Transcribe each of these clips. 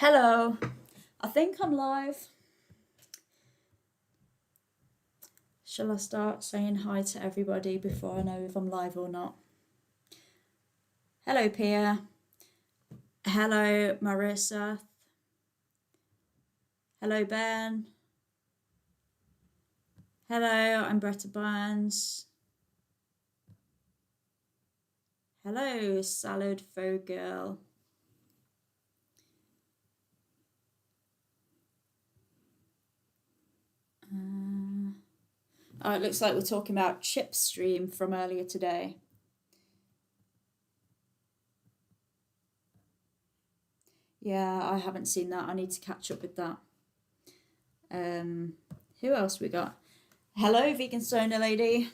Hello, I think I'm live. Shall I start saying hi to everybody before I know if I'm live or not? Hello, Pia. Hello, Marissa. Hello, Ben. Hello, I'm Bretta Barnes. Hello, Salad Faux Girl. Oh, it looks like we're talking about Chip's stream from earlier today. Yeah, I haven't seen that. I need to catch up with that. Who else we got? Hello, Vegan Stoner Lady.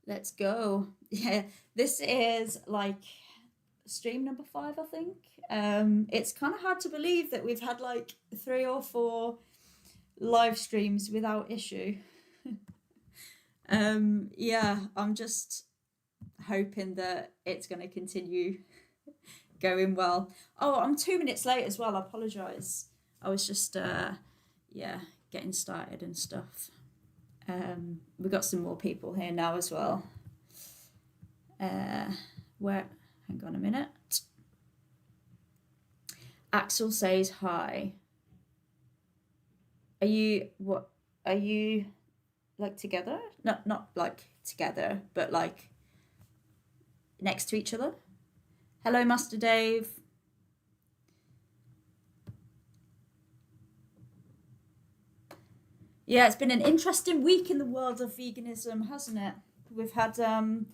Let's go. Yeah, this is like stream number 5, I think. It's kind of hard to believe that we've had like 3 or 4 live streams without issue. Yeah, I'm just hoping that it's going to continue going well. Oh, I'm 2 minutes late as well. I apologize. I was just yeah, getting started and stuff. We've got some more people here now as well. Where? Hang on a minute. Axel says hi. Are you what? Are you like together? Not like together, but like next to each other. Hello, Master Dave. Yeah, it's been an interesting week in the world of veganism, hasn't it? We've had a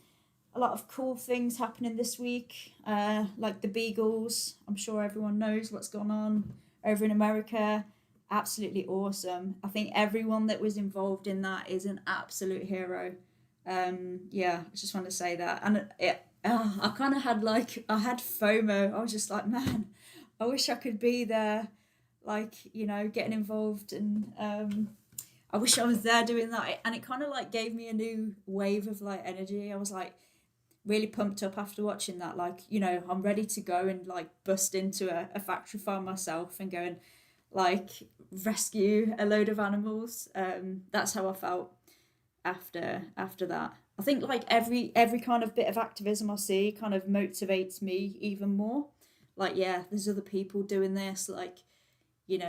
lot of cool things happening this week, like the Beagles. I'm sure everyone knows what's gone on over in America. Absolutely awesome. I think everyone that was involved in that is an absolute hero. Yeah, I just want to say that. And I kind of had I had FOMO. I was just like, man, I wish I could be there, like, getting involved. And I wish I was there doing that. And it kind of like gave me a new wave of like energy. I was like, really pumped up after watching that. Like, I'm ready to go and like bust into a factory farm myself and go and like rescue a load of animals. That's how I felt after that. I think like every kind of bit of activism I see kind of motivates me even more. Like, yeah, there's other people doing this. Like,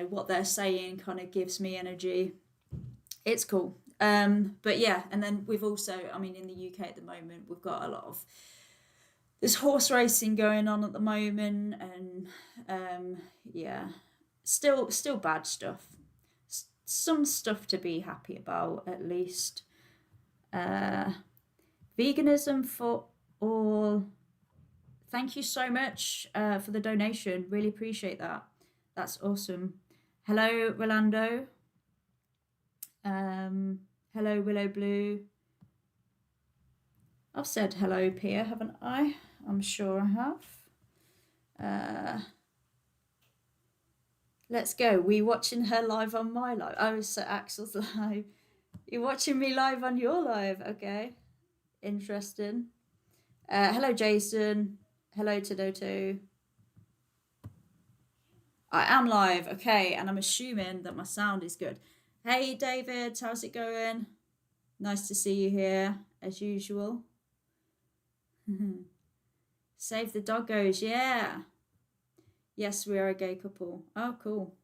what they're saying kind of gives me energy. It's cool. But yeah, and then we've also, I mean, in the UK at the moment, we've got a lot of there's horse racing going on at the moment, and yeah, still bad stuff. Some stuff to be happy about at least. Uh, Veganism for all. Thank you so much for the donation. Really appreciate that. That's awesome. Hello, Rolando. Hello, Willow Blue. I've said hello, Pia, haven't I? I'm sure I have. Let's go. We watching her live on my live? Oh, so Axel's live. You're watching me live on your live. Okay. Interesting. Hello, Jason. Hello, Todoto. I am live. Okay. And I'm assuming that my sound is good. Hey, David. How's it going? Nice to see you here, as usual. Save the doggos. Yeah. Yes, we are a gay couple. Oh, cool.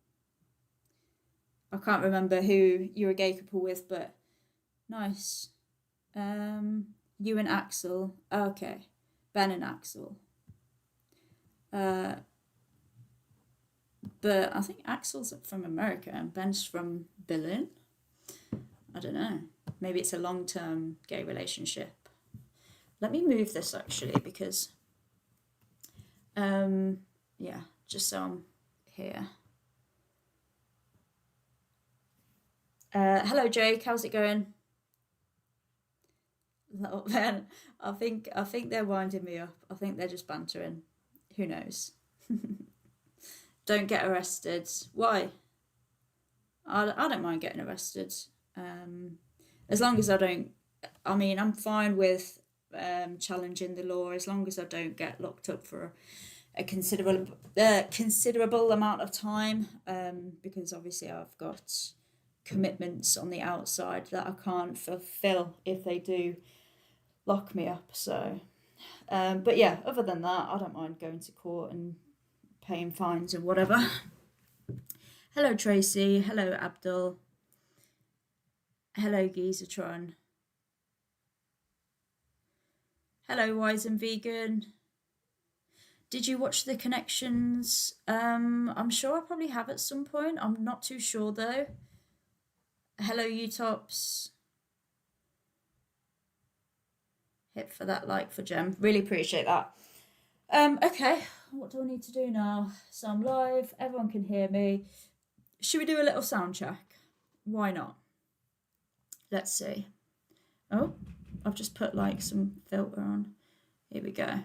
I can't remember who you're a gay couple with, but nice. You and Axel. Okay. Ben and Axel. But I think Axel's from America and Ben's from Berlin. I don't know. Maybe it's a long-term gay relationship. Let me move this actually because, yeah, just so I'm here. Hello, Jake. How's it going? Little Ben. I think they're winding me up. I think they're just bantering. Who knows? Don't get arrested. Why? I don't mind getting arrested. As long as I don't. I mean, I'm fine with challenging the law as long as I don't get locked up for a considerable amount of time, because obviously I've got commitments on the outside that I can't fulfill if they do lock me up. So, but yeah, other than that, I don't mind going to court and paying fines and whatever. Hello, Tracy. Hello, Abdul. Hello, Geezertron. Hello, Wise and Vegan. Did you watch The Connections? I'm sure I probably have at some point. I'm not too sure though. Hello, Utops. Hit for that like for Gem. Really appreciate that. Okay, what do I need to do now? So I'm live, everyone can hear me. Should we do a little sound check? Why not? Let's see. Oh, I've just put like some filter on. Here we go.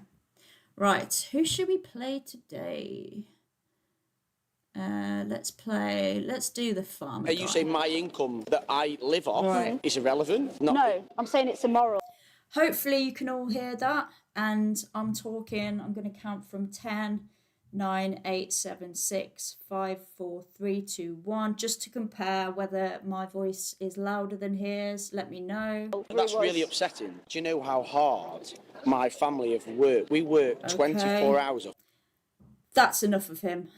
Right, who should we play today? Let's do the farmer. You say my income that I live off is irrelevant? No, I'm saying it's immoral. Hopefully you can all hear that. And I'm going to count from 10, 9, 8, 7, 6, 5, 4, 3, 2, 1, just to compare whether my voice is louder than his. Let me know. That's really upsetting. Do you know how hard my family have worked? We work 24 hours. That's enough of him.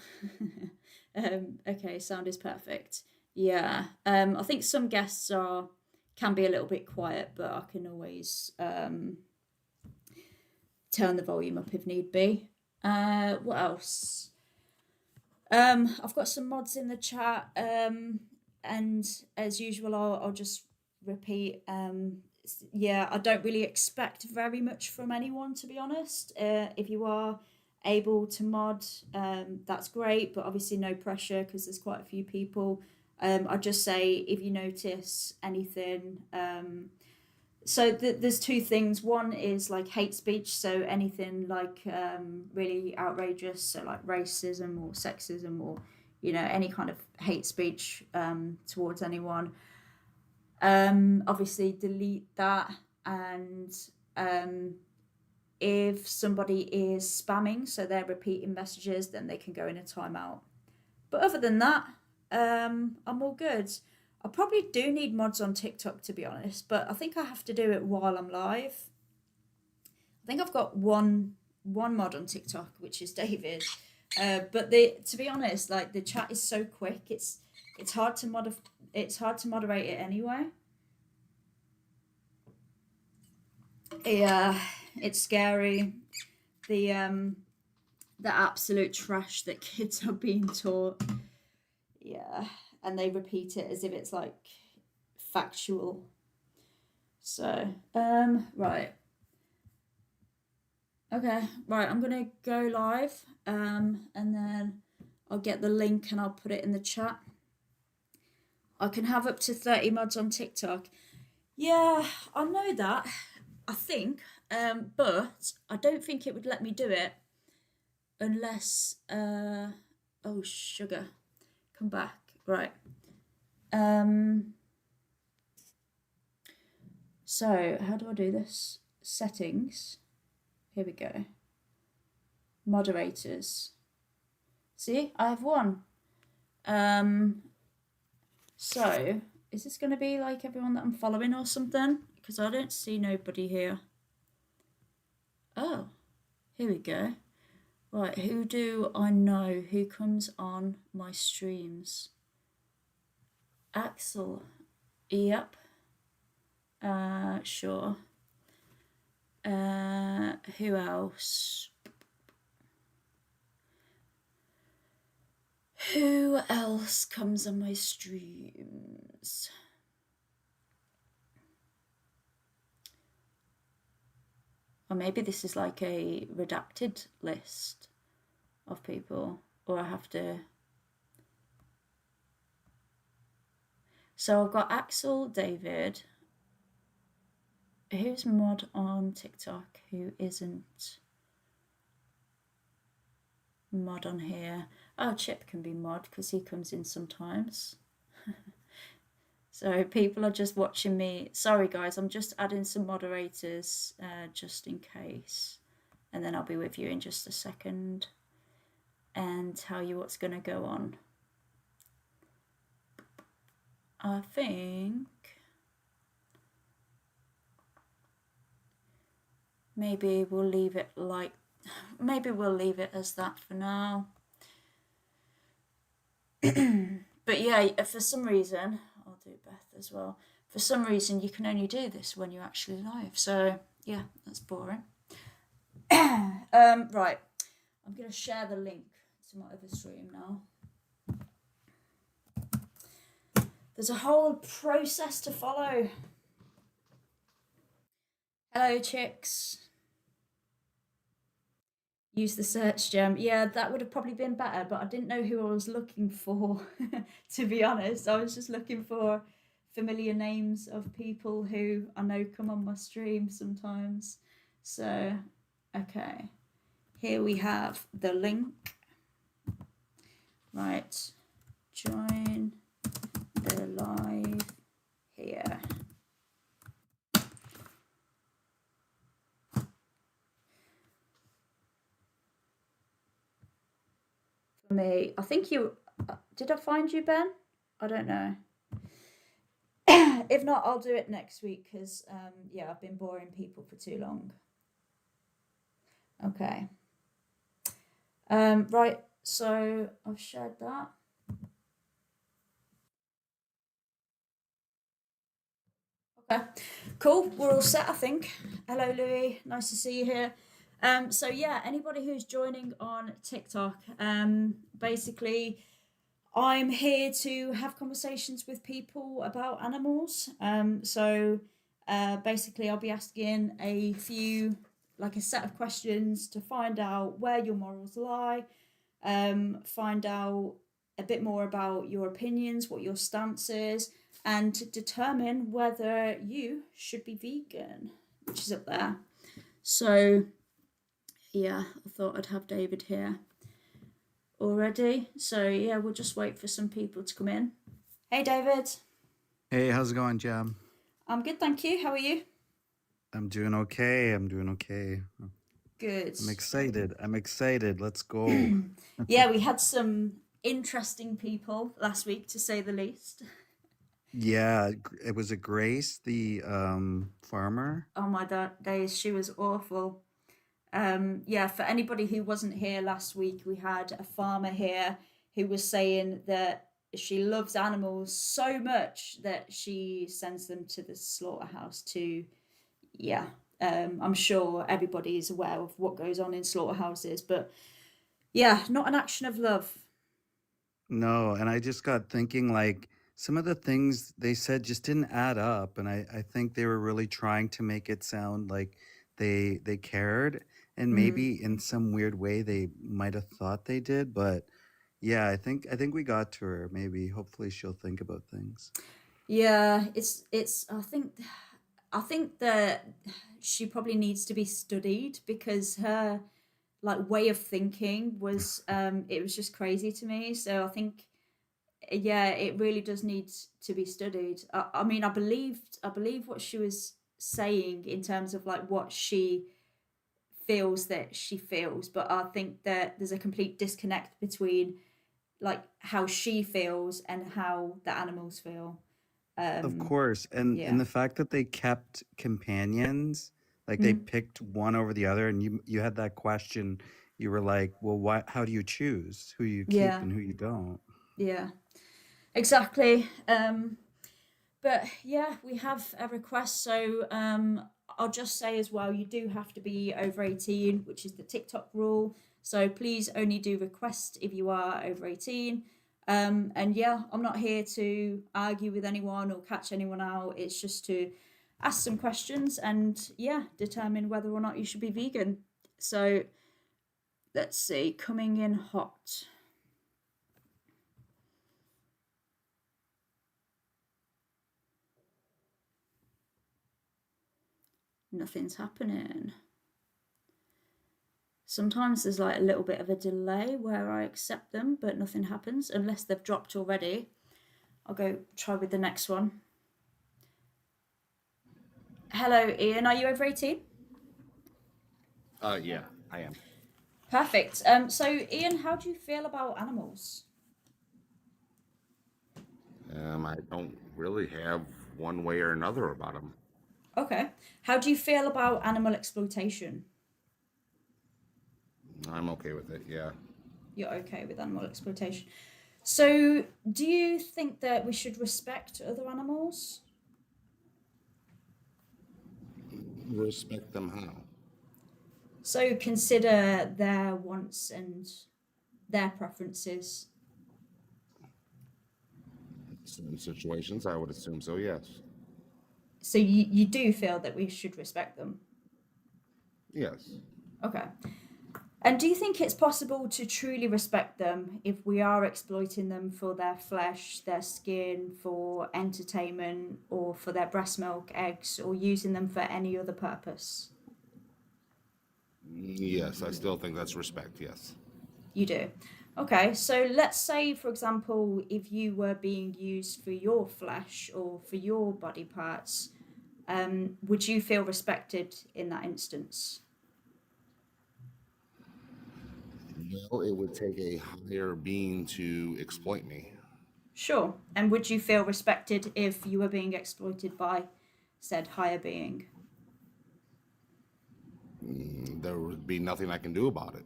Okay, sound is perfect. Yeah, I think some guests can be a little bit quiet, but I can always turn the volume up if need be. What else? I've got some mods in the chat, and as usual, I'll just repeat. Yeah, I don't really expect very much from anyone, to be honest. If you are able to mod, that's great, but obviously no pressure because there's quite a few people. I'd just say if you notice anything, so there's two things. One is like hate speech, so anything like really outrageous, so like racism or sexism or any kind of hate speech towards anyone. Obviously delete that, and if somebody is spamming, so they're repeating messages, then they can go in a timeout. But other than that, I'm all good. I probably do need mods on TikTok, to be honest, but I think I have to do it while I'm live. I think I've got one mod on TikTok, which is David. But to be honest, like the chat is so quick, it's hard to moderate it anyway. Yeah, it's scary. The absolute trash that kids are being taught. Yeah, and they repeat it as if it's like factual. So, right. Okay, right, I'm gonna go live, and then I'll get the link and I'll put it in the chat. I can have up to 30 mods on TikTok. Yeah, I know that, I think, but I don't think it would let me do it unless, oh, sugar, come back, right. So how do I do this? Settings, here we go. Moderators. See, I have one. So is this going to be like everyone that I'm following or something? Because I don't see nobody here. Oh, here we go. Right, who do I know? Who comes on my streams? Axel. Yep. Sure. Who else? Who else comes on my streams? Or maybe this is like a redacted list of people, or I have to. So I've got Axel, David. Who's mod on TikTok? Who isn't mod on here? Oh, Chip can be mod because he comes in sometimes. So people are just watching me. Sorry guys, I'm just adding some moderators just in case. And then I'll be with you in just a second. and tell you what's going to go on. I think maybe we'll leave it as that for now. But yeah, for some reason, I'll do Beth as well. For some reason, you can only do this when you're actually live. So yeah, that's boring. Right, I'm going to share the link to my other stream now. There's a whole process to follow. Hello, chicks. Use the search gem. Yeah, that would have probably been better, but I didn't know who I was looking for, to be honest. I was just looking for familiar names of people who I know come on my stream sometimes. So, okay. Here we have the link. Right. Join the live here. For me, I think you... Did I find you, Ben? I don't know. If not, I'll do it next week because, yeah, I've been boring people for too long. Okay. Right, so I've shared that. Okay, cool. We're all set, I think. Hello, Louis. Nice to see you here. So yeah, anybody who's joining on TikTok, basically, I'm here to have conversations with people about animals. Basically, I'll be asking a few, like a set of questions to find out where your morals lie, find out a bit more about your opinions, what your stance is, and to determine whether you should be vegan, which is up there. So, yeah, I thought I'd have David here already. So, yeah, we'll just wait for some people to come in. Hey, David. Hey, how's it going, Jam? I'm good, thank you. How are you? I'm doing okay. Good. I'm excited. Let's go. Yeah, we had some interesting people last week, to say the least. Yeah, it was a Grace, the farmer. Oh my days, she was awful. Yeah, for anybody who wasn't here last week, we had a farmer here who was saying that she loves animals so much that she sends them to the slaughterhouse to, yeah, I'm sure everybody is aware of what goes on in slaughterhouses, but yeah, not an action of love. No, and I just got thinking like some of the things they said just didn't add up, and I think they were really trying to make it sound like they cared, and maybe in some weird way they might have thought they did, but yeah, I think we got to her. Maybe hopefully she'll think about things. Yeah, it's I think that she probably needs to be studied because her like way of thinking was it was just crazy to me. So I think yeah, it really does need to be studied. I mean, I believe what she was saying in terms of like what she feels that she feels, but I think that there's a complete disconnect between like how she feels and how the animals feel. Of course, and Yeah. the fact that they kept companions, like they picked one over the other, and you had that question, you were like, well, why? How do you choose who you keep Yeah. and who you don't? Yeah, exactly. But yeah, we have a request. So I'll just say as well, you do have to be over 18, which is the TikTok rule. So please only do request if you are over 18. And yeah, I'm not here to argue with anyone or catch anyone out. It's just to ask some questions and yeah, determine whether or not you should be vegan. So let's see, coming in hot. Nothing's happening. Sometimes there's like a little bit of a delay where I accept them, but nothing happens unless they've dropped already. I'll go try with the next one. Hello, Ian. Are you over 18? Yeah, I am. Perfect. So Ian, how do you feel about animals? I don't really have one way or another about them. Okay. How do you feel about animal exploitation? I'm okay with it. Yeah. You're okay with animal exploitation. So, do you think that we should respect other animals? Respect them how? So, consider their wants and their preferences. Certain situations, I would assume so, yes. So, you do feel that we should respect them? Yes. Okay. And do you think it's possible to truly respect them if we are exploiting them for their flesh, their skin, for entertainment, or for their breast milk, eggs, or using them for any other purpose? Yes, I still think that's respect, yes. You do. Okay, so let's say, for example, if you were being used for your flesh or for your body parts, would you feel respected in that instance? Well, it would take a higher being to exploit me. Sure. And would you feel respected if you were being exploited by said higher being? There would be nothing I can do about it.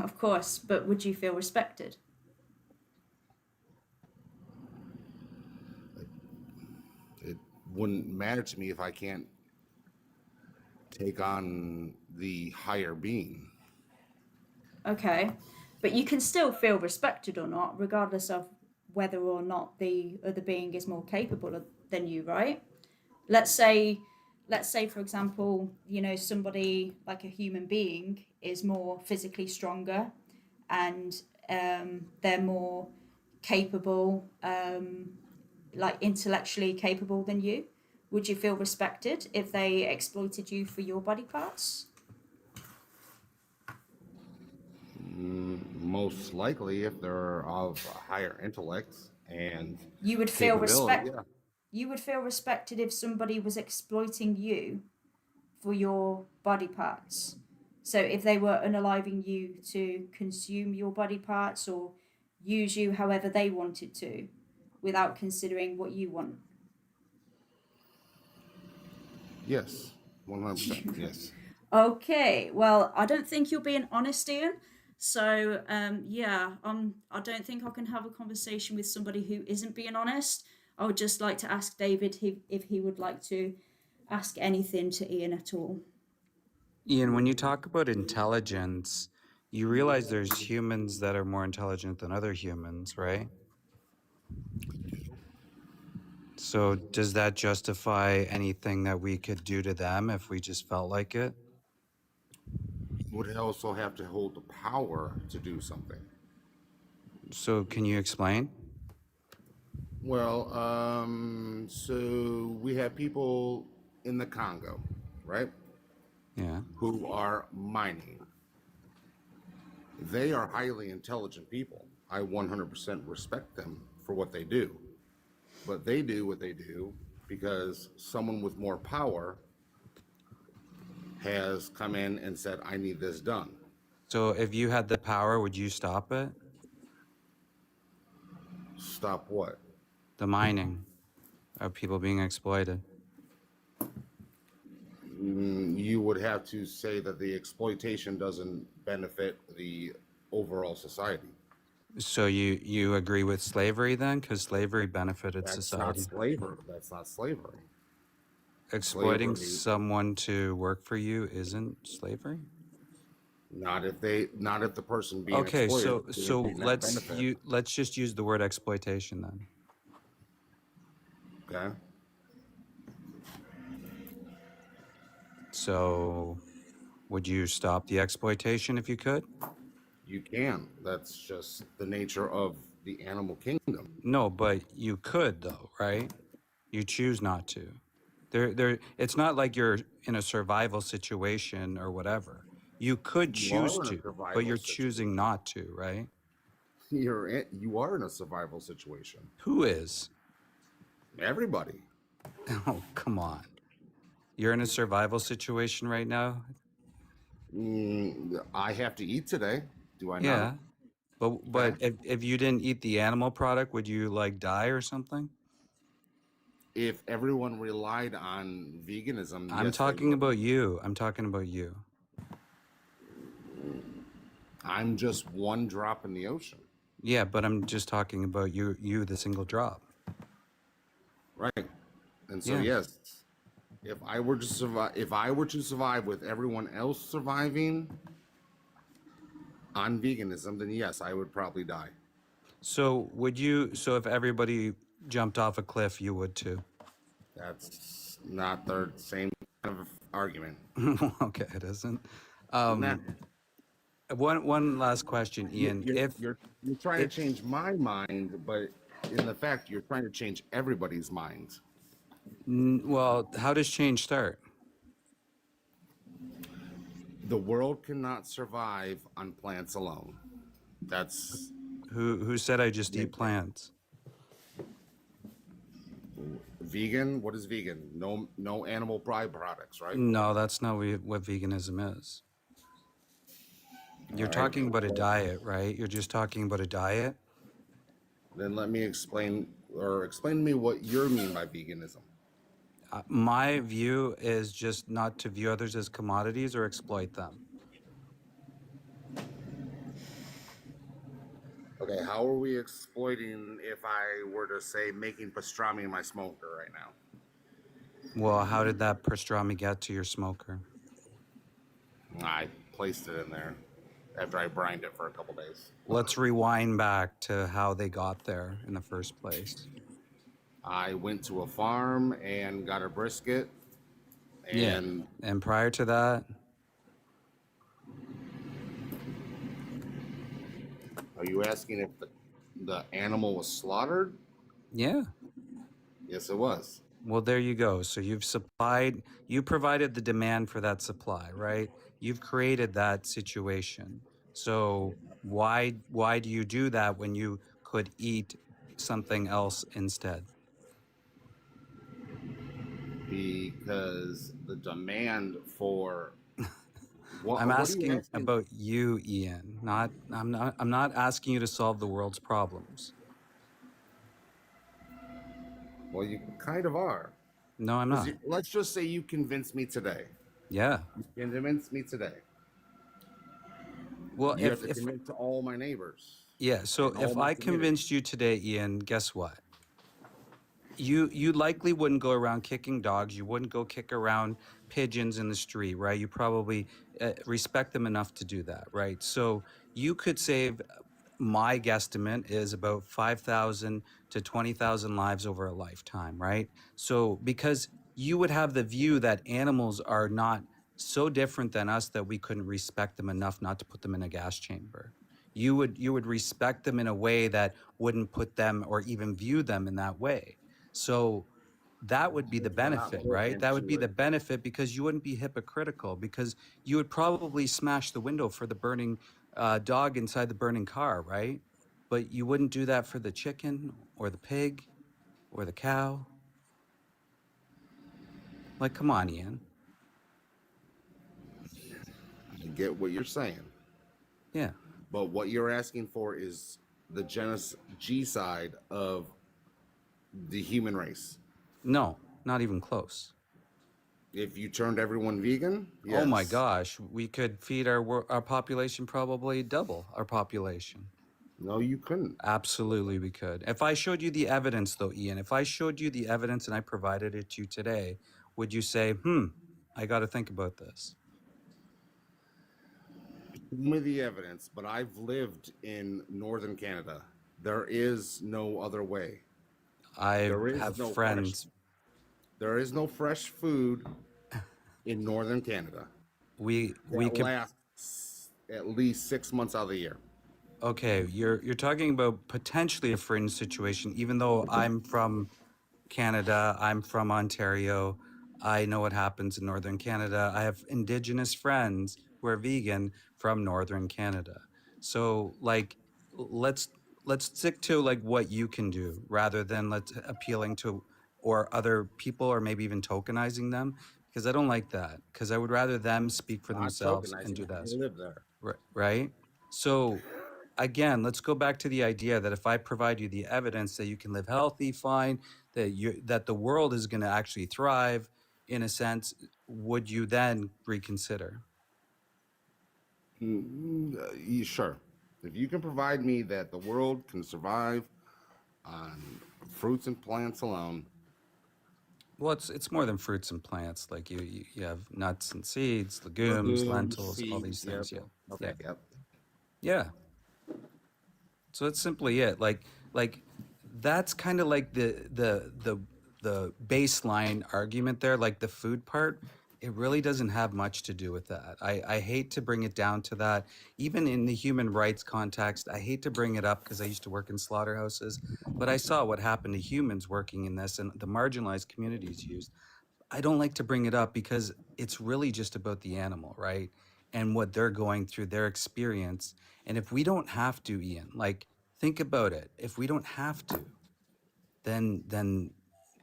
Of course, but would you feel respected? It wouldn't matter to me if I can't take on the higher being. Okay, but you can still feel respected or not, regardless of whether or not the other being is more capable than you, right? Let's say, let's say for example, somebody like a human being is more physically stronger, and they're more capable, like intellectually capable than you. Would you feel respected if they exploited you for your body parts? Most likely, if they're of higher intellects and You would feel capability, respect yeah. you would feel respected if somebody was exploiting you for your body parts. So if they were unaliving you to consume your body parts or use you however they wanted to without considering what you want. Yes, 100%. Yes. Okay, well, I don't think you're being honest, Ian. So, yeah, I don't think I can have a conversation with somebody who isn't being honest. I would just like to ask David if he would like to ask anything to Ian at all. Ian, when you talk about intelligence, you realize there's humans that are more intelligent than other humans, right? So does that justify anything that we could do to them if we just felt like it? Would also have to hold the power to do something. So can you explain? Well, so we have people in the Congo, right, Yeah. who are mining. They are highly intelligent people. I 100% respect them for what they do. But they do what they do because someone with more power has come in and said, I need this done. So if you had the power, would you stop it? Stop what? The mining of people being exploited. You would have to say that the exploitation doesn't benefit the overall society. So you agree with slavery then? Because slavery benefited That's society. not slavery. That's not slavery. Exploiting Slavery, someone to work for you isn't slavery? not if the person being Okay, exploited so is so getting that let's benefit. let's just use the word exploitation then. Okay. So would you stop the exploitation if you could? You can. That's just the nature of the animal kingdom. No, but you could though, right? You choose not to. It's not like you're in a survival situation or whatever. You could You choose are in a to, but survival you're situation. choosing not to, right? You are in a survival situation. Who is? Everybody. Oh, come on. You're in a survival situation right now? I have to eat today. Do I not? Yeah, but Okay. if you didn't eat the animal product, would you like die or something? If everyone relied on veganism, I'm yes, they talking would. about you. I'm talking about you. I'm just one drop in the ocean. Yeah, but I'm just talking about you, the single drop. Right. And so Yeah. yes, if I were to survive with everyone else surviving on veganism, then yes, I would probably die. So would you? So if everybody jumped off a cliff, you would too. That's not the same kind of argument. Okay, it isn't. Not, One last question, you, Ian. you're, you're, you're trying to If change my mind, but in the fact you're trying to change everybody's minds. well, how does change start? The world cannot survive on plants alone. That's Who said I just eat plants? vegan. What is vegan? No animal byproducts, right? No, that's not what veganism is. All You're right. talking about a diet, right? You're just talking about a diet. Then let me explain to me what you mean by veganism. My view is just not to view others as commodities or exploit them. Okay, how are we exploiting if I were to say making pastrami in my smoker right now? Well, how did that pastrami get to your smoker? I placed it in there after I brined it for a couple days. Let's rewind back to how they got there in the first place. I went to a farm and got a brisket, Yeah. and And prior to that, are you asking if the animal was slaughtered? yeah. Yes, it was. Well, there you go. So you provided the demand for that supply, right? You've created that situation. So why do you do that when you could eat something else instead? Because the demand for what I'm what are you asking asking? about you, Ian. I'm not asking you to solve the world's problems. Well, you kind of are. No, I'm not. Let's just say you convinced me today. Yeah. You convinced me today. Well, You have to if convince all my neighbors yeah, so and all if my I community. convinced you today, Ian, guess what? You likely wouldn't go around kicking dogs. You wouldn't go kick around pigeons in the street, right? You probably respect them enough to do that, right? So you could save, my guesstimate is about 5,000 to 20,000 lives over a lifetime, right? So because you would have the view that animals are not so different than us that we couldn't respect them enough not to put them in a gas chamber. You would respect them in a way that wouldn't put them or even view them in that way. So that would be the We're not benefit, put right? That would be into the it. benefit because you wouldn't be hypocritical because you would probably smash the window for the burning dog inside the burning car, right? But you wouldn't do that for the chicken or the pig or the cow. Like, come on, Ian. I get what you're saying, Yeah. but what you're asking for is the genocide of the human race. No, not even close. If you turned everyone vegan, Oh my yes. gosh, we could feed our population probably double our population. No, you couldn't. Absolutely, we could. If I showed you the evidence, though, Ian, if I showed you the evidence and I provided it to you today, would you say, I got to think about this? With the evidence, but I've lived in northern Canada. There is no other way. I There is have no fresh. friends. There is no fresh food in northern Canada We that could. lasts at least 6 months out of the year. Okay, you're talking about potentially a fringe situation, even though I'm from Canada, I'm from Ontario. I know what happens in Northern Canada. I have Indigenous friends who are vegan from Northern Canada. So like let's let's stick to like what you can do rather than let's appealing to or other people or maybe even tokenizing them because I don't like that. Because I would rather them speak for Not themselves and tokenizing. do I this. live there. Right? So again, let's go back to the idea that if I provide you the evidence that you can live healthy, fine, that the world is going to actually thrive in a sense, would you then reconsider? Sure. If you can provide me that the world can survive on fruits and plants alone, Well, it's more than fruits and plants. Like you have nuts and seeds, legumes, legumes, lentils, all these seeds, yep. things. Yeah, Okay, yeah, yep. yeah. So that's simply it. Like that's kind of like the baseline argument there. Like the food part, it really doesn't have much to do with that. I hate to bring it down to that. Even in the human rights context, I hate to bring it up because I used to work in slaughterhouses, but I saw what happened to humans working in this and the marginalized communities used. I don't like to bring it up because it's really just about the animal, right? And what they're going through, their experience. And if we don't have to, Ian, like think about it. If we don't have to, then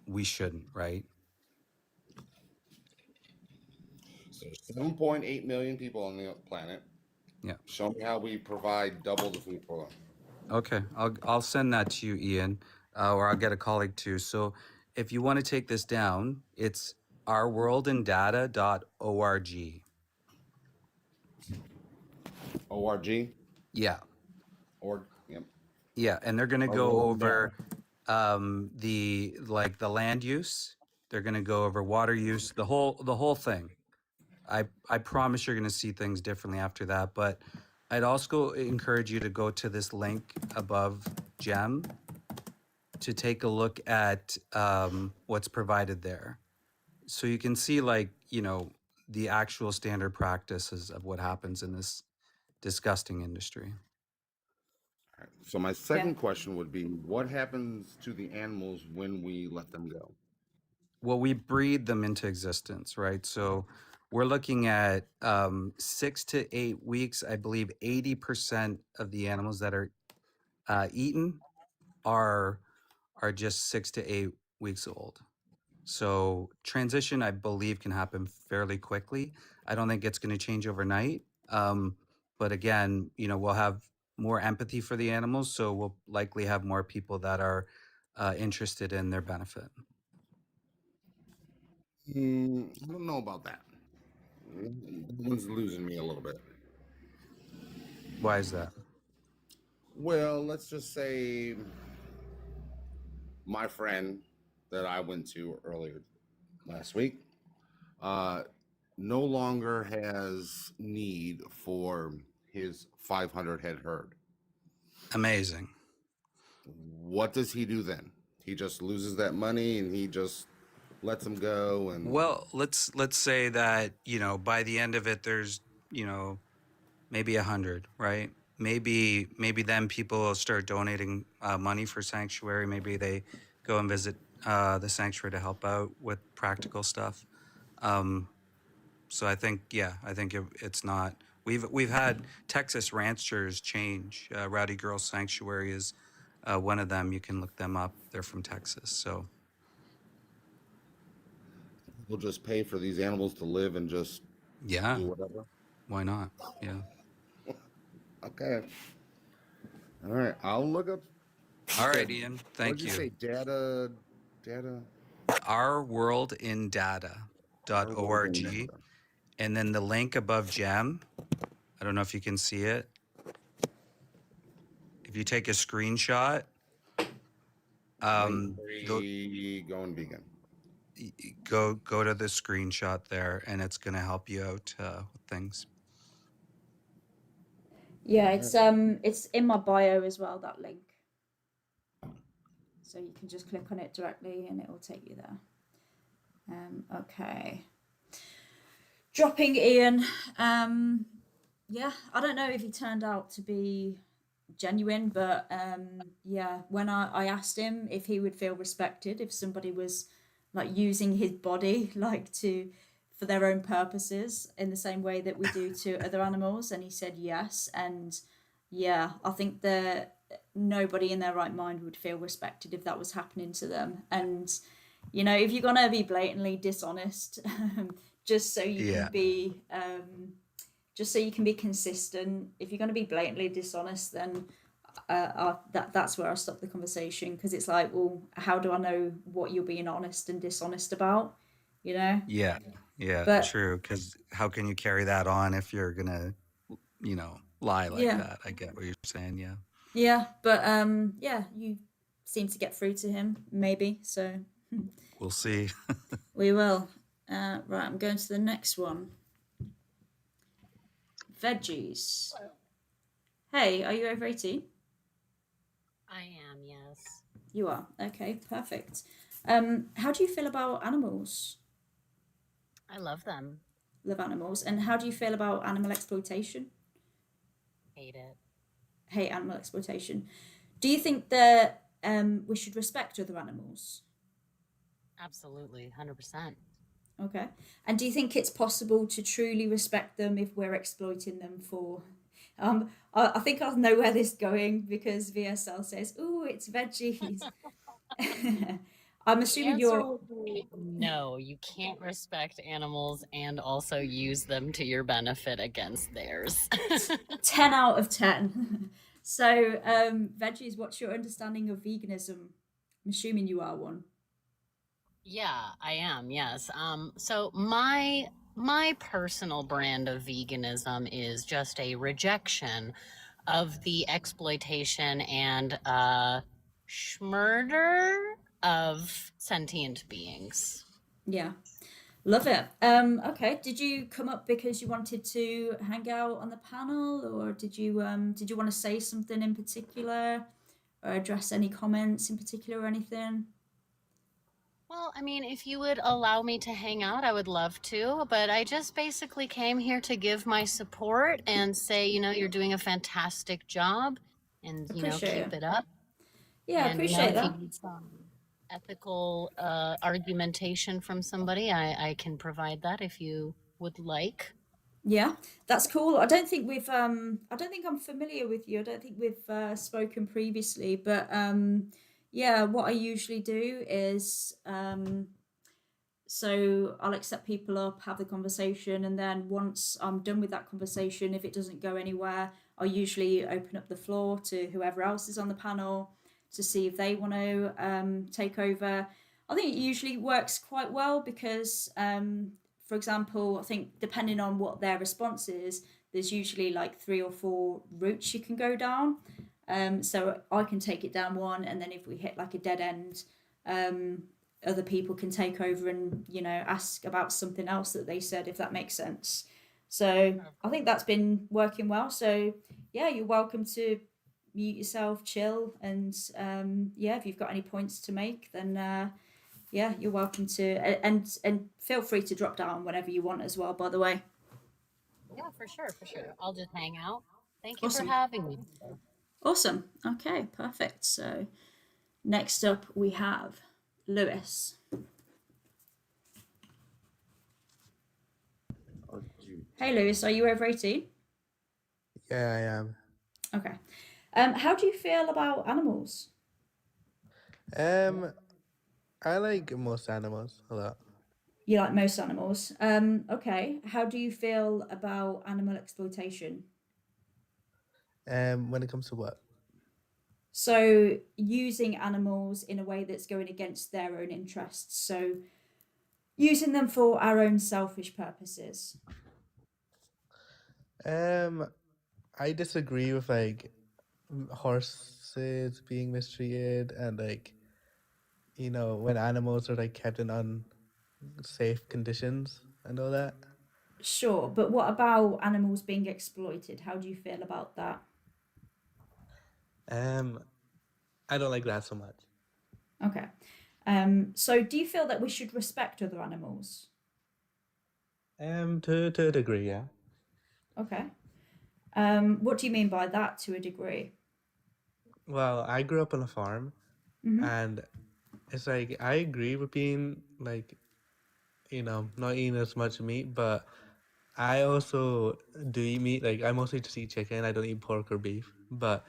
we shouldn't, right? So 7.8 million people on the planet. Yeah. Show me how we provide double the food for them. Okay. I'll send that to you, Ian, or I'll get a colleague too. So if you want to take this down, it's ourworldanddata.org. ORG? Yeah. Org? Yep. Yeah, and they're going to Our go world in over the land use. They're going to go over water use, the whole thing. I promise you're going to see things differently after that. But I'd also encourage you to go to this link above Gem to take a look at what's provided there, so you can see the actual standard practices of what happens in this disgusting industry. All right. So my second question would be, what happens to the animals when we let them go? Well, we breed them into existence, right? So we're looking at 6 to 8 weeks. I believe 80% of the animals that are eaten are just 6 to 8 weeks old. So transition, I believe, can happen fairly quickly. I don't think it's going to change overnight. But again, we'll have more empathy for the animals, so we'll likely have more people that are interested in their benefit. I don't know about that. That one's losing me a little bit. Why is that? Well, let's just say my friend that I went to earlier last week no longer has need for his 500 head herd. Amazing. What does he do then? He just loses that money and he just lets them go. And Well, let's say that by the end of it, there's maybe 100, right? Maybe then people will start donating money for sanctuary. Maybe they go and visit the sanctuary to help out with practical stuff. So I think it's not. We've had Texas ranchers change. Rowdy Girl Sanctuary is one of them. You can look them up. They're from Texas. So we'll just pay for these animals to live and just yeah, do whatever. why not? Yeah. Okay. All right. I'll look up. All right, Ian. What Thank did you you. say? Data. ourworldindata.org. And then the link above Gem, I don't know if you can see it. If you take a screenshot, Going vegan. go to the screenshot there, and it's going to help you out with things. Yeah, it's in my bio as well, that link. So you can just click on it directly and it will take you there. Okay. Dropping Ian. Yeah, I don't know if he turned out to be genuine, but yeah, when I asked him if he would feel respected if somebody was like using his body for their own purposes in the same way that we do to other animals, and he said yes. And yeah, I think that nobody in their right mind would feel respected if that was happening to them. And You know, if you're gonna be blatantly dishonest, just so you can Yeah. be just so you can be consistent. If you're going to be blatantly dishonest, then that's where I stop the conversation, because it's like, well, how do I know what you're being honest and dishonest about? You know. Yeah. Yeah. But True. Because how can you carry that on if you're gonna, lie like yeah, that? I get what you're saying. Yeah. yeah, but yeah, you seem to get through to him, maybe. So We'll see. we will. Right, I'm going to the next one. Veggies. Hey, are you over 18? I am, yes. You are. Okay, perfect. How do you feel about animals? I love them. Love animals. And how do you feel about animal exploitation? Hate it. Hate animal exploitation. Do you think that we should respect other animals? Absolutely. 100%. Okay. And do you think it's possible to truly respect them if we're exploiting them for? I think I know where this is going, because VSL says, "Ooh, it's veggies." I'm The assuming answer you're would be no, you can't respect animals and also use them to your benefit against theirs. 10 out of 10. So, veggies, what's your understanding of veganism? I'm assuming you are one. Yeah, I am. Yes. So my personal brand of veganism is just a rejection of the exploitation and schmurder of sentient beings. Yeah. Love it. Okay. Did you come up because you wanted to hang out on the panel, or did you want to say something in particular, or address any comments in particular or anything? Well, I mean, if you would allow me to hang out, I would love to, but I just basically came here to give my support and say, you're doing a fantastic job and, Appreciate it. keep it up. Yeah, And, appreciate if you that. need some ethical argumentation from somebody, I can provide that if you would like. Yeah, that's cool. I don't think I'm familiar with you. I don't think we've spoken previously, but yeah, what I usually do is so I'll accept people up, have the conversation, and then once I'm done with that conversation, if it doesn't go anywhere, I'll usually open up the floor to whoever else is on the panel to see if they want to take over. I think it usually works quite well because, for example, I think depending on what their response is, there's usually like 3 or 4 routes you can go down. So I can take it down one, and then if we hit like a dead end, um, other people can take over and ask about something else that they said, if that makes sense. So I think that's been working well. So yeah, you're welcome to mute yourself, chill, and yeah, if you've got any points to make, then yeah, you're welcome to, and feel free to drop down whenever you want as well. By the way, Yeah, for sure, for sure. I'll just hang out. Thank you for awesome, having me. awesome. Okay, perfect. So next up we have Lewis. Hey Lewis, are you over 18? Yeah, I am. Okay. How do you feel about animals? Um, I like most animals a lot. You like most animals. Okay. How do you feel about animal exploitation? When it comes to what? So, using animals in a way that's going against their own interests. So, using them for our own selfish purposes. Um, I disagree with like horses being mistreated and like when animals are like kept in unsafe conditions and all that. Sure, but what about animals being exploited? How do you feel about that? Um, I don't like that so much. Okay. So, do you feel that we should respect other animals? To a degree, yeah. Okay. What do you mean by that to a degree? Well, I grew up on a farm, Mm-hmm. and it's like I agree with being like not eating as much meat, but I also do eat meat. Like I mostly just eat chicken. I don't eat pork or beef, but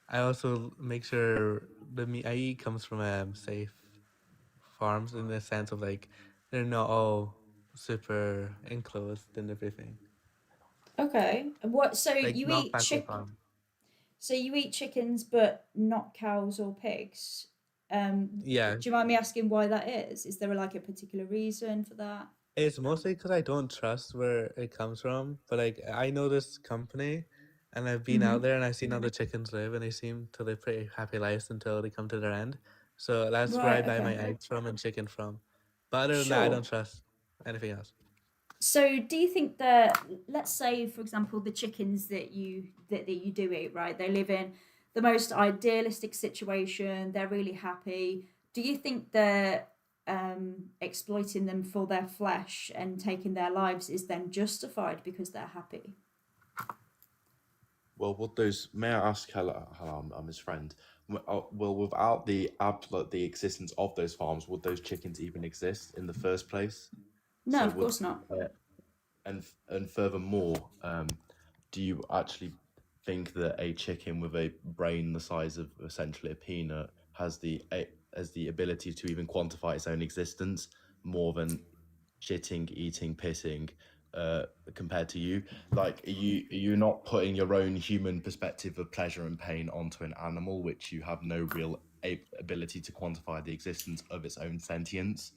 I also make sure the meat I eat comes from safe farms in the sense of like they're not all super enclosed and everything. Okay. And what? So Like you not eat factory farm. So you eat chickens, but not cows or pigs. Yeah, Do you mind me asking why that is? Is there like a particular reason for that? it's mostly because I don't trust where it comes from. But like I know this company, and I've been out there and I've seen how the chickens live, and they seem to live pretty happy lives until they come to their end. So that's where I Right. buy my Okay. eggs from and chicken from. But other than that, I Sure. don't trust anything else. So do you think that, let's say for example, the chickens that you do eat, right? They live in the most idealistic situation. They're really happy. Do you think that exploiting them for their flesh and taking their lives is then justified because they're happy? Well, would those, may I ask, hello, I'm his friend. Well, without the existence of those farms, would those chickens even exist in the first place? No, So of would, course not. and furthermore, do you actually think that a chicken with a brain the size of essentially a peanut has the ability to even quantify its own existence more than shitting, eating, pissing, compared to you? Like, are you not putting your own human perspective of pleasure and pain onto an animal, which you have no real ability to quantify the existence of its own sentience?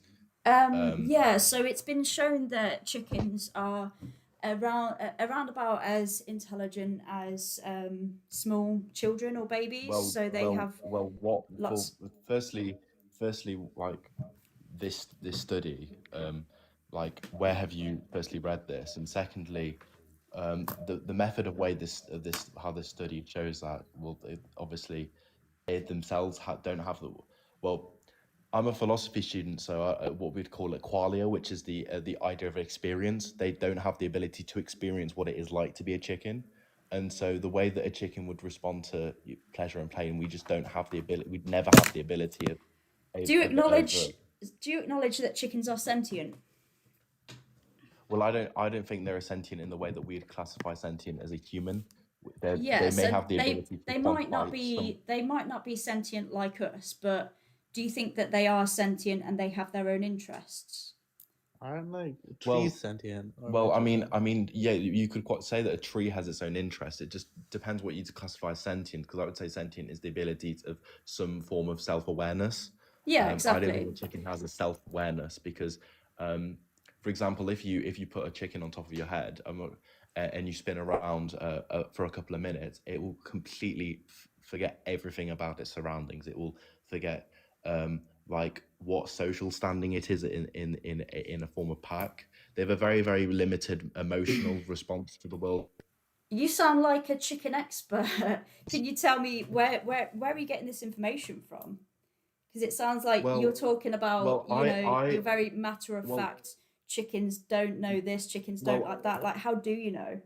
Yeah, so it's been shown that chickens are around about as intelligent as small children or babies. Well, So they well, have well. What for? lots. Firstly, like this study, like where have you firstly read this, and secondly, the method of way this how this study shows that, well, obviously they themselves don't have the, well, I'm a philosophy student, so what we'd call it qualia, which is the idea of experience. They don't have the ability to experience what it is like to be a chicken, and so the way that a chicken would respond to pleasure and pain, we just don't have the ability. We'd never have the ability Do you of acknowledge? Do you acknowledge that chickens are sentient? well, I don't think they're sentient in the way that we'd classify sentient as a human. Yeah, They may so have the ability to they might not quantify some. be sentient like us, but do you think that they are sentient and they have their own interests? Aren't like Well, trees sentient or Well, magical? yeah, you could quite say that a tree has its own interest. It just depends what you classify as sentient, because I would say sentient is the ability of some form of self-awareness. Yeah, I don't think exactly. a chicken has a self-awareness because, for example, if you put a chicken on top of your head, and you spin around for a couple of minutes, it will completely forget everything about its surroundings. It will forget like what social standing it is in a form of pack. They have a very, very limited emotional response to the world. You sound like a chicken expert. Can you tell me where are you getting this information from? Because it sounds like you're Well, talking about, well, I, you're very matter of well, fact. Chickens don't know this, chickens don't like well, that. Like, how do you know?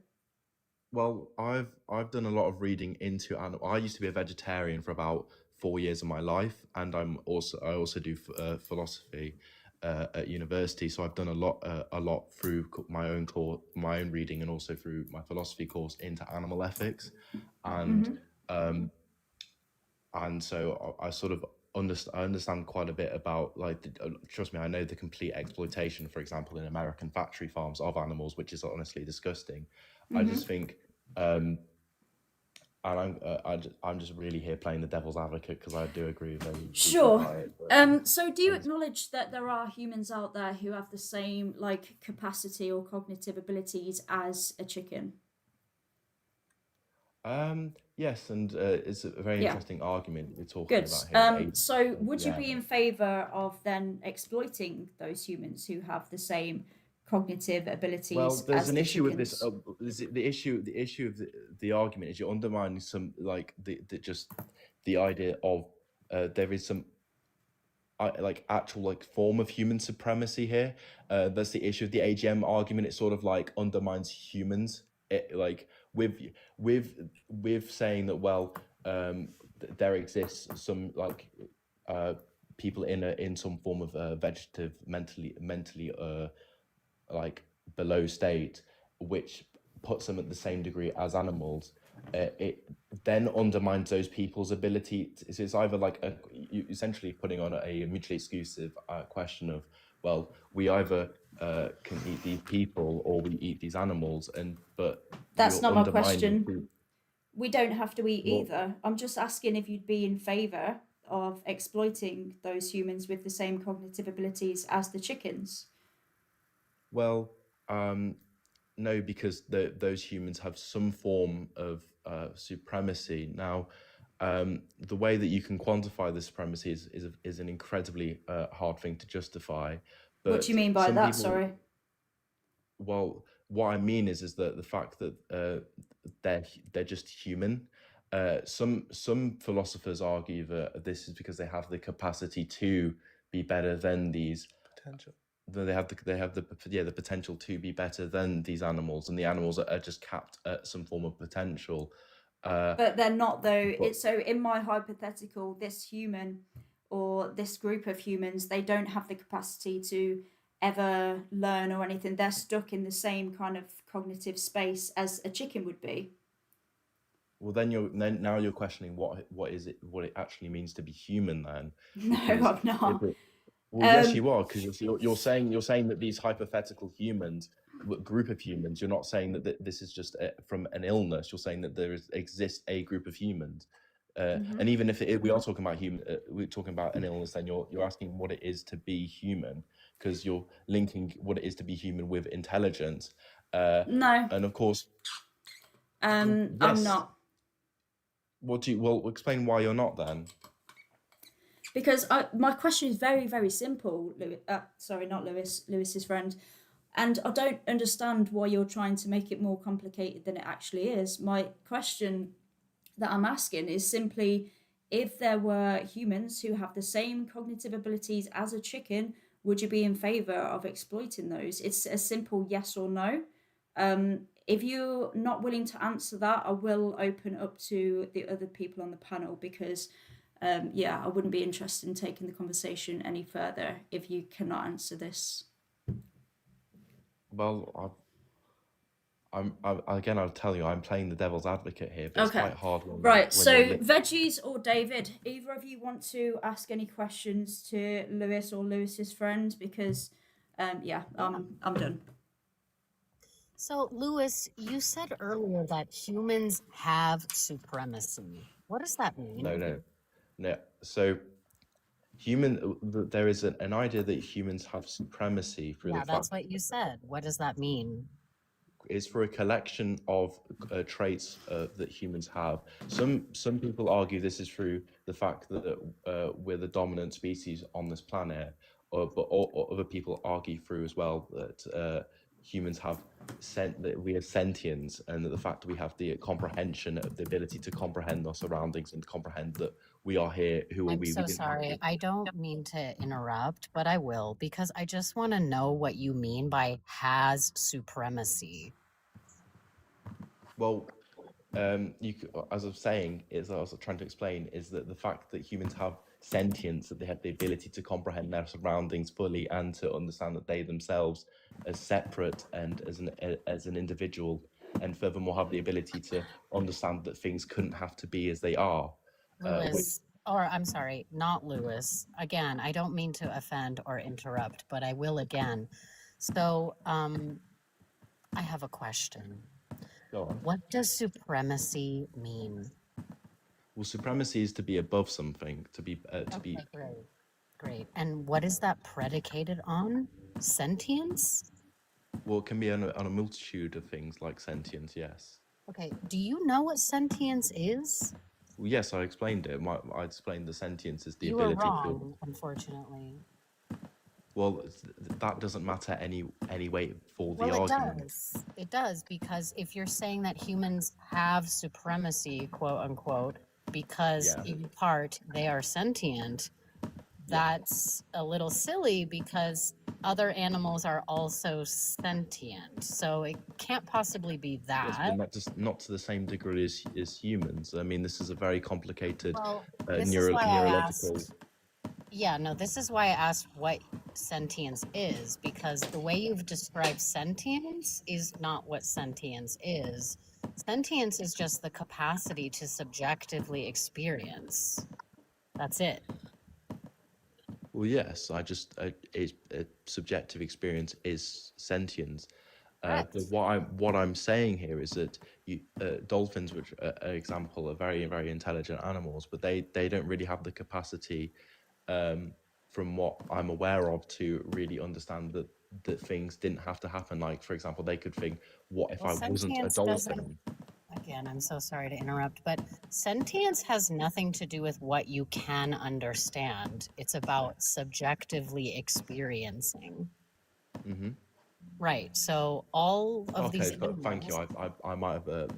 I've done a lot of reading into animal. I used to be a vegetarian for about 4 years of my life, and I also do philosophy at university. So I've done a lot through my own reading, and also through my philosophy course into animal ethics, and Mm-hmm. um, and so I sort of understand quite a bit about, like, trust me, I know the complete exploitation, for example, in American factory farms of animals, which is honestly disgusting. I Mm-hmm. just think, and I'm just really here playing the devil's advocate, because I do agree very deeply Sure. about it. But So do you I just, acknowledge that there are humans out there who have the same like capacity or cognitive abilities as a chicken? yes, and it's a very Yeah. interesting argument we're talking Good. about here. So would you Yeah. be in favor of then exploiting those humans who have the same cognitive Well, abilities there's as an the issue with this. chickens? The issue of the argument is you're undermining some, like, the just the idea of there is some like actual, like, form of human supremacy here. That's the issue of the AGM argument. It sort of like undermines humans. It, like, with saying that, well, there exists some, like, people in some form of vegetative, mentally like below state, which puts them at the same degree as animals. It then undermines those people's ability. So it's either like you essentially putting on a mutually exclusive question of, well, we either can eat these people or we eat these animals, but That's you're not my undermining question. the- We don't have to eat well, either. I'm just asking if you'd be in favour of exploiting those humans with the same cognitive abilities as the chickens. well, no, because those humans have some form of supremacy. Now, the way that you can quantify the supremacy is an incredibly hard thing to justify. But What do you mean by some that? people, Sorry. well, what I mean is that the fact that they're just human. Some philosophers argue that this is because they have the capacity to be better than these. Potential. They have the potential to be better than these animals, and the animals are just capped at some form of potential. But they're not, though. But It's so in my hypothetical, this human or this group of humans, they don't have the capacity to ever learn or anything. They're stuck in the same kind of cognitive space as a chicken would be. well, then now you're questioning what it actually means to be human then, No, because I'm not. well, yes, you are, because you're saying that these hypothetical humans, group of humans, you're not saying that this is just from an illness. You're saying that exists a group of humans, and even if we are talking about we're talking about an illness, then you're asking what it is to be human, because you're linking what it is to be human with intelligence. No, And of course, I'm yes. not. Well, explain why you're not then. Because my question is very, very simple. Lewis's friend. And I don't understand why you're trying to make it more complicated than it actually is. My question that I'm asking is simply, if there were humans who have the same cognitive abilities as a chicken, would you be in favour of exploiting those? It's a simple yes or no. If you're not willing to answer that, I will open up to the other people on the panel, because I wouldn't be interested in taking the conversation any further if you cannot answer this. Well, I'll tell you, I'm playing the devil's advocate here, but it's Okay. quite hard when Right, when so you're Veggies or David, either of you want to ask any questions to Lewis or Lewis's friend? Because, I'm done. So, Lewis, you said earlier that humans have supremacy. What does that mean? no. So there is an idea that humans have supremacy through Yeah, the that's fact what you said. What does that mean? is for a collection of traits that humans have. Some people argue this is through the fact that we're the dominant species on this planet, but other people argue through as well that humans have that we have sentience, and that the fact that we have the comprehension of the ability to comprehend our surroundings and comprehend that we are here. Who are I'm we? so We didn't have sorry. I don't mean to interrupt, but I will, because I just want to know what you mean by has supremacy. Well, as I was saying, as I was trying to explain, is that the fact that humans have sentience, that they have the ability to comprehend their surroundings fully and to understand that they themselves as separate and as an individual, and furthermore have the ability to understand that things couldn't have to be as they are. Lewis, or I'm sorry, not Lewis. Again, I don't mean to offend or interrupt, but I will again. So, I have a question. Go on. What does supremacy mean? Well, supremacy is to be above something, to be Okay, great. And what is that predicated on? Sentience? Well, it can be on a multitude of things like sentience. Yes. Okay. Do you know what sentience is? Well, yes, I explained it. I explained the sentience is the You were ability wrong, unfortunately. Well, that doesn't matter any way for the Well, argument. it does, because if you're saying that humans have supremacy, quote unquote, because Yeah. in part they are sentient, that's a little silly, because other animals are also sentient. So it can't possibly be Yes, that. but not to the same degree as humans. I mean, this is a very complicated Well, this is why I neurological. asked. Yeah, no, this is why I asked what sentience is, because the way you've described sentience is not what sentience is. Sentience is just the capacity to subjectively experience. That's it. Well, yes, I just it's a subjective experience is sentience. But Correct. what I'm saying here is that dolphins, which are an example, are very very intelligent animals, but they don't really have the capacity, from what I'm aware of, to really understand that things didn't have to happen. Like, for example, they could think, what if Well, I wasn't a sentience doesn't, dolphin? again, I'm so sorry to interrupt, but sentience has nothing to do with what you can understand. It's about subjectively experiencing. Hmm. Right. So all of Okay, these thank you. animals, I might have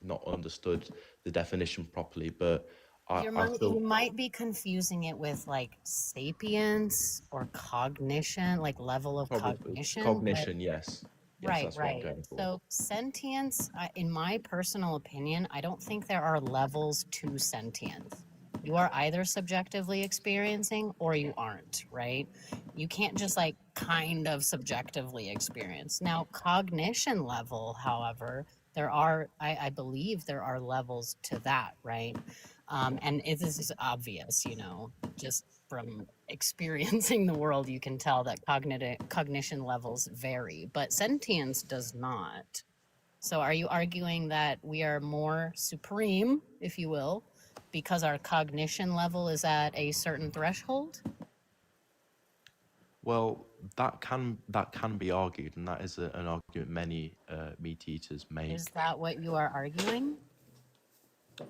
not understood the definition properly, but I you feel might be confusing it with like sapience or cognition, like level of probably cognition, but cognition. Yes, yes, right, that's what I'm right. going for. So sentience, in my personal opinion, I don't think there are levels to sentience. You are either subjectively experiencing or you aren't, right? You can't just like kind of subjectively experience. Now, cognition level, however, I believe there are levels to that, right? And this is obvious, just from experiencing the world, you can tell that cognition levels vary, but sentience does not. So are you arguing that we are more supreme, if you will, because our cognition level is at a certain threshold? Well, that can be argued, and that is an argument many meat eaters Is make. that what you are arguing?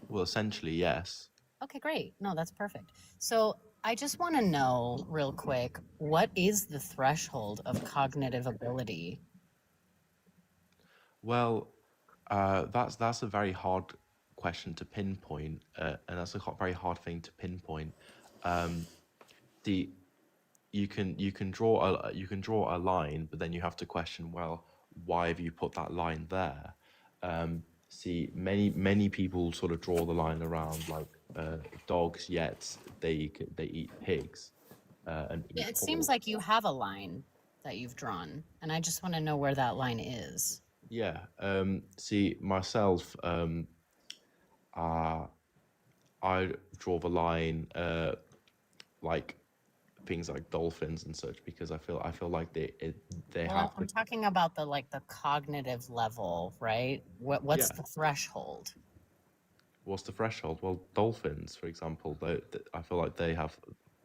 Well, essentially, yes. Okay, great. No, that's perfect. So I just want to know real quick, what is the threshold of cognitive ability? Well, that's a very hard question to pinpoint, and that's a very hard thing to pinpoint. Um, the you can draw a line, but then you have to question, well, why have you put that line there? See, many people sort of draw the line around like dogs, yet they eat pigs and Yeah, eat it seems pork. like you have a line that you've drawn, and I just want to know where that line is. Yeah. See, myself, uh, I draw the line like things like dolphins and such, because I feel like they Well, have I'm the talking about the cognitive level, right? What's yeah. the threshold? What's the threshold? Well, dolphins, for example, I feel like they have,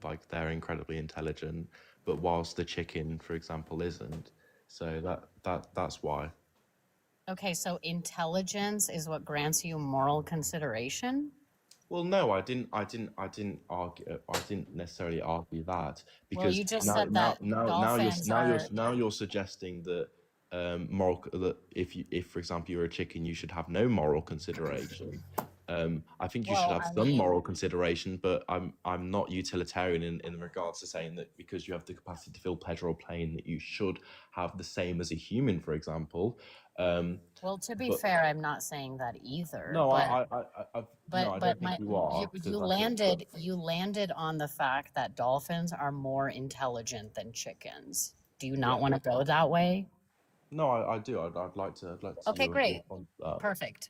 like, they're incredibly intelligent, but whilst the chicken, for example, isn't. So that's why. Okay, so intelligence is what grants you moral consideration? Well, no, I didn't argue. I didn't necessarily argue that, Well, because you just now, said now, that now, now you're dolphins now you're are. now you're suggesting that that if for example you're a chicken, you should have no moral consideration. I think you should Well, have I some mean, moral consideration, but I'm not utilitarian in regards to saying that because you have the capacity to feel pleasure or pain that you should have the same as a human, for example. Um, well, to be but fair, I'm not saying that either, no, but no, but I don't but think my you you, are, you because I think that. landed on the fact that dolphins are more intelligent than chickens. Do you not Yeah. want to go that way? No, I do. I'd like to see Okay, your great. response to that.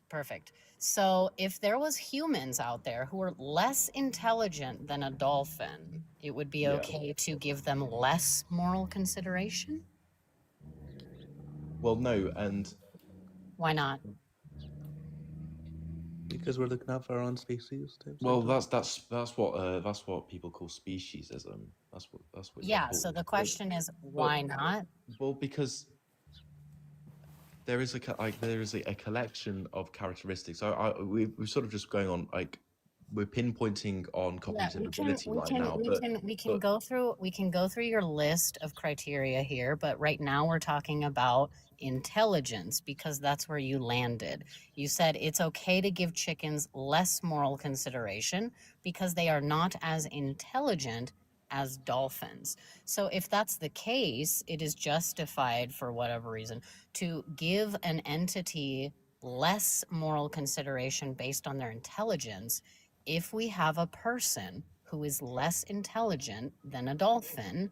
Perfect. So if there was humans out there who were less intelligent than a dolphin, it would be Yeah. okay to give them less moral consideration? Well, no, and Why not? Because we're looking out for our own species type well, situation. that's what people call speciesism. That's what you Yeah, call so the it. question is But why not? well, because there is a collection of characteristics. We're sort of just going on, like, we're pinpointing on Yeah, cognitive ability right now, we can but go through your list of criteria here, but right now we're talking about intelligence because that's where you landed. You said it's okay to give chickens less moral consideration because they are not as intelligent as dolphins. So if that's the case, it is justified for whatever reason to give an entity less moral consideration based on their intelligence if we have a person who is less intelligent than a dolphin,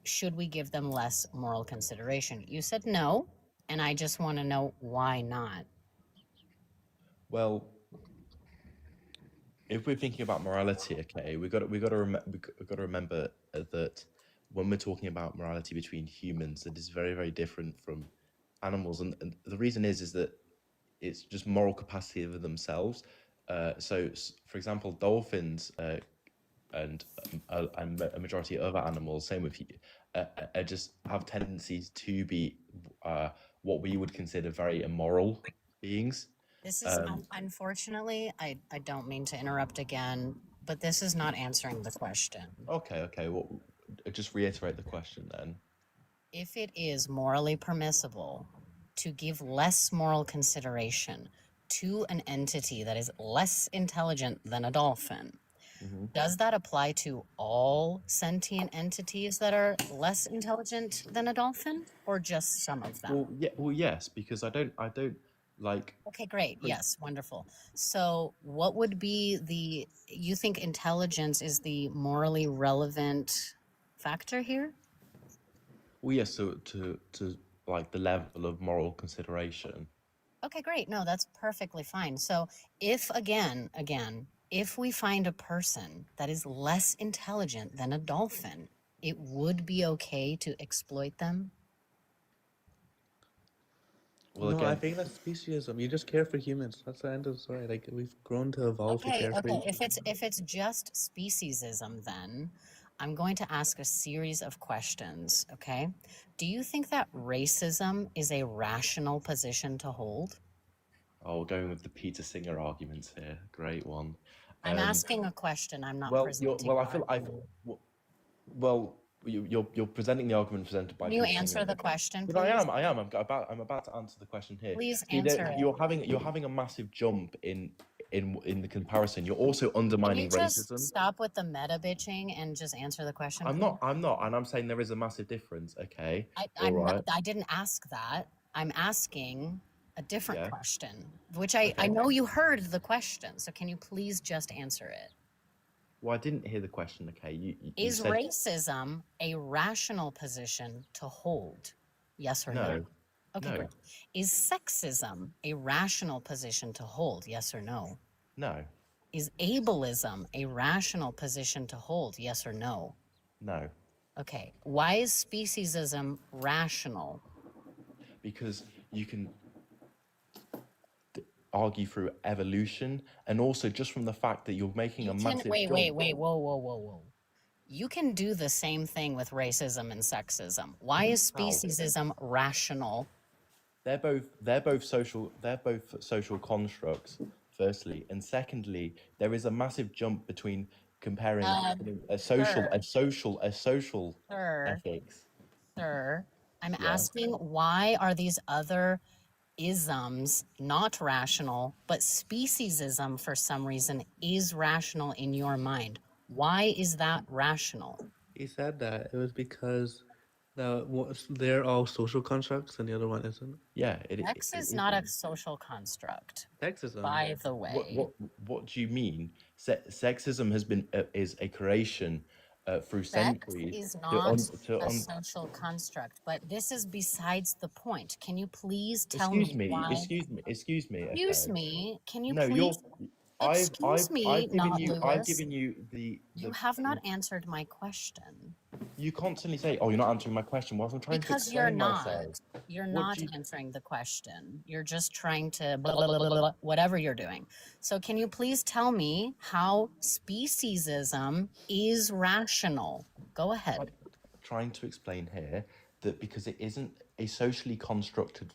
should we give them less moral consideration? You said no, and I just want to know why not. well, if we're thinking about morality, okay, we got to remember that when we're talking about morality between humans, it is very, very different from animals, and the reason is that it's just moral capacity of themselves. For example, dolphins and a majority of other animals, same with you, just have tendencies to be what we would consider very immoral beings. This is unfortunately, I don't mean to interrupt again, but this is not answering the question. Okay. Well, just reiterate the question then. If it is morally permissible to give less moral consideration to an entity that is less intelligent than a dolphin, does that apply to all sentient entities that are less intelligent than a dolphin, or just some of them? Well, yes, because I don't like. Okay, great. Yes, wonderful. So what would be you think intelligence is the morally relevant factor here? Well, yes. So to like the level of moral consideration. Okay, great. No, that's perfectly fine. So if if we find a person that is less intelligent than a dolphin, it would be okay to exploit them? Well, No, I again, think that's speciesism. You just care for humans. That's the end of the story. Like we've grown to evolve to care for Okay. each other. If it's just speciesism, then I'm going to ask a series of questions, okay? Do you think that racism is a rational position to hold? oh, going with the Peter Singer arguments here. Great one. I'm asking a question. I'm not Well, presenting well, an argument. well, you're presenting the argument presented by Can you Peter answer Singer. the question, But please? I am. I'm about to answer the question here. Please See, answer it. you're having a massive jump in the comparison. You're also Can undermining you just racism. stop with the meta bitching and just answer the question? I'm please? not, and I'm saying there is a massive difference. Okay, I'm all not, right. I didn't ask that. I'm asking a different Yeah. question, which I Okay. know you heard the question. So can you please just answer it? Well, I didn't hear the question. Okay, you Is said racism a rational position to hold? Yes or no? no. Okay, No. great. Is sexism a rational position to hold? Yes or no? No. Is ableism a rational position to hold? Yes or no? No. Okay. Why is speciesism rational? Because you can argue through evolution, and also just from the fact that you're making a massive Wait, jump. whoa. You can do the same thing with racism and sexism. Why is speciesism rational? They're both social constructs, firstly, and secondly, there is a massive jump between comparing a social Sir, ethics. sir, I'm Yeah. asking, why are these other isms not rational, but speciesism for some reason is rational in your mind? Why is that rational? He said that it was because they're all social constructs and the other one isn't. Yeah, Sex is not a social construct, Sexism. by the way. What do you mean? Sexism has been is a creation through Sex centuries is to not un- a social construct, but this is besides the point. Can you please tell excuse me me, why? excuse me, Excuse okay. me. Can you No, please? Excuse me, I've given not you I've Lewis. given you You have not answered my question. You constantly say, "Oh, you're not answering my question." Well, I'm trying Because to you're explain not. myself. You're What not do you- answering the question. You're just trying to blah, blah, blah, blah, blah, whatever you're doing. So can you please tell me how speciesism is rational? Go ahead. Trying to explain here that because it isn't a socially constructed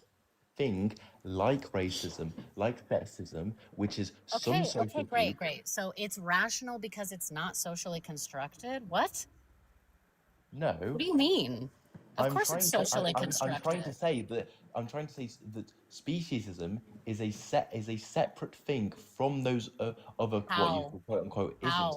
thing like racism, like sexism, which is some Okay, social great. group. So it's rational because it's not socially constructed? What? No, What do you mean? Of course it's socially I'm constructed. trying to say that speciesism is a separate thing from those other what you How? call quote unquote isms.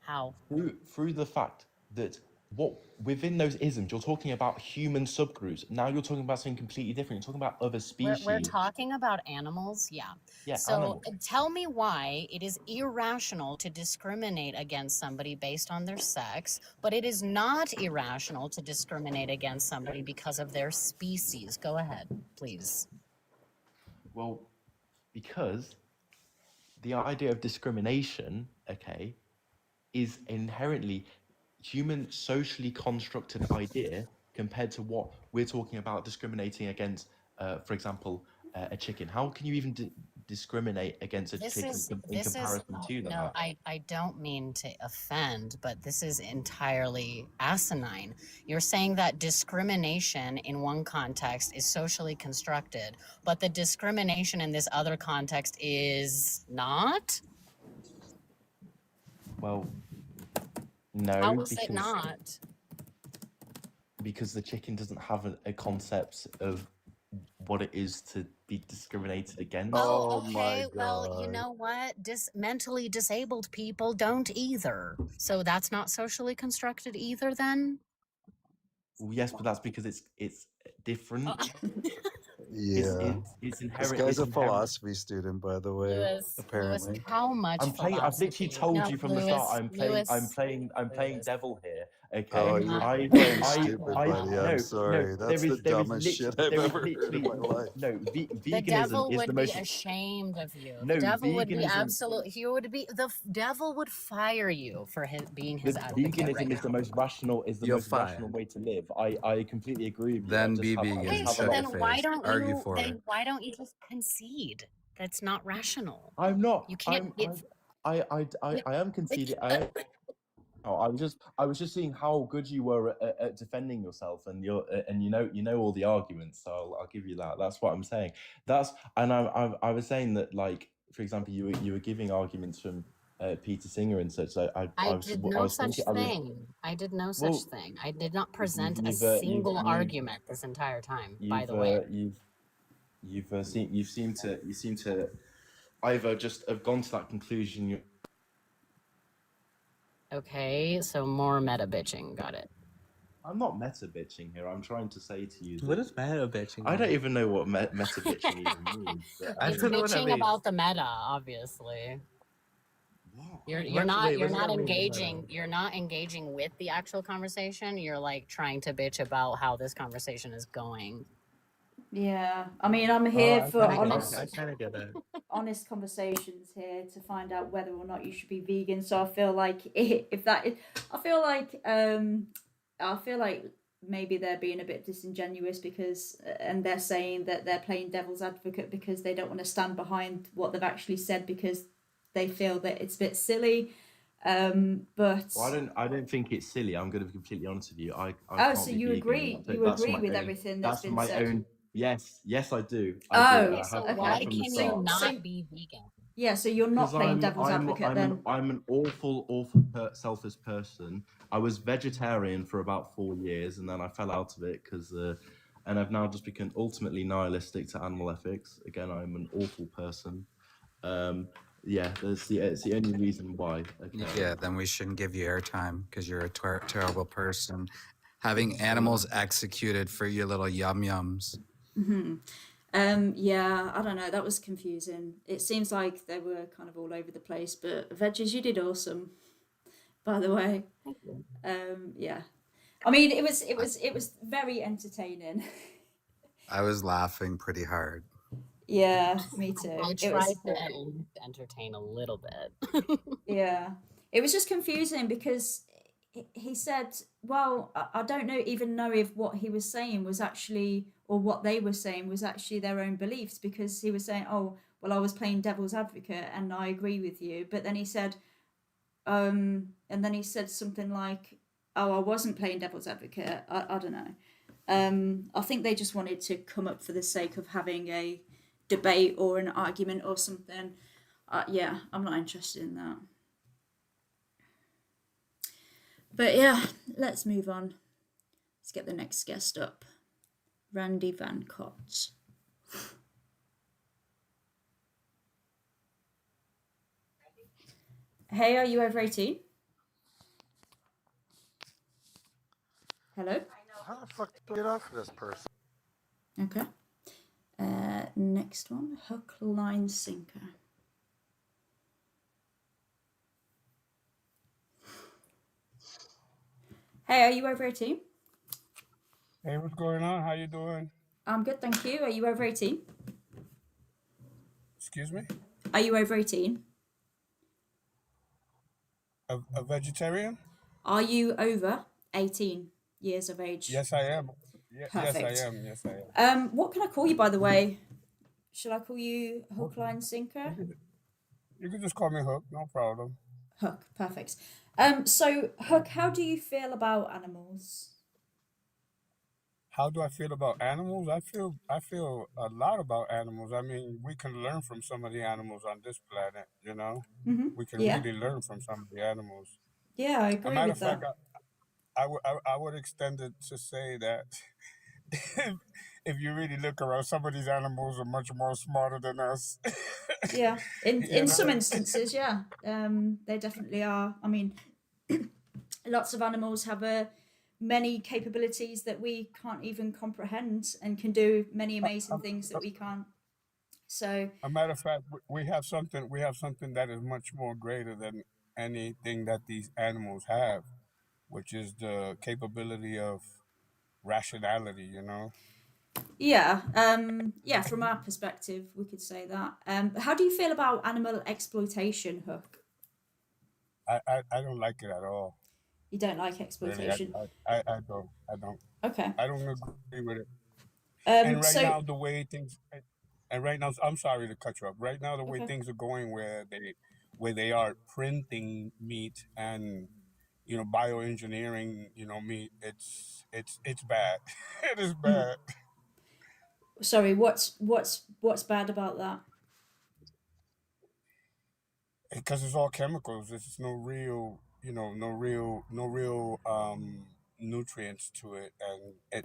How? Through the fact that what within those isms you're talking about human subgroups. Now you're talking about something completely different. You're talking about other species. We're talking about animals, yeah. Yeah, So animals. tell me why it is irrational to discriminate against somebody based on their sex, but it is not irrational to discriminate against somebody because of their species. Go ahead, please. Well, because the idea of discrimination, okay, is inherently human socially constructed idea compared to what we're talking about discriminating against, for example, a chicken. How can you even discriminate against a chicken in comparison to no, that? I don't mean to offend, but this is entirely asinine. You're saying that discrimination in one context is socially constructed, but the discrimination in this other context is not? Well, How no, is it not? because the chicken doesn't have a concept of what it is to be discriminated against. Oh, okay. Well, you know what? Mentally disabled people don't either. So that's not socially constructed either then? Well, yes, but that's because it's different. Yeah. It's This inherent. guy's It's a inherent. philosophy student, by the way. Lewis, Apparently. how much I've literally philosophy? told No, you from the start. Lewis, I'm playing Lewis. devil here. Okay. Oh, you're you're playing stupid, I- buddy. no, I'm sorry. That's the dumbest shit I've ever heard in my life. No, The veganism devil is would the be most. ashamed of you. No, The devil would be veganism- absolute. He would be devil would fire you for being his advocate Veganism right is the now. most rational. Is the You're most rational fine. way to live. I completely agree with you. Then I just be have- I vegan. just Okay, have so a lot then of- why don't Argue you? for Then it. why don't you just concede? That's not rational. I'm not. You can't. I am conceding. I was just seeing how good you were at defending yourself, and you know all the arguments. So I'll give you that. That's what I'm saying. I was saying that, like, for example, you were giving arguments from Peter Singer and such. So I did no such thing. I did no such thing. I did not present a single argument this entire time. By the way, you seem to either just have gone to that conclusion. okay. So more meta bitching. Got it. I'm not meta bitching here. I'm trying to say to you. What is meta bitching? I don't even know what meta bitching even means. I It's don't know what that bitching means. about the meta, obviously. You're What not does that mean? engaging. You're not engaging with the actual conversation. You're like trying to bitch about how this conversation is going. Yeah, I mean, I'm here I for kinda get honest, it. I kind of get it. honest conversations here to find out whether or not you should be vegan. So I feel like if that is, I feel like maybe they're being a bit disingenuous because, and they're saying that they're playing devil's advocate because they don't want to stand behind what they've actually said because they feel that it's a bit silly. But Well, I don't think it's silly. I'm going to be completely honest with you. I oh, can't so be you vegan. agree? So You that's agree my with own- everything that's been my said? own. Yes, I do. Oh, I do. Okay, I so have why from can the you start. not be vegan? Yeah, so you're not 'Cause playing devil's advocate then. I'm an awful selfish person. I was vegetarian for about 4 years, and then I fell out of it because, and I've now just become ultimately nihilistic to animal ethics. Again, I'm an awful person. Yeah, it's the only reason why. Okay. Yeah, then we shouldn't give you airtime because you're a terrible person. Having animals executed for your little yum-yums. Yeah, I don't know. That was confusing. It seems like they were kind of all over the place, but Veggies, you did awesome. By the way, yeah. I mean, it was very entertaining. I was laughing pretty hard. Yeah, me too. I It tried was, to at least entertain a little bit. yeah, it was just confusing because he said, "Well, I don't even know if what he was saying was actually, or what they were saying was actually their own beliefs." Because he was saying, "Oh, well, I was playing devil's advocate, and I agree with you," but then he said, and then he said something like, "Oh, I wasn't playing devil's advocate." I don't know. I think they just wanted to come up for the sake of having a debate or an argument or something. Yeah, I'm not interested in that. But yeah, let's move on. Let's get the next guest up. Randy Van Cott. Hey, are you over 18? Hello? How the fuck do I get off of this person? Okay. Next one, Hook, Line, Sinker. Hey, are you over 18? Hey, what's going on? How you doing? I'm good, thank you. Are you over 18? Excuse me? Are you over 18? A vegetarian? Are you over 18 years of age? Yes, I am. Yes, I Perfect. am. Yes, I am. What can I call you, by the way? Should I call you What- Hook, Line, You Sinker? can, you can just call me Hook, no problem. Hook, perfect. So Hook, how do you feel about animals? How do I feel about animals? I feel a lot about animals. I mean, we can learn from some of the animals on this planet, you know? Mm-hmm. We can Yeah, really learn from some of the animals. yeah, I A agree matter with of fact, that. I would extend it to say that if you really look around, some of these animals are much more smarter than us. Yeah, in You in some know? instances, yeah, they definitely are. I mean, lots of animals have many capabilities that we can't even comprehend, and can do many amazing things that we can't. So A matter of fact, we have something. We have something that is much more greater than anything that these animals have, which is the capability of rationality. You know, yeah, yeah, from our perspective, we could say that. How do you feel about animal exploitation, Hook? I don't like it at all. You don't like Really, exploitation. I don't. I don't. Okay. I don't agree with it. Um, And right so now, the way things, and right now, I'm sorry to cut you off. Right now, the way okay. things are going, where they are printing meat and bioengineering, meat. It's bad. It is Mm. bad Sorry, what's bad about that? because it's all chemicals. There's no real, no real nutrients to it. And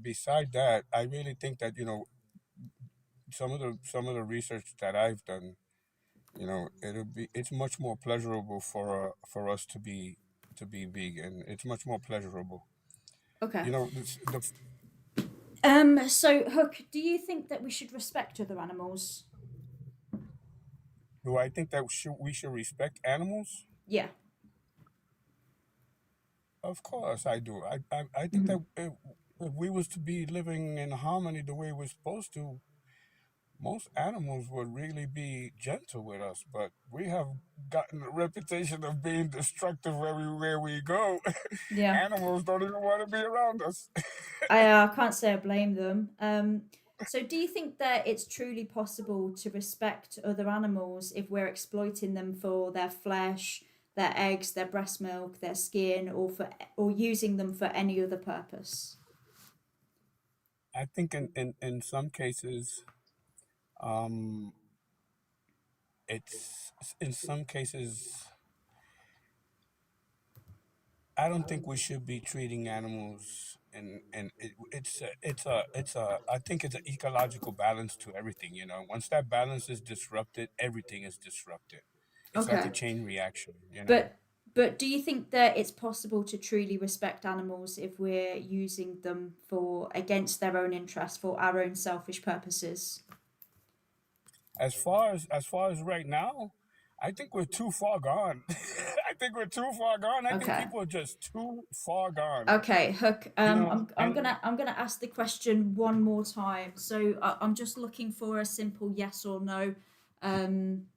beside that, I really think that some of the research that I've done, it's much more pleasurable for us to be vegan. It's much more pleasurable. Okay. The So Hook, do you think that we should respect other animals? Do I think that we should respect animals? Yeah. Of course, I do. I think Hmm. that if we was to be living in harmony the way we're supposed to, most animals would really be gentle with us. But we have gotten a reputation of being destructive everywhere we go. Yeah. Animals don't even want to be around us. I can't say I blame them. So do you think that it's truly possible to respect other animals if we're exploiting them for their flesh, their eggs, their breast milk, their skin, or using them for any other purpose? I think in some cases, um, it's in some cases. I don't think we should be treating animals, and it's a I think it's an ecological balance to everything. Once that balance is disrupted, everything is disrupted. It's like a Okay. chain reaction. But do you think that it's possible to truly respect animals if we're using them for against their own interest for our own selfish purposes? As far as right now, I think we're too far gone. I think we're too far gone. I think Okay. people are just too far gone. Okay, Hook. I'm And gonna ask the question one more time. So I'm just looking for a simple yes or no. Um,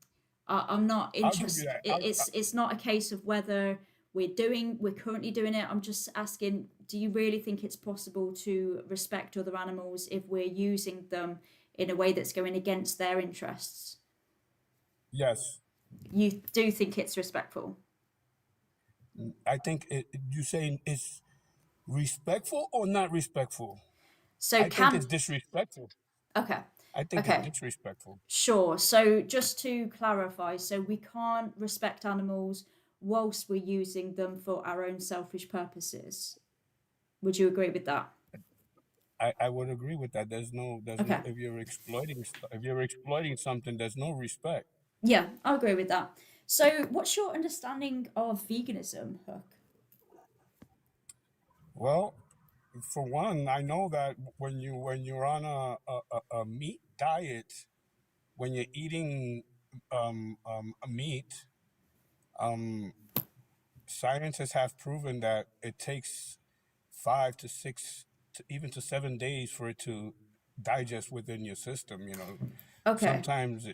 I'm not I'll give you interested. that. It's not a case of whether we're currently doing it. I'm just asking, do you really think it's possible to respect other animals if we're using them in a way that's going against their interests? Yes, You do think it's respectful? I think you saying it's respectful or not respectful? So I think it's can disrespectful. okay, I think it's okay. disrespectful. Sure. So just to clarify, so we can't respect animals whilst we're using them for our own selfish purposes. Would you agree with that? I would agree with that. There's no Okay. if you're exploiting something, there's no respect. Yeah, I agree with that. So what's your understanding of veganism, Hook? Well, for one, I know that when you're on a meat diet, when you're eating a meat, um, scientists have proven that it takes 5 to 6 to even to 7 days for it to digest within your system. Okay. Sometimes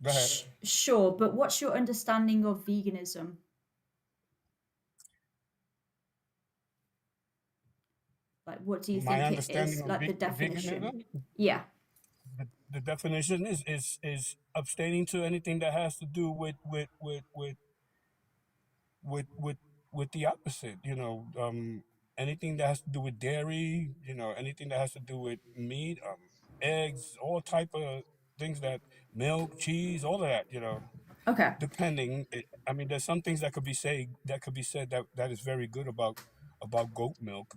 Go ahead. Sure, but what's your understanding of veganism? Like, what do you My think it understanding is? of Like the definition? veganism, Yeah. the definition is abstaining to anything that has to do with with with the opposite. Anything that has to do with dairy. Anything that has to do with meat, eggs, all type of things that milk, cheese, all of that. Okay. I mean, there's some things that could be said that is very good about goat milk.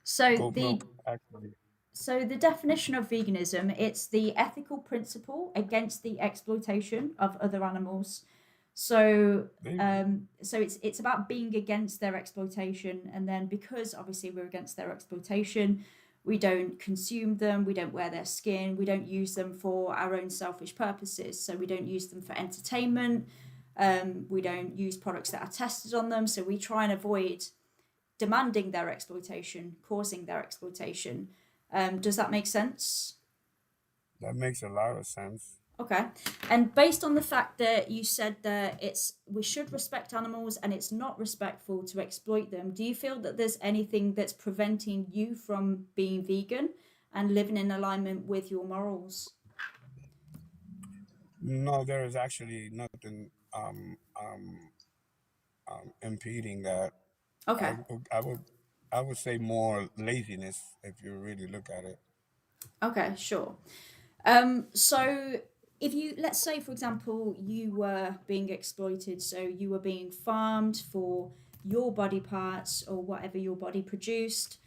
So Goat the milk actually. so the definition of veganism, it's the ethical principle against the exploitation of other animals. So There you go. so it's about being against their exploitation, and then because obviously we're against their exploitation, we don't consume them, we don't wear their skin, we don't use them for our own selfish purposes. So we don't use them for entertainment. We don't use products that are tested on them. So we try and avoid demanding their exploitation, causing their exploitation. Does that make sense? That makes a lot of sense. Okay. And based on the fact that you said that we should respect animals and it's not respectful to exploit them, do you feel that there's anything that's preventing you from being vegan and living in alignment with your morals? No, there is actually nothing impeding that. Okay. I would say more laziness if you really look at it. Okay, sure. So if you, let's say, for example, you were being exploited, so you were being farmed for your body parts or whatever your body produced,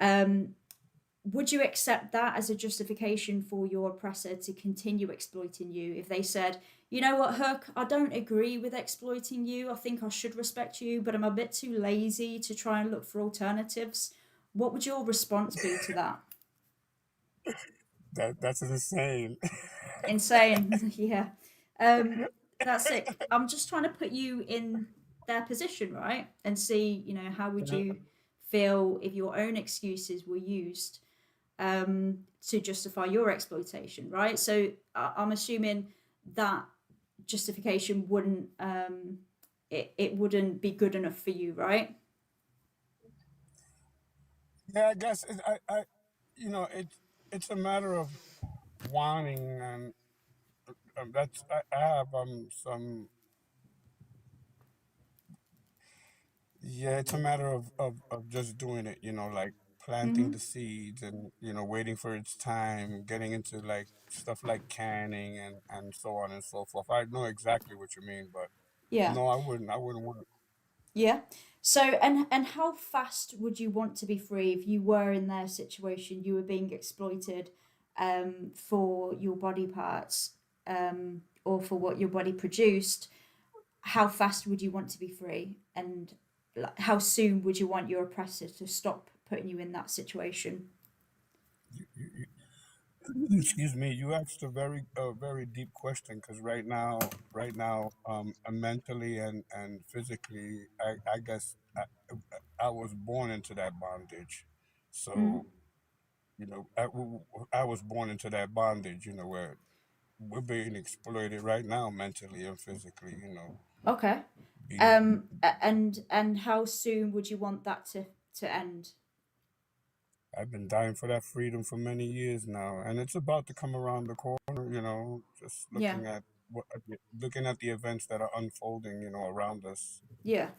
would you accept that as a justification for your oppressor to continue exploiting you? If they said, you know what, Hook, I don't agree with exploiting you. I think I should respect you, but I'm a bit too lazy to try and look for alternatives. What would your response be to that? That's insane. Insane. Yeah. That's it. I'm just trying to put you in their position, right? And see, how would you feel if your own excuses were used to justify your exploitation, right? So I'm assuming that justification wouldn't it wouldn't be good enough for you, right? Yeah, I guess it's a matter of wanting, and I have some. Yeah, it's a matter of just doing it, like planting Mm-hmm. the seeds and, waiting for its time, getting into like stuff like canning and so on and so forth. I know exactly what you mean, but Yeah. no, I wouldn't want Yeah. So and how fast would you want to be free if you were in their situation, you were being exploited for your body parts or for what your body produced? How fast would you want to be free? And how soon would you want your oppressor to stop putting you in that situation? excuse me, you asked a very deep question because right now, mentally and physically, I guess I was born into that bondage. Mm. So, I was born into that bondage, where we're being exploited right now mentally and physically, Okay. being And how soon would you want that to end? I've been dying for that freedom for many years now, and it's about to come around the corner, just Yeah. looking at the events that are unfolding, around us. Yeah.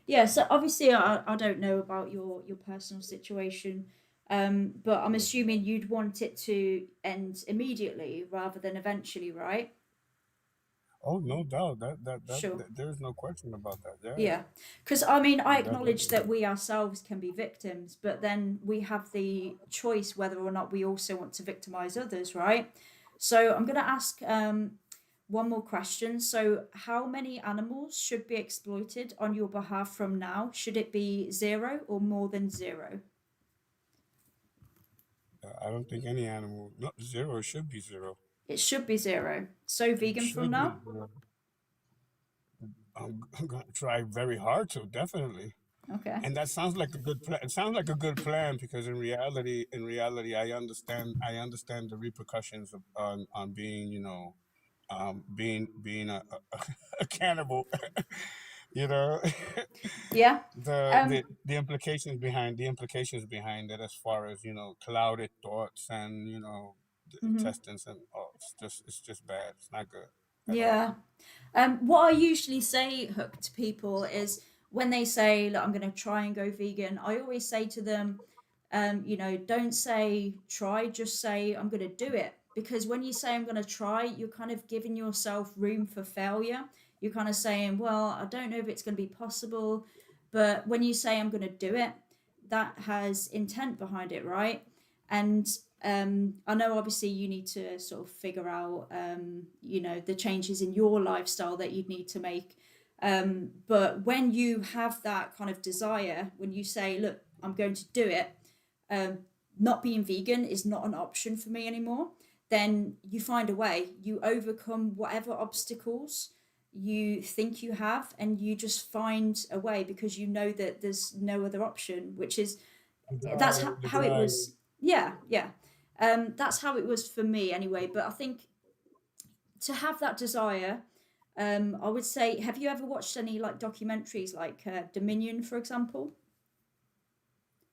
Yeah, so obviously I don't know about your personal situation, but I'm Yeah. assuming you'd want it to end immediately rather than eventually, right? Oh, no doubt Sure. there's no question about that. Yeah, Yeah. Because I mean, I acknowledge definitely. that we ourselves can be victims, but then we have the choice whether or not we also want to victimize others, right? So I'm going to ask one more question. So, how many animals should be exploited on your behalf from now? Should it be zero or more than zero? I don't think any animal, no, zero. It should be zero. It should be zero. So, It vegan from should be now? zero. I'm gonna try very hard to, definitely. Okay. And that sounds like a good plan. It sounds like a good plan because in reality, I understand the repercussions on being, being a cannibal. You know, Yeah. the implications behind it, as far as clouded thoughts and the Mhm. intestines, and it's just bad. It's not good at all. Yeah. What I usually say, Hook, to people is when they say, "Look, I'm going to try and go vegan," I always say to them, don't say try, just say I'm going to do it. Because when you say I'm going to try, you're kind of giving yourself room for failure. You're kind of saying, well, I don't know if it's going to be possible. But when you say I'm going to do it, that has intent behind it, right? And I know obviously you need to sort of figure out, the changes in your lifestyle that you'd need to make. But when you have that kind of desire, when you say, look, I'm going to do it, um, not being vegan is not an option for me anymore, then you find a way. You overcome whatever obstacles you think you have, and you just find a way because you know that there's no other option, which is The that's drive, the how it drive. was. Yeah, yeah. That's how it was for me anyway. But I think to have that desire, I would say, have you ever watched any like documentaries like Dominion, for example?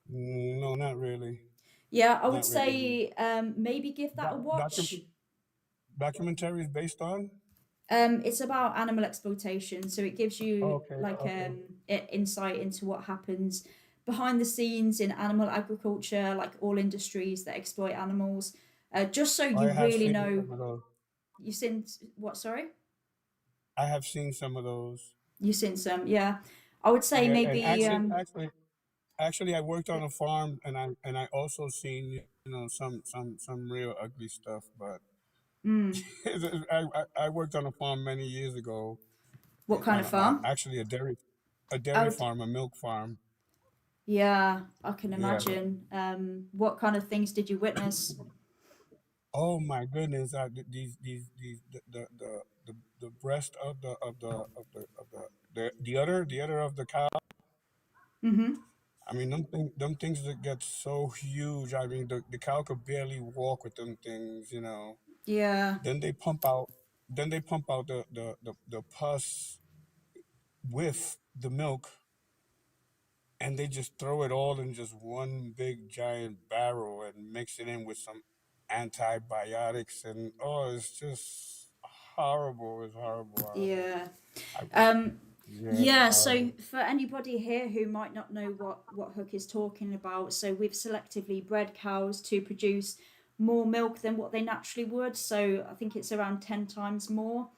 No, not really. Yeah, I would Not really. say maybe give that a watch. Documentaries based on. It's about animal exploitation, so it gives Oh, you okay, like okay. insight into what happens behind the scenes in animal agriculture, like all industries that exploit animals. Just so I you have really seen know. some of those. You've seen what? Sorry, I have seen some of those. you've seen some. Yeah, I would say Yeah, and maybe. actually, I worked on a farm, and I also seen some real ugly stuff. But Mm, I worked on a farm many years ago, what kind of farm? actually a dairy Oh, farm, a milk farm. yeah, I can Yeah. imagine. What kind of things did you witness? Oh my goodness! These the breast of the of the cow. Mm-hmm. I mean, them things that get so huge. I mean, the cow could barely walk with them things. Yeah. Then they pump out, the pus with the milk, and they just throw it all in just one big giant barrel and mix it in with some antibiotics, and it's just horrible. It's horrible, horrible. Yeah. I, Um, yeah, it's yeah, so horrible. for anybody here who might not know what Hook is talking about, so we've selectively bred cows to produce more milk than what they naturally would. So I think it's around 10 times more.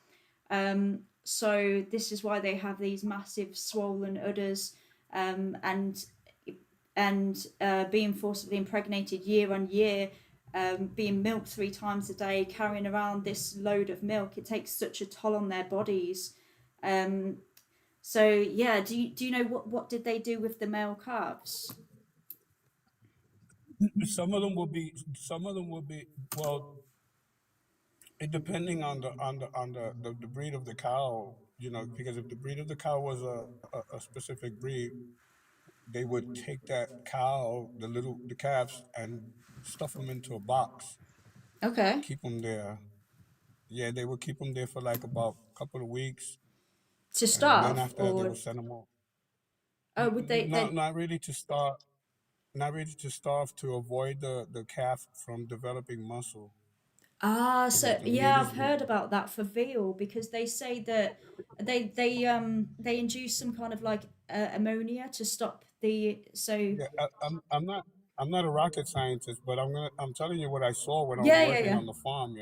So this is why they have these massive swollen udders, and being forcibly impregnated year on year, being milked 3 times a day, carrying around this load of milk. It takes such a toll on their bodies. Um, so yeah, do you know what did they do with the male calves? Some of them will be well, it depending on the breed of the cow. Because if the breed of the cow was a specific breed, they would take that cow, the calves, and stuff them into a box, Okay, keep them there. Yeah, they would keep them there for like about a couple of weeks, to and then starve after that they or would send them off. would they Not then? not really to starve, to avoid the calf from developing muscle, Ah, because so the meat yeah, is I've heard about that for veal because they say that they induce some kind of like ammonia to stop the so yeah. I'm not a rocket scientist, but I'm telling you what I saw when I was yeah, yeah, working yeah. on the farm.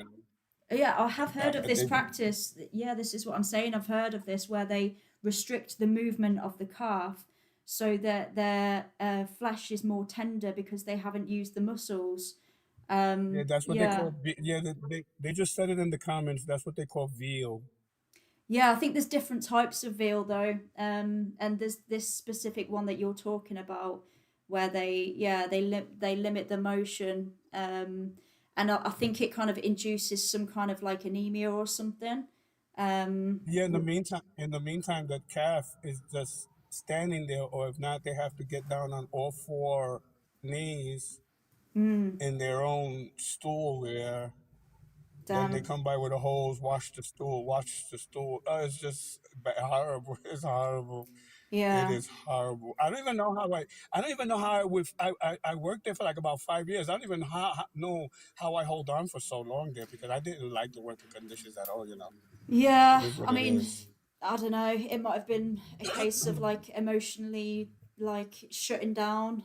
Yeah, I have heard of this They practice. Yeah, this is what I'm saying. I've heard of this where they restrict the movement of the calf so that their flesh is more tender because they haven't used the muscles. Yeah, that's what they Yeah, call. Yeah, they just said it in the comments. That's what they call veal. yeah. I think there's different types of veal though, and there's this specific one that you're talking about where they limit the motion, and I think it kind of induces some kind of like anemia or something. Um, Yeah, in the meantime, that calf is just standing there, or if not, they have to get down on all four knees mm, in their own stool there, Then they Damn. come by with a hose, wash the stool, it's just horrible. It's horrible. It Yeah. is horrible. I don't even know how I worked there for like about 5 years. I don't even know how I hold on for so long there because I didn't like the working conditions at all. Yeah. It is what I it mean, is. I don't know. It might have been a case of like emotionally like shutting down.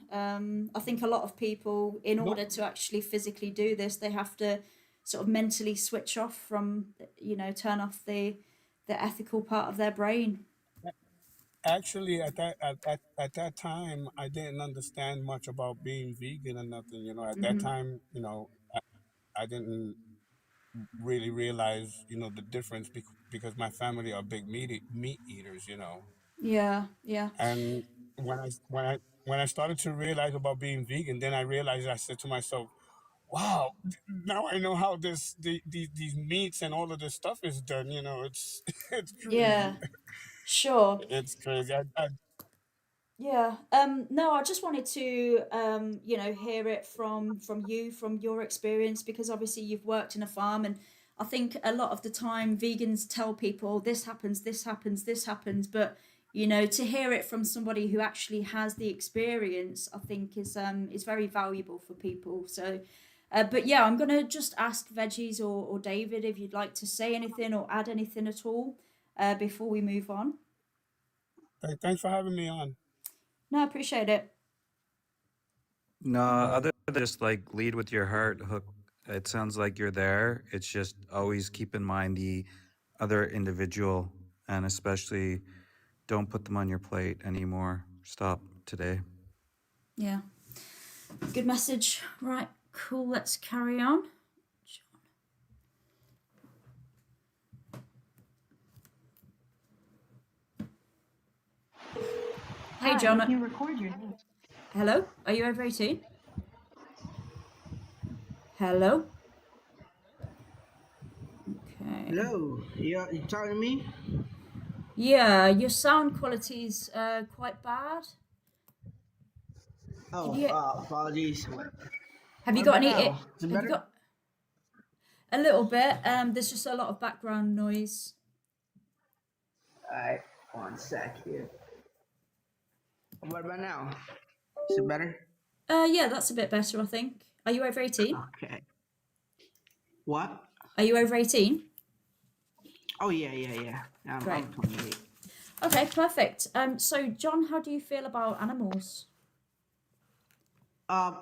I think a lot of people, in No, order to actually physically do this, they have to sort of mentally switch off from, turn off the ethical part of their brain. actually, at that time, I didn't understand much about being vegan or nothing. At that Hmm. time, I didn't really realize, the difference because my family are big meat eaters. Yeah. Yeah. And when I started to realize about being vegan, then I realized I said to myself, "Wow, now I know how these meats and all of this stuff is done." It's it's Yeah. crazy. Sure. It's crazy. Yeah. No, I just wanted to hear it from you, from your experience, because obviously you've worked in a farm, and I think a lot of the time vegans tell people this happens, this happens, this happens, but to hear it from somebody who actually has the experience, I think is very valuable for people. So but yeah, I'm gonna just ask Veggies or David if you'd like to say anything or add anything at all before we move on. Thanks for having me on. No, I appreciate it. No, Bye. other than just like lead with your heart, Hook. It sounds like you're there. It's just always keep in mind the other individual, and especially don't put them on your plate anymore. Stop today. Yeah. Good message. Right, cool. Let's carry on. Hey, Hi, John. you can record your name. Hello? Are you over 18? Hello? Okay. Hello, you talking to me? Yeah, your sound quality's quite bad. Can Oh, you apologies. have you What got about any now? Is it have you better? got a little bit? There's just a lot of background noise. Alright, 1 sec here. What about now? Is it better? Yeah, that's a bit better, I think. Are you over 18? Okay. What? Are you over 18? Oh yeah. Great. I'm 28. Okay, perfect. So John, how do you feel about animals? Uh,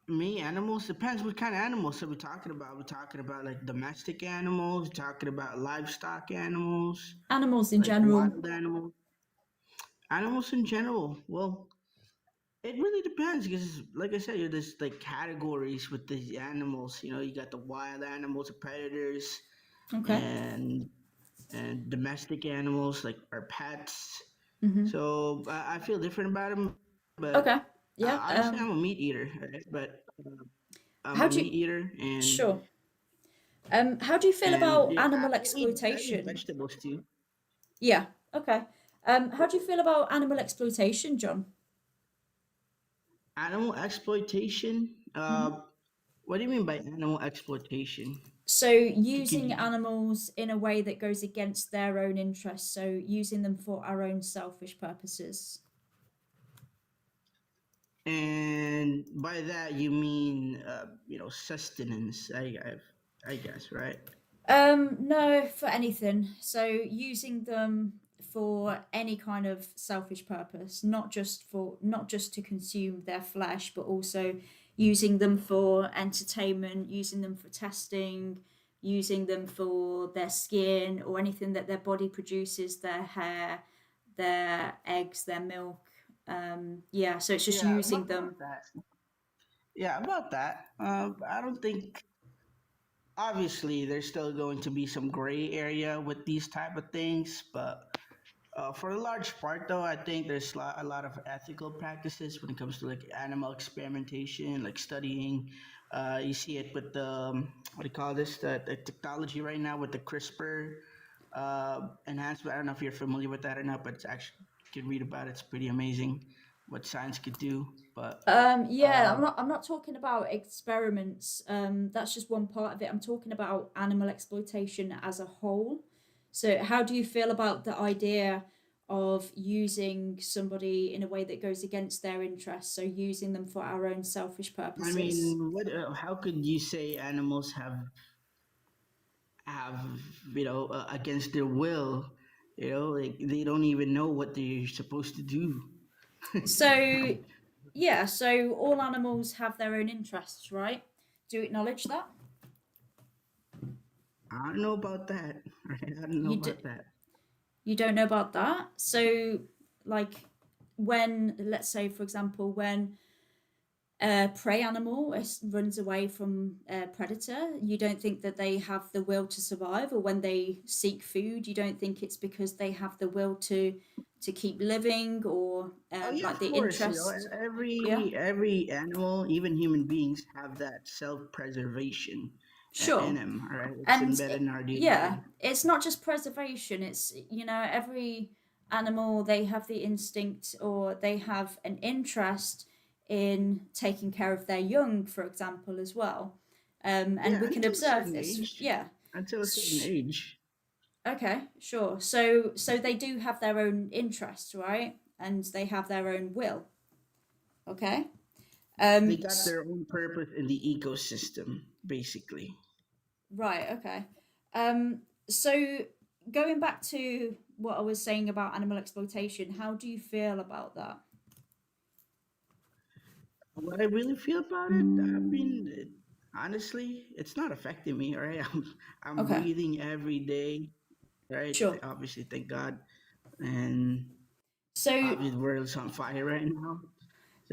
Me, animals, depends what kind of animals are we talking about. We're talking about like domestic animals, we're talking about livestock animals, Animals in like general. wild animals. Animals in general. Well, it really depends because, like I said, there's like categories with the animals. You got the wild animals, the predators, Okay. and domestic animals like our pets. Mm-hmm. So I feel different about them, but Okay. Yeah. honestly, I'm a meat eater, right? But I'm How a do you meat eater, and Sure. How do you feel about yeah, animal I eat exploitation? vegetables too. Yeah. Okay. How do you feel about animal exploitation, John? Animal exploitation. Hmm. What do you mean by animal exploitation? So Could using you animals in a way that goes against their own interests, so using them for our own selfish purposes. And by that you mean, sustenance, I guess, right? No, for anything. So using them for any kind of selfish purpose, not just to consume their flesh, but also using them for entertainment, using them for testing, using them for their skin or anything that their body produces, their hair, their eggs, their milk. Yeah, so it's just Yeah, using them. about that. Yeah, about that. I don't think. Obviously, there's still going to be some gray area with these type of things, but for a large part, though, I think there's a lot of ethical practices when it comes to like animal experimentation, like studying. You see it with the what do you call this? The technology right now with the CRISPR enhancement. I don't know if you're familiar with that or not, but it's actually you can read about it. It's pretty amazing. what science could do. But Yeah, um, I'm not talking about experiments. That's just one part of it. I'm talking about animal exploitation as a whole. So, how do you feel about the idea of using somebody in a way that goes against their interests? So, using them for our own selfish I purposes. mean, what? How could you say animals have against their will? Like they don't even know what they're supposed to do. So, yeah, so all animals have their own interests, right? Do you acknowledge that? I don't know about that. Right? I don't know You do, about that. you don't know about that? So, like, when, let's say, for example, when a prey animal runs away from a predator, you don't think that they have the will to survive, or when they seek food, you don't think it's because they have the will to keep living, or Oh yeah, like of the course. interest. Yeah, Every animal, even human beings, have that self-preservation in sure. them. All right, it's And embedded in our yeah, DNA. it's not just preservation, it's, every animal, they have the instinct, or they have an interest in taking care of their young, for example, as well. And Yeah, we can until a observe certain this. age. Yeah. Until a certain Sh- age. okay, sure. So they do have their own interests, right? And they have their own will. Okay. They um got s- their own purpose in the ecosystem, basically. right, okay. So going back to what I was saying about animal exploitation, how do you feel about that? What I really feel about it, I mean, honestly, it's not affecting me. All right, I'm Okay, breathing every day. Right, sure. obviously, thank God, and So obviously, the world's on fire right now.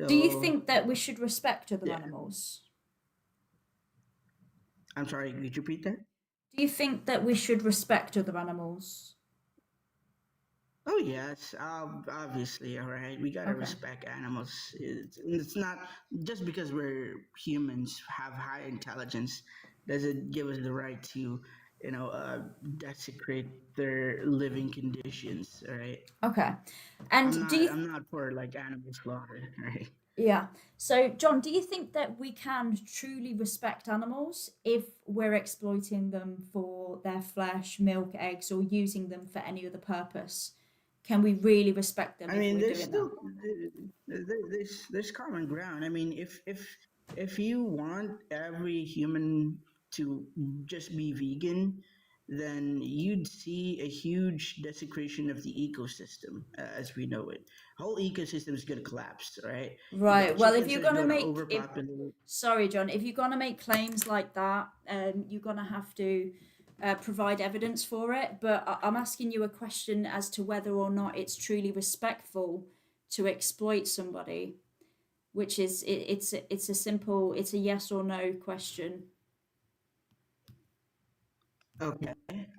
do you So think that we should respect other yeah, animals? I'm sorry. Could you repeat that? Do you think that we should respect other animals? Oh yes, obviously. All right, we gotta Okay. respect animals. It's not just because we're humans have high intelligence doesn't give us the right to, desecrate their living conditions. All right, Okay. And do you I'm not for like animal slaughter. Right. yeah. So John, do you think that we can truly respect animals if we're exploiting them for their flesh, milk, eggs, or using them for any other purpose? Can we really respect them I if mean, we're there's doing that? still there's common ground. I mean, if you want every human to just be vegan, then you'd see a huge desecration of the ecosystem as we know it. Whole ecosystem is going to collapse, right? You Right. got Well, if chickens you're that are gonna going to make if overpopulate. sorry, John, if you're gonna make claims like that, you're gonna have to provide evidence for it. But I'm asking you a question as to whether or not it's truly respectful to exploit somebody, which is it's a simple, it's a yes or no question. Okay,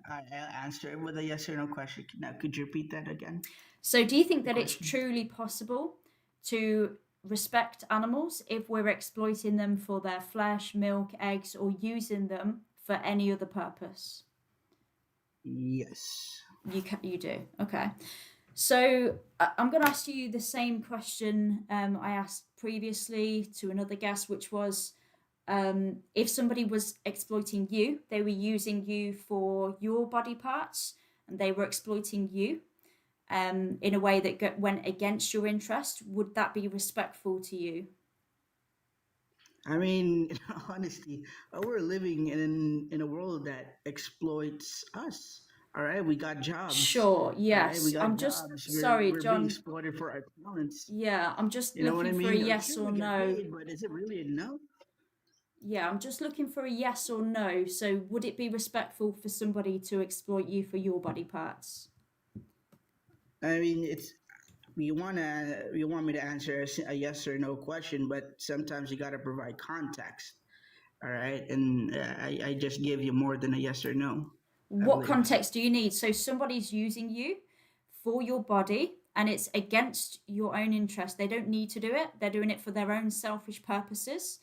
I'll answer it with a yes or no question. Now, could you repeat that again? So, do you think The that it's question. truly possible to respect animals if we're exploiting them for their flesh, milk, eggs, or using them for any other purpose? Yes. You do. Okay. So I'm going to ask you the same question I asked previously to another guest, which was, if somebody was exploiting you, they were using you for your body parts, and they were exploiting you in a way that went against your interest, would that be respectful to you? I mean, in all honesty, we're living in a world that exploits us. All right, we got jobs. Sure. All right, we Yes. got I'm just jobs. sorry, We're being John. exploited for our talents. Yeah, I'm just You know what I looking for a mean? yes Sure, or we get no. paid, but is it really enough? Yeah, I'm just looking for a yes or no. So, would it be respectful for somebody to exploit you for your body parts? I mean, it's you want me to answer a yes or no question, but sometimes you got to provide context. All right, and I just gave you more than a yes or no, I What believe. context do you need? So, somebody's using you for your body and it's against your own interest. They don't need to do it, they're doing it for their own selfish purposes,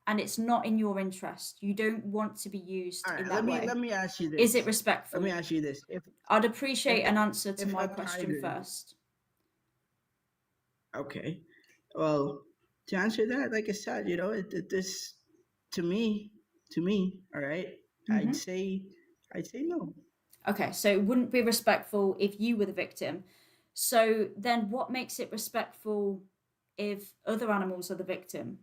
and it's not in your interest. You don't want to be used All in right, that let way. me ask you Is it this. Let me respectful? ask you this. I'd If appreciate an answer to if my a question tiger, first. okay, Well, to answer that, like I said, this to me, all right, I'd Mm-hmm. say, no. Okay, so it wouldn't be respectful if you were the victim. So then what makes it respectful if other animals are the victim?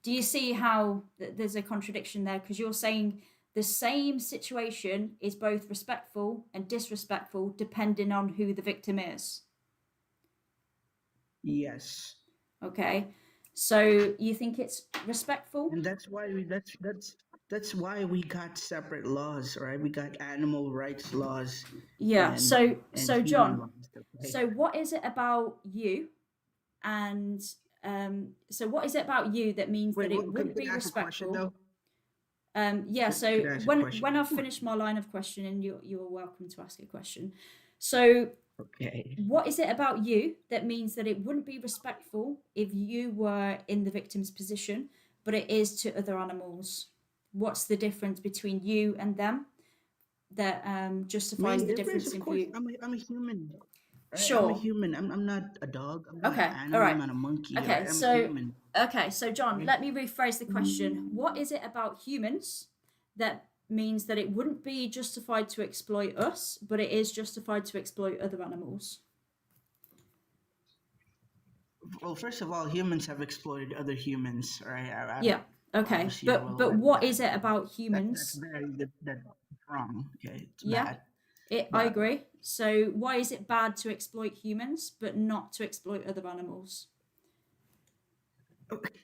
Do you see how there's a contradiction there? Because you're saying the same situation is both respectful and disrespectful depending on who the victim is. Yes, Okay, so you think it's respectful? and that's why that's why we got separate laws, right? We got animal rights laws Yeah. and So human John, laws. Okay. so what is it about you and so what is it about you that means Wait, that it wouldn't could be I ask a question respectful? though? Yeah, so Could I ask a when question? I've Come on. finished my line of questioning, you're welcome to ask a question. So Okay. what is it about you that means that it wouldn't be respectful if you were in the victim's position, but it is to other animals? What's the difference between you and them that justifies Main the difference, difference of in course, view? I'm a human. Right? I'm a Sure. human. I'm not a dog. I'm not Okay. an All animal. I'm right. not a monkey. Okay. Right? I'm a So human. John, Right? let me rephrase the question. What is it about humans that means that it wouldn't be justified to exploit us, but it is justified to exploit other animals? Well, first of all, humans have exploited other humans. Right? Yeah. Okay. Obviously, you're well But aware of what that. is it about That's humans? that's wrong. Okay, it's Yeah. bad. I But agree. So why is it bad to exploit humans but not to exploit other animals?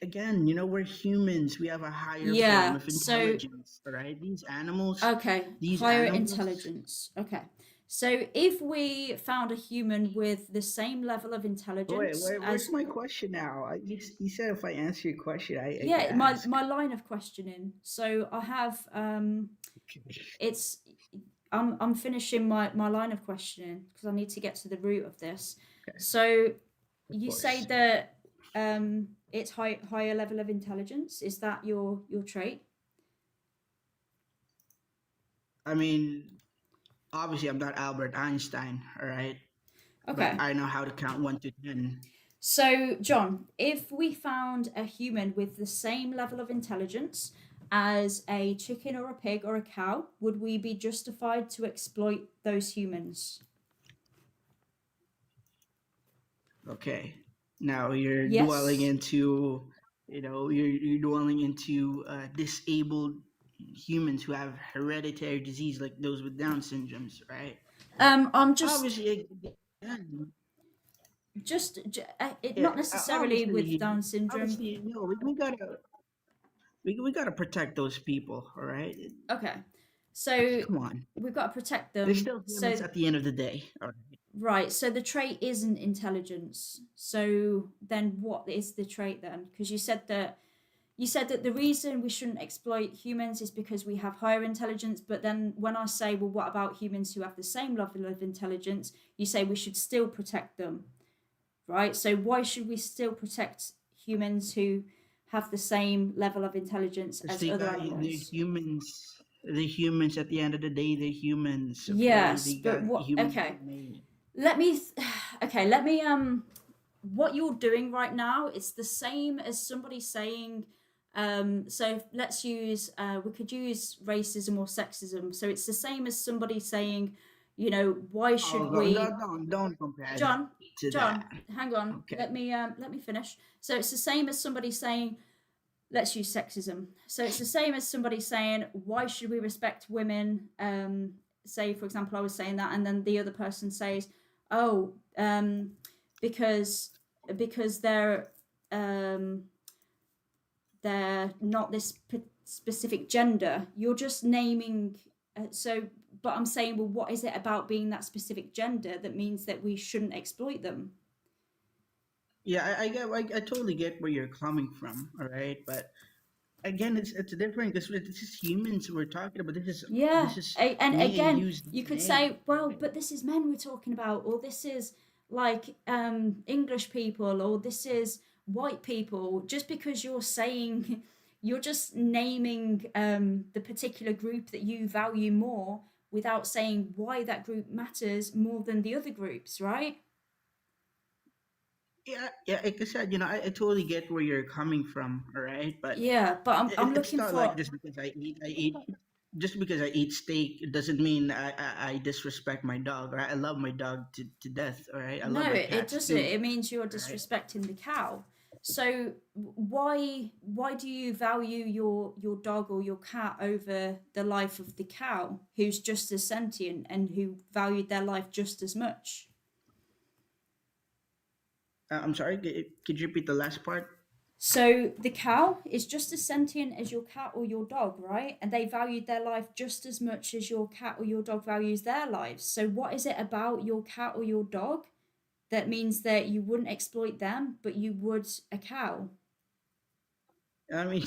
again, we're humans. We have a higher form Yeah. of So intelligence. All right, okay, these higher animals. intelligence. Okay. So if we found a human with the same level of Wait, intelligence where's as my question now? You said if I answer your question, I could yeah, ask. my line of questioning. So I have it's I'm finishing my line of questioning because I need to get to the root of this. Okay, So of you say course. that it's higher level of intelligence. Is that your trait? I mean, obviously, I'm not Albert Einstein, all right? Okay. But I know how to count 1 to 10. So, John, if we found a human with the same level of intelligence as a chicken or a pig or a cow, would we be justified to exploit those humans? Okay. Now you're Yes. dwelling into, you're dwelling into disabled humans who have hereditary disease, like those with Down syndromes, right? I'm just Obviously, again, not necessarily with obviously, Down syndrome. we gotta protect those people, all right? Okay, so Come on, we've got to protect they're them. still humans So at the end of the day. All right. right, so the trait isn't intelligence. So then, what is the trait then? Because you said that the reason we shouldn't exploit humans is because we have higher intelligence. But then when I say, well, what about humans who have the same level of intelligence? You say we should still protect them, right? So why should we still protect humans who have the same level of intelligence as other They're animals? humans. The humans at the end of the day, they're humans. Okay? Yes, They but got what? human Okay, DNA. let me. Okay, let me. What you're doing right now, it's the same as somebody saying. So let's use. We could use racism or sexism. So it's the same as somebody saying, why should Oh, we? don't compare that John, to John, that. hang on. Okay. Let me finish. So it's the same as somebody saying, let's use sexism. So it's the same as somebody saying, why should we respect women? Say, for example, I was saying that, and then the other person says, oh, because they're not this specific gender. You're just naming. But I'm saying, well, what is it about being that specific gender that means that we shouldn't exploit them? Yeah, I totally get where you're coming from. All right, but again, it's different. This is humans we're talking about. Yeah, This is and me and again, you's you could DNA. say, well, but this is men we're talking about, or this is like English people, or this is white people. Just because you're saying, you're just naming the particular group that you value more without saying why that group matters more than the other groups, right? yeah. Like I said, I totally get where you're coming from. All right, but Yeah, but I'm it's looking not like for. just because I eat. Just because I eat steak, it doesn't mean I disrespect my dog. Right? I love my dog to death. All right, I No, love my it cats doesn't. too. It means you're All right. disrespecting the cow. So why do you value your dog or your cat over the life of the cow, who's just as sentient and who valued their life just as much? I'm sorry. Could you repeat the last part? So the cow is just as sentient as your cat or your dog, right? And they valued their life just as much as your cat or your dog values their lives. So what is it about your cat or your dog that means that you wouldn't exploit them, but you would a cow? I mean,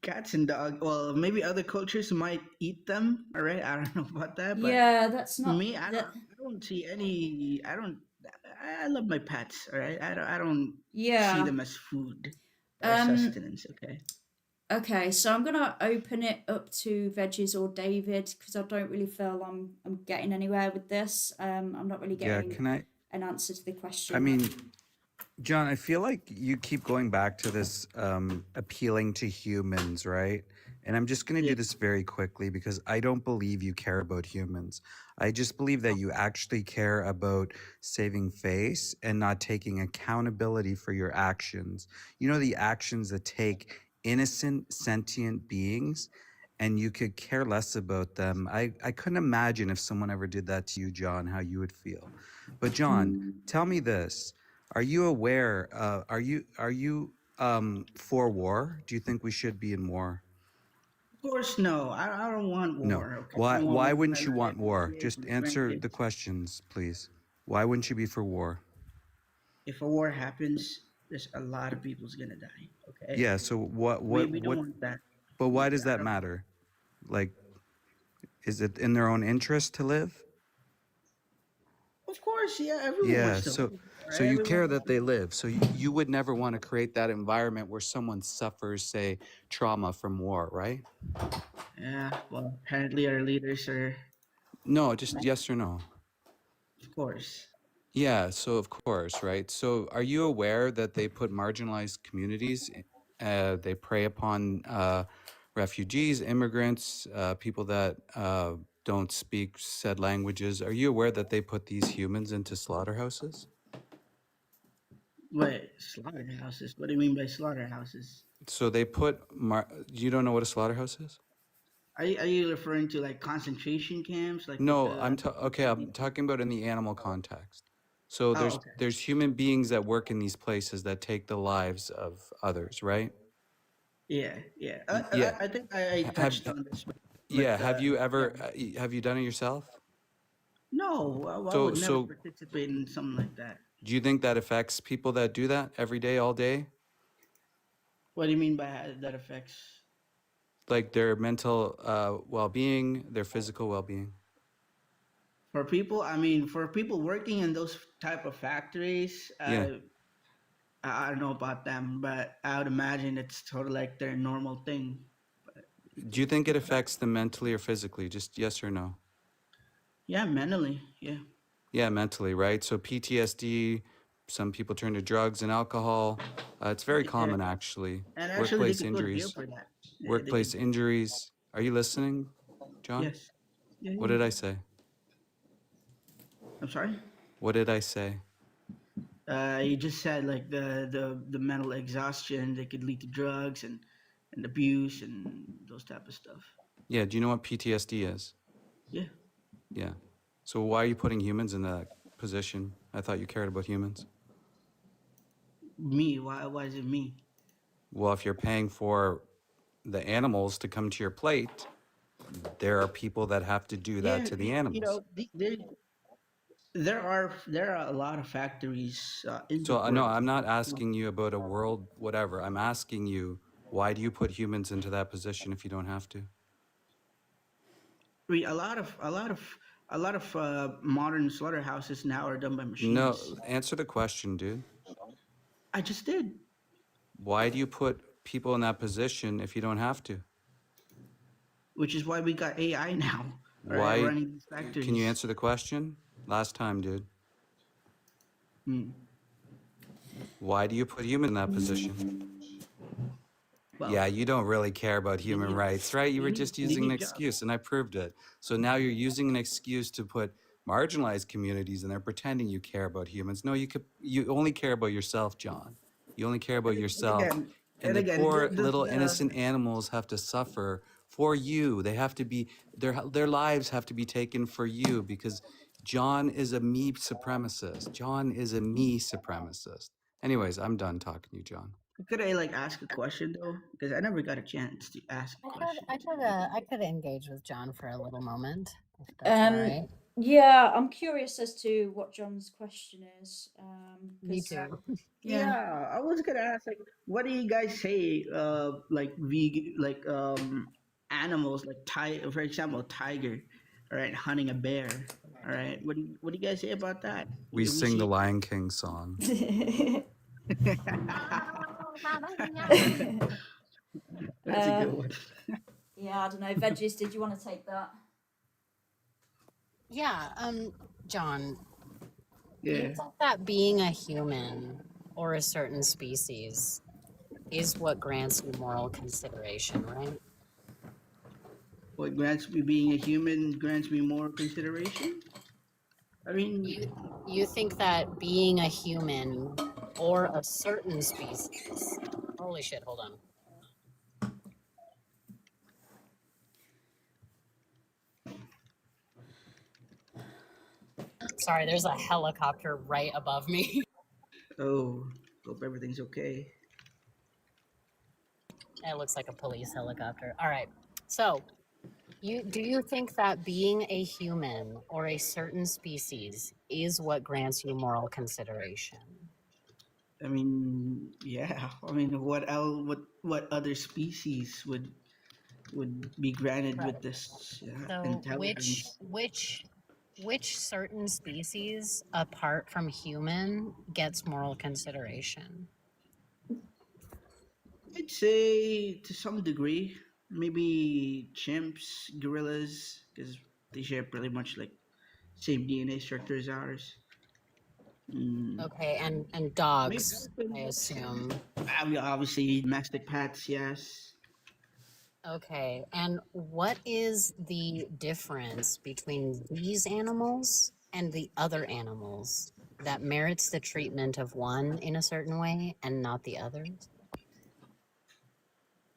cats and dog. Well, maybe other cultures might eat them. All right, I don't know about that, but Yeah, that's not me, I don't. that. I don't see any. I don't. I love my pets. All right. I don't see Yeah. them as food or Um. sustenance. Okay. Okay, so I'm gonna open it up to Veggies or David because I don't really feel I'm getting anywhere with this. I'm not really Yeah, getting can I? an answer to the I question. mean, John, I feel like you keep going back to this appealing to humans, right? And I'm just going to Yeah. do this very quickly because I don't believe you care about humans. I just believe that you actually care about saving face and not taking accountability for your actions. You know, the actions that take innocent, sentient beings, and you could care less about them. I couldn't imagine if someone ever did that to you, John, how you would feel. But, John, tell me this. Are you aware? Are you for war? Do you think we should be in war? Of course, no. I don't want No. war. Okay. I Why? don't want Why war in my wouldn't you life, want my war? kids, Just my answer the grandkids. questions, please. Why wouldn't you be for war? If a war happens, there's a lot of people's gonna die. Okay. Yeah. So what? What? We don't What? want that. But why does I that don't. matter? Like, is it in their own interest to live? Of course, yeah. Everyone Yeah. wants to So, live. All so right. you Everyone care wants that to they live. live. So you would never want to create that environment where someone suffers, say, trauma from war, right? Yeah. Well, apparently our leaders are. No, just yes or no. Of course. Yeah, so of course, right? So are you aware that they put marginalized communities, they prey upon refugees, immigrants, people that don't speak said languages? Are you aware that they put these humans into slaughterhouses? Wait, slaughterhouses? What do you mean by slaughterhouses? So they put, you don't know what a slaughterhouse is? Are you referring to like concentration camps, like with No, the? okay, I'm talking about in the animal context. So Oh, there's okay. there's human beings that work in these places that take the lives of others, right? Yeah, yeah. Yeah. I think I Have touched on this Yeah, with have you yeah. ever have you done it yourself? No, I So would never so participate in something like that. do you think that affects people that do that every day, all day? What do you mean by that affects? Like their mental well-being, their physical well-being? For people, I mean, for people working in those type of factories, Yeah. I don't know about them, but I would imagine it's sort of like their normal thing. Do you think it affects them mentally or physically? Just yes or no? Yeah, mentally, yeah. Yeah, mentally, right? So PTSD, some people turn to drugs and alcohol. It's very Yeah. common actually. And actually, they Workplace could go to jail injuries. for that. They Workplace could. injuries. Are you listening, John? Yes. Yeah, What yeah. did I say? I'm sorry. What did I say? You just said like the mental exhaustion that could lead to drugs and abuse and those type of stuff. Yeah, do you know what PTSD is? Yeah. Yeah. So why are you putting humans in that position? I thought you cared about humans. Me? Why is it me? Well, if you're paying for the animals to come to your plate, there are people that have to do that Yeah, to the you animals. know, there are a lot of factories in the So no, world. I'm not asking you about a world whatever. I'm asking you, why do you put humans into that position if you don't have to? I mean, a lot of modern slaughterhouses now are done by No, machines. answer the question, dude. I just did, Why do you put people in that position if you don't have to? which is why we got AI now, right? Why? Running these Can you factories. answer the question? Last time, dude. Hmm. Why do you put human in that position? Well, Yeah, you don't really care about you human need rights, right? You were just you using an need jobs. excuse, and I proved it. So now you're using an excuse to put marginalized communities in there, pretending you care about humans. No, you only care about yourself, John. You only care about And yourself. again, And and the again, poor the, little the innocent animals have to suffer for you. They have to be their lives have to be taken for you because John is a me supremacist. John is a me supremacist. Anyways, I'm done talking to you, John. could I like ask a question though? Because I never got a chance to ask a question. I could engage with John for a little moment, if that's all right. Yeah, I'm curious as to what John's question is. Me 'Cause, too. yeah. Yeah, I was gonna ask like, what do you guys say? Like vegan, like animals, like for example, tiger, all right, hunting a bear. All right, what do you guys say about that? We Have you sing the seen? Lion King song. That's a good one. Yeah, I don't know. Veggies, did you want to take that? Yeah, John, you Yeah. think that being a human or a certain species is what grants you moral consideration, right? What grants me being a human grants me more consideration? I mean, You think that being a human or a certain species. Holy shit, hold on. Sorry, there's a helicopter right above me. oh, hope everything's okay. It looks like a police helicopter. All right. So, do you think that being a human or a certain species is what grants you moral consideration? I mean, yeah. I mean, what else? What other species would be granted with this So, intelligence? which certain species apart from human gets moral consideration? I'd say to some degree, maybe chimps, gorillas, because they share pretty much like same DNA structure as ours. Mm, Okay, and maybe dogs, I elephants. assume. Obviously, domestic pets, yes. Okay, and what is the difference between these animals and the other animals that merits the treatment of one in a certain way and not the others?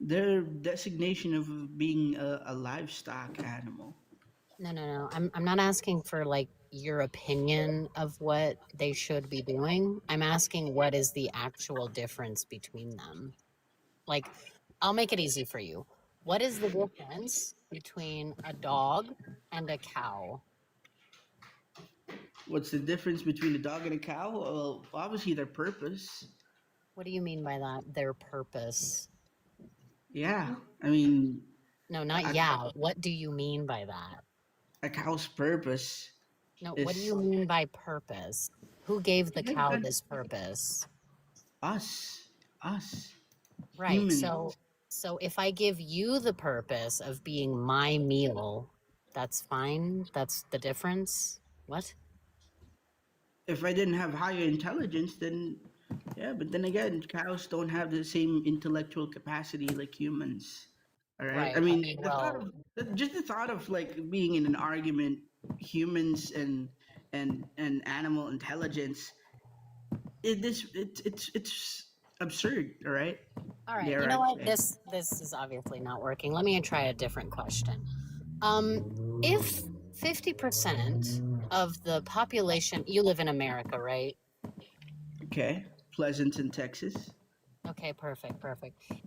Their designation of being a livestock animal. No. I'm not asking for like your opinion of what they should be doing. I'm asking what is the actual difference between them. Like, I'll make it easy for you. What is the difference between a dog and a cow? What's the difference between a dog and a cow? Well, obviously their purpose. What do you mean by that? Their purpose? Yeah, I mean, No, not a, yeah. What do you mean by that? a cow's purpose No, what do is you mean by purpose? Who gave the cow again, this purpose? us, Right. humans. So if I give you the purpose of being my meal, that's fine. That's the difference. What? If I didn't have higher intelligence, then yeah. But then again, cows don't have the same intellectual capacity like humans. All right. I Right. I mean, mean, well, just the thought of like being in an argument, humans and animal intelligence. It's absurd. All right. all right. You Dare know I what? say? This is obviously not working. Let me try a different question. If 50% of the population, you live in America, right? Okay. Pleasanton, Texas. Okay, perfect.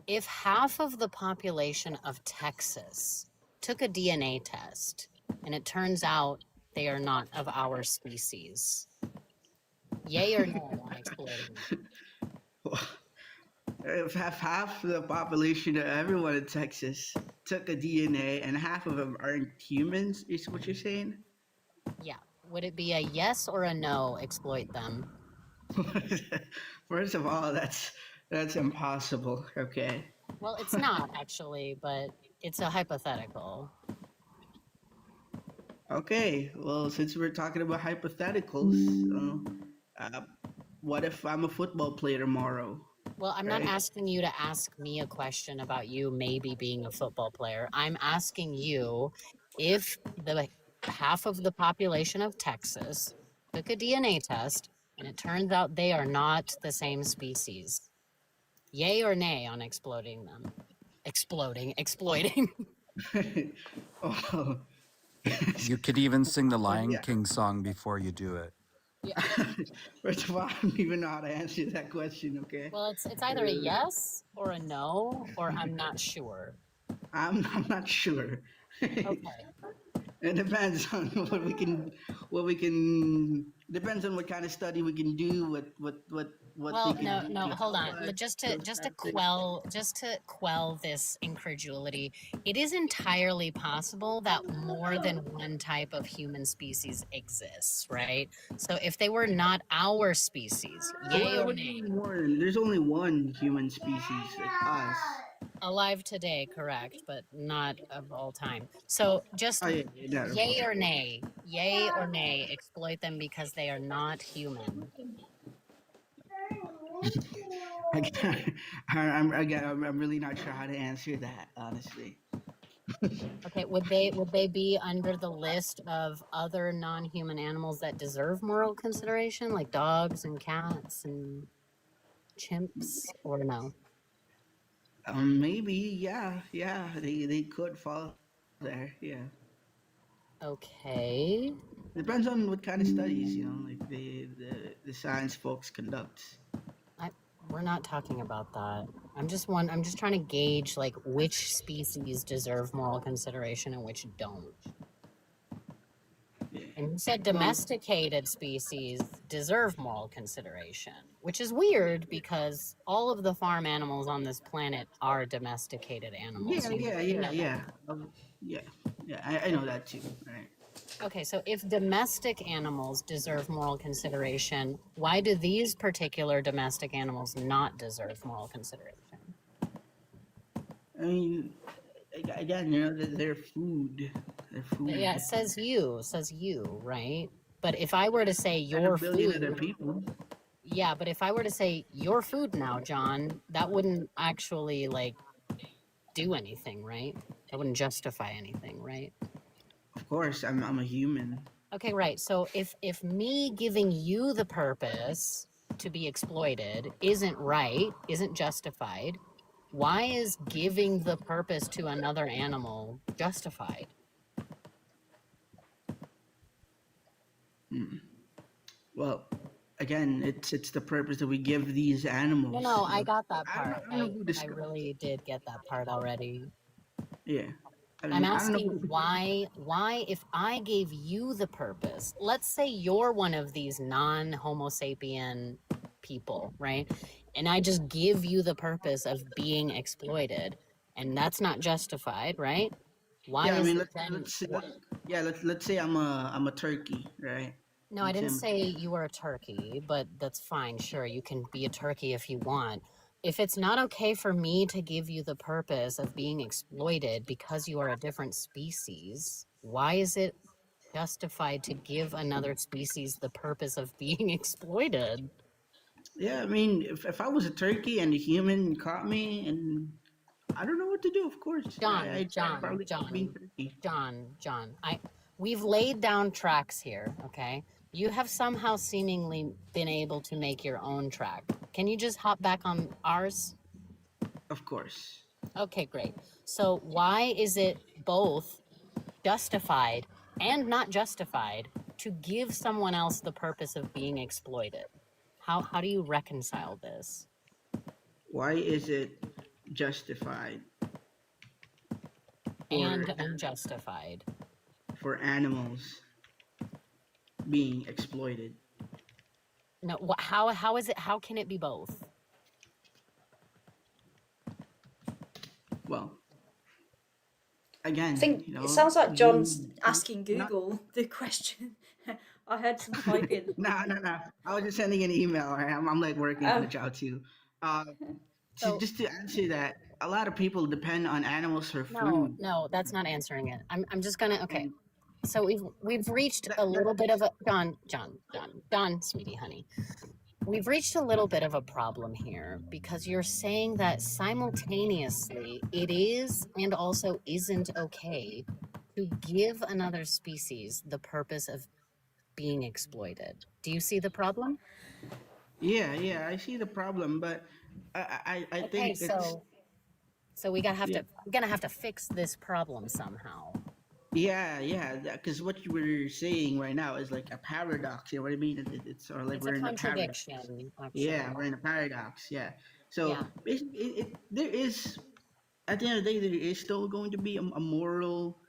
If half of the population of Texas took a DNA test and it turns out they are not of our species, yay or no on exploiting them? If half the population of everyone in Texas took a DNA and half of them aren't humans, is what you're saying? Yeah. Would it be a yes or a no, exploit them? First of all, that's impossible. Okay. Well, it's not actually, but it's a hypothetical. Okay. Well, since we're talking about hypotheticals, what if I'm a football player tomorrow, Well, I'm not right? asking you to ask me a question about you maybe being a football player. I'm asking you if the half of the population of Texas took a DNA test and it turns out they are not the same species. Yay or nay on exploding them? Exploiting. Oh, You could even sing the well, Lion yeah. King song before you do it. Yeah. First of all, I don't even know how to answer that question. Okay, Well, it's either a yes or a no or I'm not sure. I'm not sure. Okay. It depends on what we can depends on what kind of study we can do, what they Well, can no, do no, to hold help on. us, Just those to type of things. quell this incredulity, it is entirely possible that more than one type of human species exists, right? So if they were not our species, yay or What do you nay? mean more? There's only one human species, like us. Alive today, correct, but not of all time. So just Oh yeah, yeah, of course. yay or nay, exploit them because they are not human. I'm really not sure how to answer that, honestly. Okay, would they be under the list of other non-human animals that deserve moral consideration, like dogs and cats and chimps, or no? Maybe, yeah, they could fall there, yeah. Okay. Depends on what kind of studies, like the science folks conduct. I we're not talking about that. I'm just trying to gauge like which species deserve moral consideration and which don't. Yeah. And you said Well, domesticated species deserve moral consideration, which is weird because all of the farm animals on this planet are domesticated animals. yeah, You, yeah, you yeah, know that. yeah. Yeah, yeah. I know that too. Right. Okay, so if domestic animals deserve moral consideration, why do these particular domestic animals not deserve moral consideration? I mean, again, they're food. They're Yeah, food. it says you, right? But if I were to say And a your billion other food, people. yeah, but if I were to say your food now, John, that wouldn't actually like do anything, right? That wouldn't justify anything, right? Of course, I'm a human. Okay, right. So if me giving you the purpose to be exploited isn't right, isn't justified, why is giving the purpose to another animal justified? Hmm. Well, again, it's the purpose that we give these No, animals. no, I got that I don't know. part. I don't know who I discussed. really did get that part already. Yeah. I I'm mean, I don't know asking who. why if I gave you the purpose, let's say you're one of these non-Homo sapien people, right? And I just give you the purpose of being exploited, and that's not justified, right? Why Yeah, I is mean, it then yeah, let's say I'm a turkey, right? no, I Let's say didn't I'm a say turkey. you were a turkey, but that's fine. Sure, you can be a turkey if you want. If it's not okay for me to give you the purpose of being exploited because you are a different species, why is it justified to give another species the purpose of being exploited? Yeah, I mean, if I was a turkey and a human caught me, and I don't know what to do, of course, John, I'd John, probably keep being John, turkey. John. We've laid down tracks here, okay? You have somehow seemingly been able to make your own track. Can you just hop back on ours? Of course. Okay, great. So why is it both justified and not justified to give someone else the purpose of being exploited? How do you reconcile this? Why is it justified And for unjustified. for animals being exploited? No, how is it? How can it be both? Well, I again, think it sounds like John's asking not Google the question. I heard some typing. no. I was just sending an email. Right? I'm like working on a Oh, job too. Uh, So just to answer that, a lot of people depend on animals for food. no, that's not answering it. I'm just gonna okay. And So we've reached that, a that little bit of a John, sweetie, honey. We've reached a little bit of a problem here because you're saying that simultaneously it is and also isn't okay to give another species the purpose of being exploited. Do you see the problem? Yeah, yeah, I see the problem, but I Okay, think it's so yeah, we're gonna have to fix this problem somehow. yeah, yeah. Because what you were saying right now is like a paradox. You know what I mean? It's sort of like It's a we're in a paradox. contradiction, Yeah, actually. we're in a paradox. Yeah. So Yeah. basically, there is at the end of the day there is still going to be a moral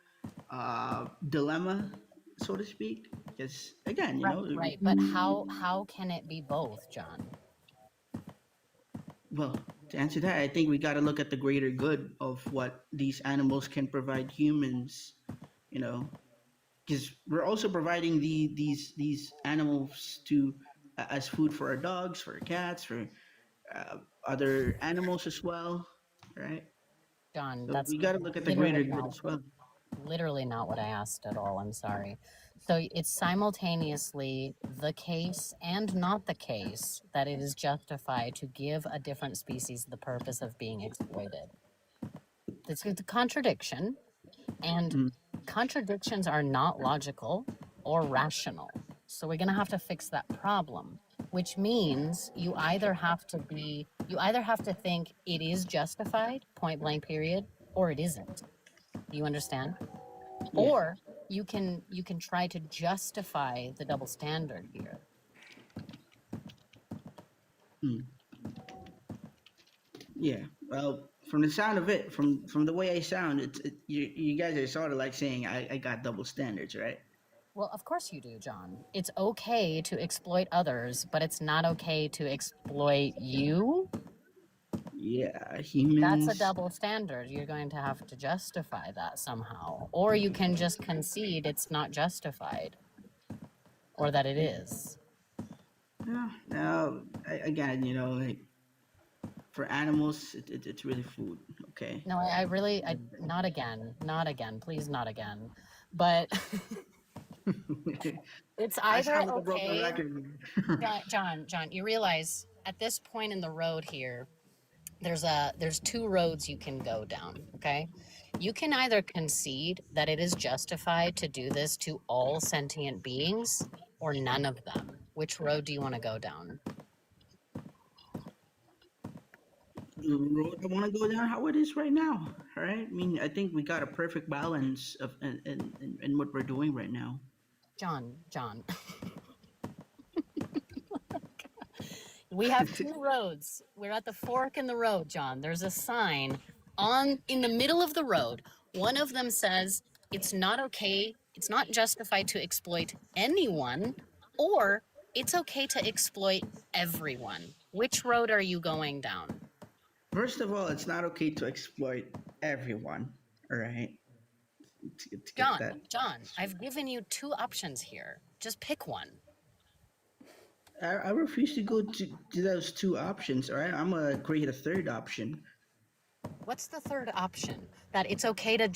dilemma, so to speak. Because again, you Right, know, right. But how can it be both, John? well, to answer that, I think we got to look at the greater good of what these animals can provide humans. You know, because we're also providing these animals to as food for our dogs, for our cats, for other animals as well, right? John, So that's we got to look at the greater literally good not as well. what I asked at all. I'm sorry. So it's simultaneously the case and not the case that it is justified to give a different species the purpose of being exploited. This is a contradiction, and Mm, contradictions are not logical or rational. So we're going to have to fix that problem, which means you either have to think it is justified, point blank period, or it isn't. Do you understand? yeah. Or you can try to justify the double standard here. Mm, yeah. Well, from the sound of it, from the way I sound, you guys are sort of like saying I got double standards, right? Well, of course you do, John. It's okay to exploit others, but it's not okay to exploit you. Yeah, That's a humans. double standard. You're going to have to justify that somehow. Or you can just concede it's not justified or that it is. Yeah. Now, again, you know, like for animals, it's really food. Okay. No, I really, not again, not again, please, not again. But it's I either sound like a broken okay. record. John, you realize at this point in the road here, there's two roads you can go down, okay? You can either concede that it is justified to do this to all sentient beings or none of them. Which road do you want to go down? The road I want to go down how it is right now. All right. I mean, I think we got a perfect balance of in what we're doing right now. John, we have two roads. We're at the fork in the road, John. There's a sign on in the middle of the road. One of them says it's not okay, it's not justified to exploit anyone, or it's okay to exploit everyone. Which road are you going down? First of all, it's not okay to exploit everyone. All right. To get that. John, I've given you two options here. Just pick one. I refuse to go to those two options. All right. I'm gonna create a third option. What's the third option? That it's okay to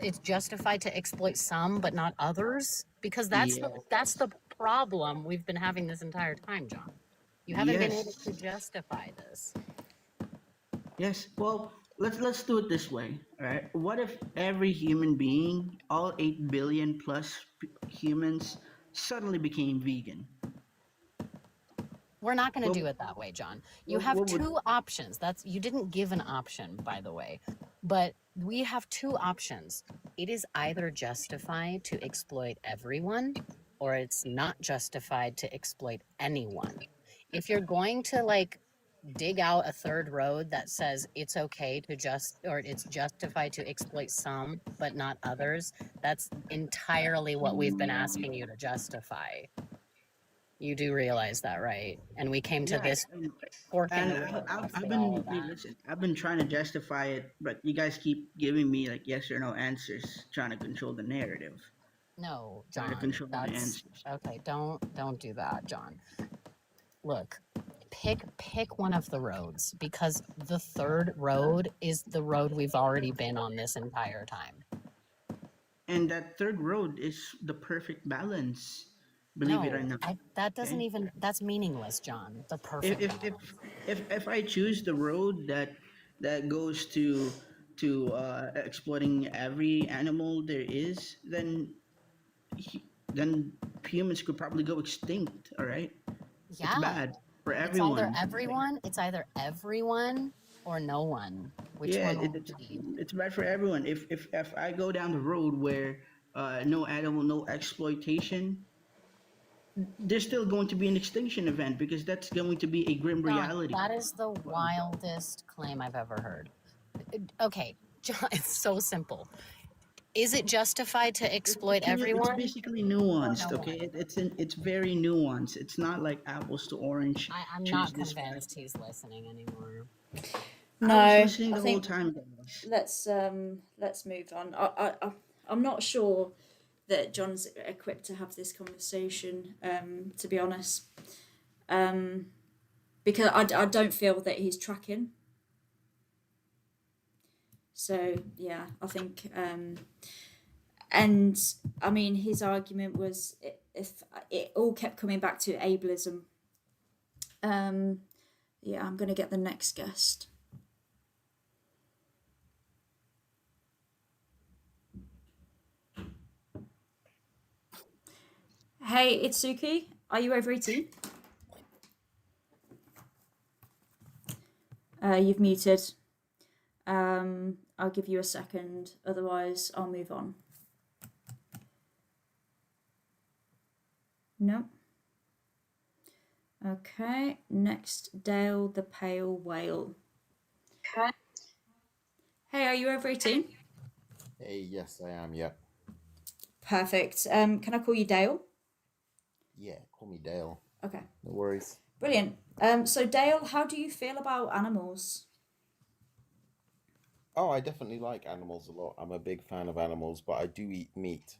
it's justified to exploit some but not others? Because Yeah. that's the problem we've been having this entire time, John. You haven't been able to Yes. justify this. Yes. Well, let's do it this way. All right. What if every human being, all 8 billion plus humans, suddenly became vegan? We're not going to What, do it that way, John. You what, have what would two options. You didn't give an option, by the way. But we have two options. It is either justified to exploit everyone or it's not justified to exploit anyone. If you're going to dig out a third road that says it's okay to or it's justified to exploit some but not others, that's entirely what we've been asking you to justify. You do realize that, right? And we came to yeah, this fork in and the road I've after all been of that. listen. I've been trying to justify it, but you guys keep giving me like yes or no answers, trying to control the narrative, No, trying to John, control my that's answers. okay. Don't do that, John. Look, pick one of the roads because the third road is the road we've already been on this entire time. And that third road is the perfect balance. believe it or No, not. that doesn't Okay. even, that's meaningless, John. The If perfect if if amount. if I choose the road that goes to exploiting every animal there is, then humans could probably go extinct. All right, it's Yeah. bad for It's either everyone. everyone or no one. Which Yeah, one will it it's be? it's bad for everyone. If I go down the road where no animal, no exploitation, there's still going to be an extinction event because that's going to be a grim John, reality. that is the wildest claim I've ever heard. Okay, John, it's so simple. Is it justified to exploit It's everyone basically or no nuanced. Okay, one? it's very nuanced. It's not like apples to orange. I'm Choose not this one. convinced he's listening anymore. I was No, listening I the whole think time, guys. let's move on. I'm not sure that John's equipped to have this conversation. To be honest, um, because I don't feel that he's tracking. So yeah, I think and I mean his argument was if it all kept coming back to ableism. Um, yeah, I'm gonna get the next guest. Hey, Itsuki, are you over 18? You've muted. I'll give you a second, otherwise I'll move on. No. Okay, next, Dale the Pale Whale. Okay. Hey, are you over 18? Hey, yes, I am. Yep. Perfect. Can I call you Dale? Yeah, call me Dale. Okay, No worries. brilliant. So Dale, how do you feel about animals? Oh, I definitely like animals a lot. I'm a big fan of animals, but I do eat meat.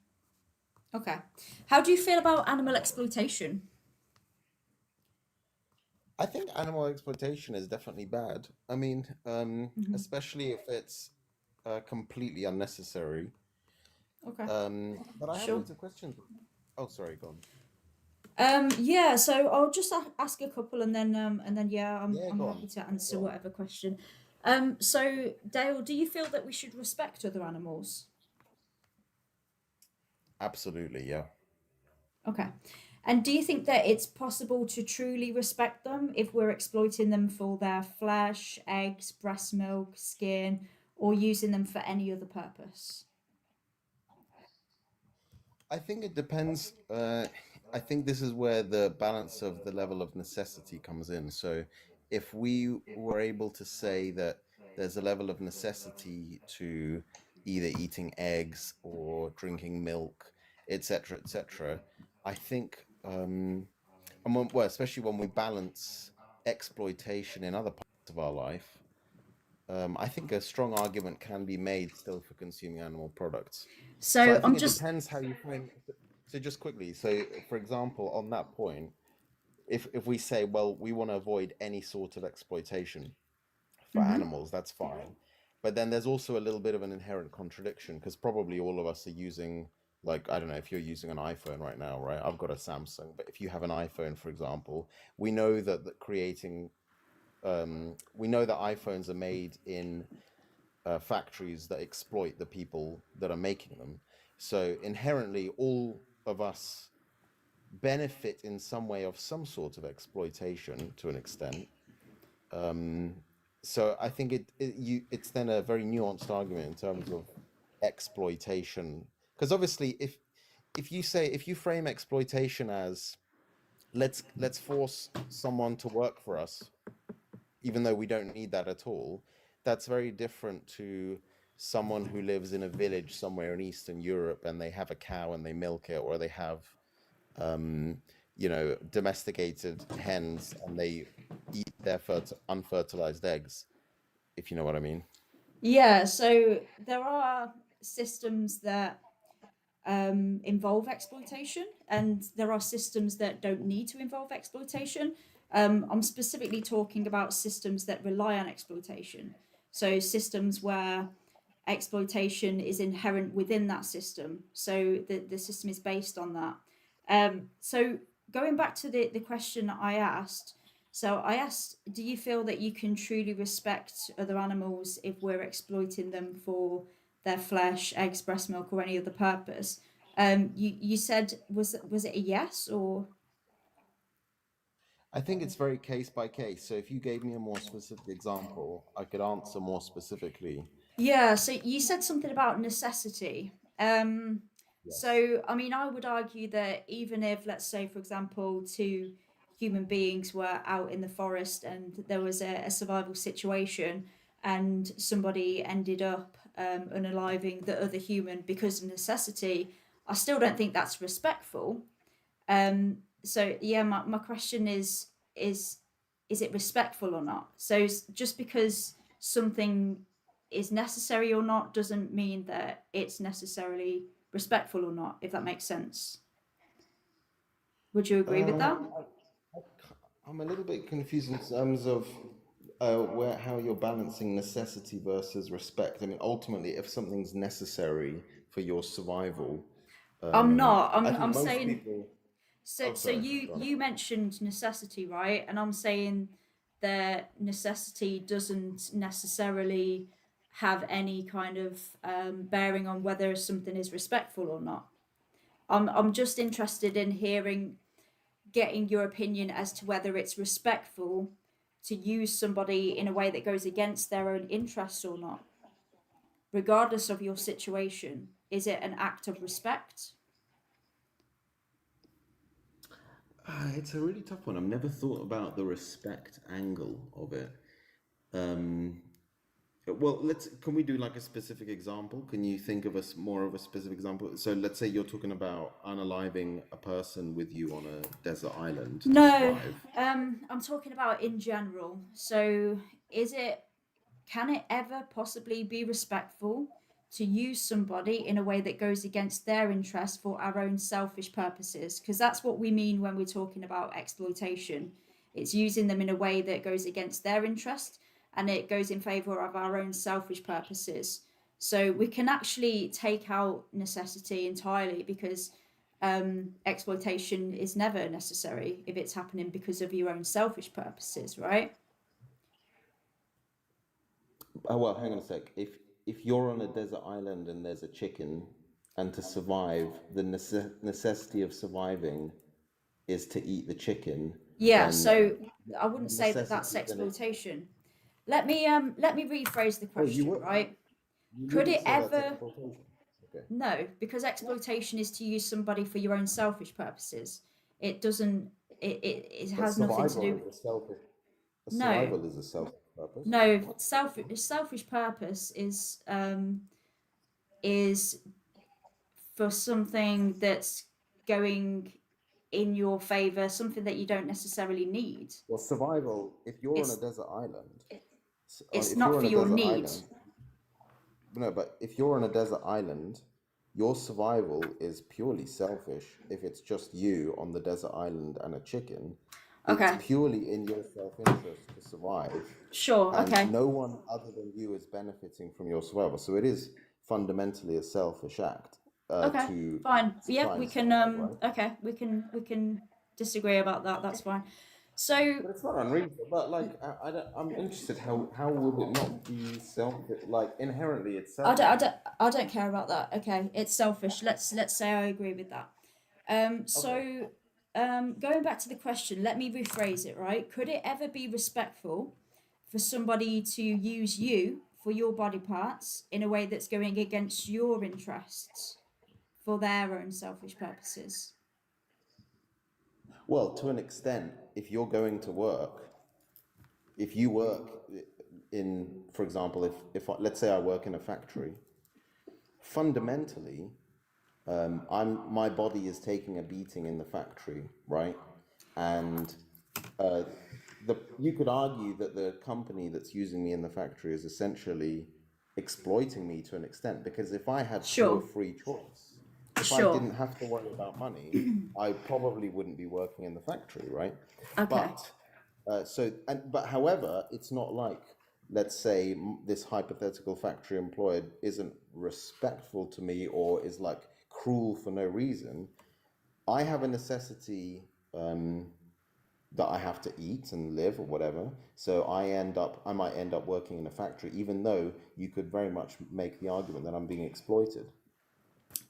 Okay. How do you feel about animal exploitation? I think animal exploitation is definitely bad. I mean, Mhm. especially if it's completely unnecessary. Okay, But I have sure. loads of questions. Oh, sorry, go on. Yeah, so I'll just ask a couple and then yeah, Yeah, I'm go happy on. to answer Go on. whatever question. So Dale, do you feel that we should respect other animals? Absolutely, yeah. Okay. And do you think that it's possible to truly respect them if we're exploiting them for their flesh, eggs, breast milk, skin, or using them for any other purpose? I think it depends. I think this is where the balance of the level of necessity comes in. So, if we were able to say that there's a level of necessity to either eating eggs or drinking milk, etc., I think, well, especially when we balance exploitation in other parts of our life, I think a strong argument can be made still for consuming animal products. So So I think I'm it just depends how you frame. So just quickly, so for example, on that point, if we say, well, we want to avoid any sort of exploitation for mhm. animals, that's fine. But then there's also a little bit of an inherent contradiction because probably all of us are using, like, I don't know if you're using an iPhone right now, right? I've got a Samsung, but if you have an iPhone, for example, we know that creating, we know that iPhones are made in factories that exploit the people that are making them. So inherently, all of us benefit in some way of some sort of exploitation to an extent. Um, so I think it's then a very nuanced argument in terms of exploitation, because obviously, if you frame exploitation as let's force someone to work for us even though we don't need that at all, that's very different to someone who lives in a village somewhere in Eastern Europe and they have a cow and they milk it, or they have, um, domesticated hens and they eat their unfertilized eggs, if you know what I mean. yeah, so there are systems that involve exploitation, and there are systems that don't need to involve exploitation. I'm specifically talking about systems that rely on exploitation. So systems where exploitation is inherent within that system. So the system is based on that. So going back to the question that I asked, so I asked, do you feel that you can truly respect other animals if we're exploiting them for their flesh, eggs, breast milk, or any other purpose? You said, was it a yes or? I think it's very case by case. So if you gave me a more specific example, I could answer more specifically. Yeah, so you said something about necessity. Yes. So, I mean, I would argue that even if, let's say, for example, two human beings were out in the forest and there was a survival situation and somebody ended up unaliving the other human because of necessity, I still don't think that's respectful. So yeah, my question is it respectful or not? So just because something is necessary or not doesn't mean that it's necessarily respectful or not, if that makes sense. Would you agree with that? I'm a little bit confused in terms of how you're balancing necessity versus respect. I mean, ultimately, if something's necessary for your survival, I'm not. I think I'm most saying people. so. Oh, So sorry. you Go on. you mentioned necessity, right? And I'm saying that necessity doesn't necessarily have any kind of bearing on whether something is respectful or not. I'm just interested in getting your opinion as to whether it's respectful to use somebody in a way that goes against their own interests or not, regardless of your situation. Is it an act of respect? It's a really tough one. I've never thought about the respect angle of it. Um, Well, can we do like a specific example? Can you think of more of a specific example? So let's say you're talking about unaliving a person with you on a desert island to No, survive. I'm talking about in general. So, can it ever possibly be respectful to use somebody in a way that goes against their interests for our own selfish purposes? Because that's what we mean when we're talking about exploitation. It's using them in a way that goes against their interest and it goes in favor of our own selfish purposes. So we can actually take out necessity entirely because exploitation is never necessary if it's happening because of your own selfish purposes, right? Oh, well, hang on a sec. If you're on a desert island and there's a chicken, and to survive, the necessity of surviving is to eat the chicken, Yeah, then so I wouldn't say that that's necessity, then it. exploitation. Let me rephrase the Well, question, right? you Could wouldn't it say that's ever exploitation. Okay. No, because exploitation is to use somebody for your own selfish purposes. It doesn't it But has nothing to do survival is a selfish. no. Survival is a selfish purpose. No, selfish purpose is for something that's going in your favor, something that you don't necessarily need. Well, survival. If you're on a It's desert island, it's if not you're for on a your desert need. island, no, but if you're on a desert island, your survival is purely selfish. If it's just you on the desert island and a chicken, it's Okay. purely in your self-interest to survive, Sure. and Okay. no one other than you is benefiting from your survival. So it is fundamentally a selfish act Okay. to Fine. Yeah, try we and can survive, right? okay, we can disagree about that. That's fine. So But it's not unreasonable. But like, I'm interested. How would it not be like inherently it's selfish? I don't care about that. Okay, it's selfish. Let's say I agree with that. Okay. So going back to the question, let me rephrase it, right? Could it ever be respectful for somebody to use you for your body parts in a way that's going against your interests for their own selfish purposes? Well, to an extent, if you're going to work, if you work in, for example, let's say I work in a factory, fundamentally, my body is taking a beating in the factory, right? And uh, you could argue that the company that's using me in the factory is essentially exploiting me to an extent, because if I had pure Sure. free choice, if I Sure. didn't have to worry about money, I probably wouldn't be working in the factory, right? Okay. But however, it's not like, let's say, this hypothetical factory employer isn't respectful to me or is like cruel for no reason. I have a necessity that I have to eat and live or whatever. So I might end up working in a factory, even though you could very much make the argument that I'm being exploited.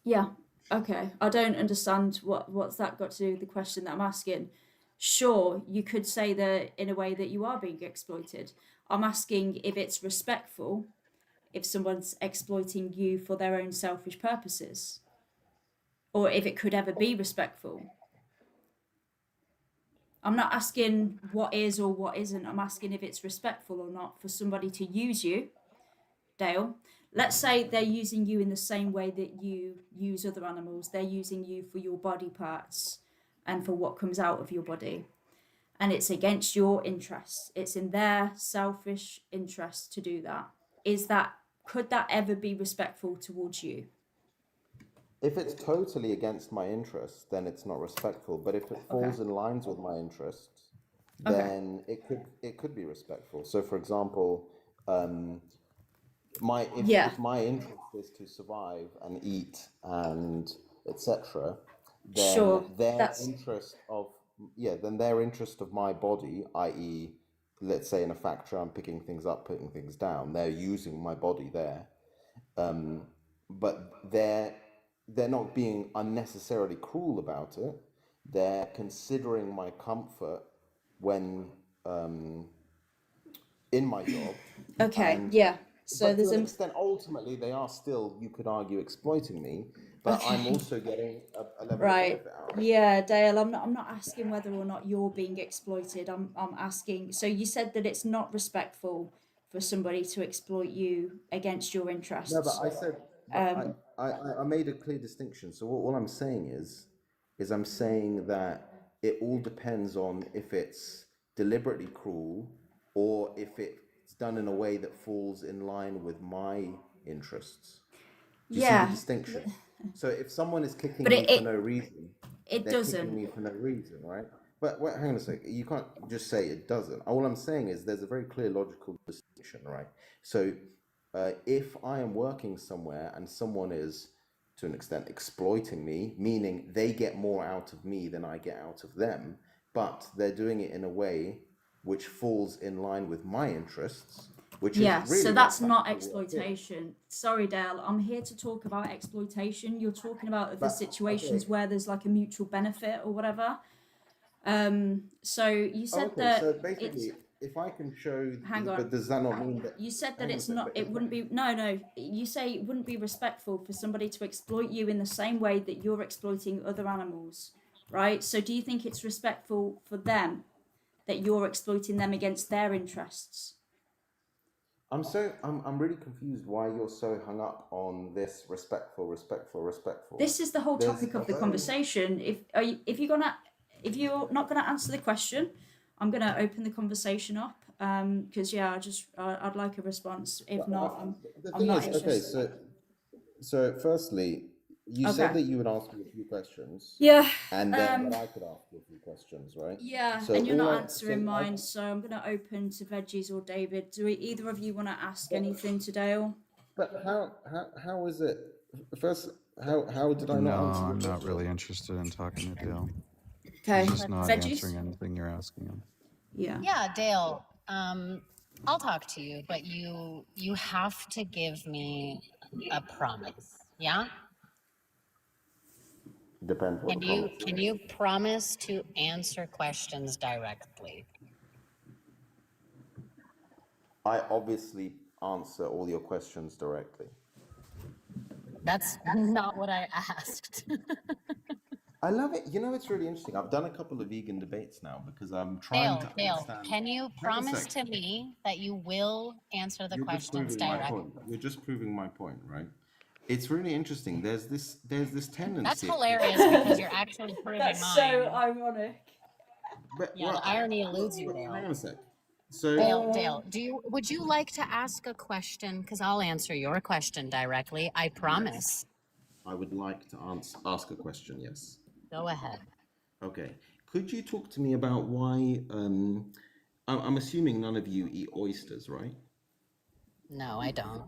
Yeah. Okay. I don't understand what's that got to do with the question that I'm asking. Sure, you could say that in a way that you are being exploited. I'm asking if it's respectful if someone's exploiting you for their own selfish purposes, or if it could ever be respectful. I'm not asking what is or what isn't. I'm asking if it's respectful or not for somebody to use you, Dale. Let's say they're using you in the same way that you use other animals. They're using you for your body parts and for what comes out of your body. And it's against your interests. It's in their selfish interest to do that. Could that ever be respectful towards you? If it's totally against my interests, then it's not respectful. But if it falls in lines with my interests, Okay. then it could be respectful. So, for example, Yeah. if my interest is to survive and eat and etc., then Sure. their That's interest of then their interest of my body, i.e., let's say in a factory, I'm picking things up, putting things down. They're using my body there, but they're not being unnecessarily cruel about it. They're considering my comfort when in my job, okay. and Yeah. So but there's to an a extent, ultimately, they are still, you could argue, exploiting me. But I'm okay. also getting a level of Right. benefit out of it. Yeah, Dale, I'm not asking whether or not you're being exploited. I'm asking, so you said that it's not respectful for somebody to exploit you against your No, but interests. I said, Um, I made a clear distinction. So all I'm saying is I'm saying that it all depends on if it's deliberately cruel or if it's done in a way that falls in line with my interests. Do you see the yeah, distinction? So if someone is kicking but me for no reason, it they're kicking doesn't. me for no reason, right? But wait, hang on a sec. You can't just say it doesn't. All I'm saying is there's a very clear logical distinction, right? So if I am working somewhere and someone is, to an extent, exploiting me, meaning they get more out of me than I get out of them, but they're doing it in a way which falls in line with my interests, which is Yeah, so really what that's not factory work is. exploitation. Sorry, Dale, I'm here to talk about exploitation. You're talking about the But situations okay, where there's like a mutual benefit or whatever. So you said okay. that So it's basically, if I can show, hang but on. does that not mean that? You said that Hang on a it's sec. not But it if wouldn't be no, you say it wouldn't be respectful for somebody to exploit you in the same way that you're exploiting other animals, right? So do you think it's respectful for them that you're exploiting them against their interests? I'm really confused why you're so hung up on this respectful. This is the whole There's topic a of the very conversation. If you're not gonna answer the question, I'm gonna open the conversation up. Because yeah, I'd like a response. If not, the I'm thing not is, okay, interested. so firstly, you Okay. said that you would ask me a few questions, Yeah. and then that I could ask you a few questions, right? Yeah, So and you're all not I answering mine, so I'm gonna open to Veggies or David. Do either of you want to ask anything to Dale? but how is it? First, how did I No, not answer your I'm not question? really interested in talking to Dale. Okay, He's just Let's not see. Veggies. answering anything you're asking him. Yeah. Yeah, Dale. I'll talk to you, but you have to give me a promise. Yeah? Depends what Can the you promise can is. you promise to answer questions directly? I obviously answer all your questions directly. That's not what I asked. I love it. You know, it's really interesting. I've done a couple of vegan debates now because I'm trying to Dale, understand. can you Hang on a promise sec. to me that you will answer the You're just questions proving my directly? point. You're just proving my point, right? It's really interesting. There's this That's tendency. hilarious because you're actually proving That's so mine. ironic. But Yeah, the irony eludes you, hang Dale. on a sec. So Dale, would you like to ask a question? Because I'll answer your question directly. I promise. I would like to ask a question. Yes. Go ahead. Okay. Could you talk to me about why? I'm assuming none of you eat oysters, right? No, I don't.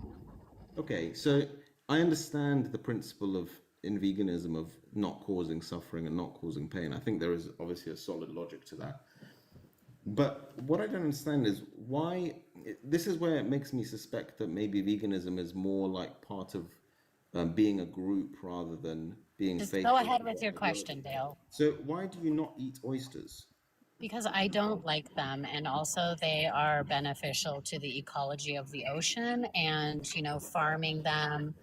Okay. So I understand the principle of in veganism of not causing suffering and not causing pain. I think there is obviously a solid logic to that. But what I don't understand is why. This is where it makes me suspect that maybe veganism is more like part of being a group rather than being Just faithful go to ahead with what your the question, religion. Dale. So why do you not eat oysters? Because I don't like them, and also they are beneficial to the ecology of the ocean, and farming them,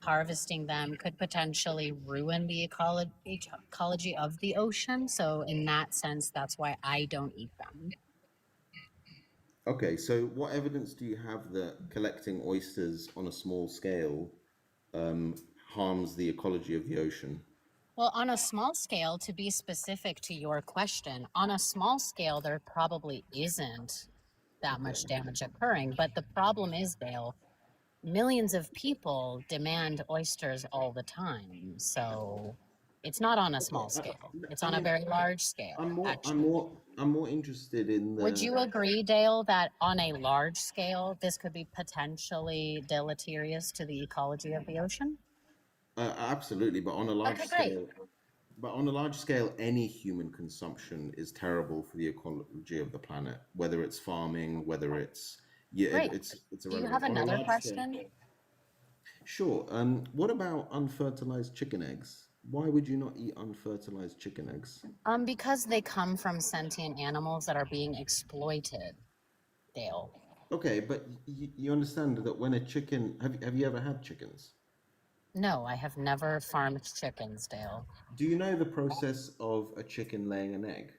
harvesting them could potentially ruin the ecology of the ocean. So in that sense, that's why I don't eat them. Okay, so what evidence do you have that collecting oysters on a small scale um, harms the ecology of the ocean? Well, on a small scale, to be specific to your question, on a small scale, there probably isn't that much Okay. damage occurring. But the problem is, Dale, millions of people demand oysters all the time. So it's not on a Okay. small scale. It's I on a mean, very large scale, actually. I'm more interested in Would the. you agree, Dale, that on a large scale, this could be potentially deleterious to the ecology of the ocean? Absolutely, but on a large Okay, great. scale, any human consumption is terrible for the ecology of the planet. Whether it's farming, whether it's Great. it's Do you irrelevant. have On a another large scale, question? sure. What about unfertilized chicken eggs? Why would you not eat unfertilized chicken eggs? Because they come from sentient animals that are being exploited, Dale. Okay, but you understand that when a chicken, have you ever had chickens? No, I have never farmed chickens, Dale. Do you know the process of a chicken laying an egg?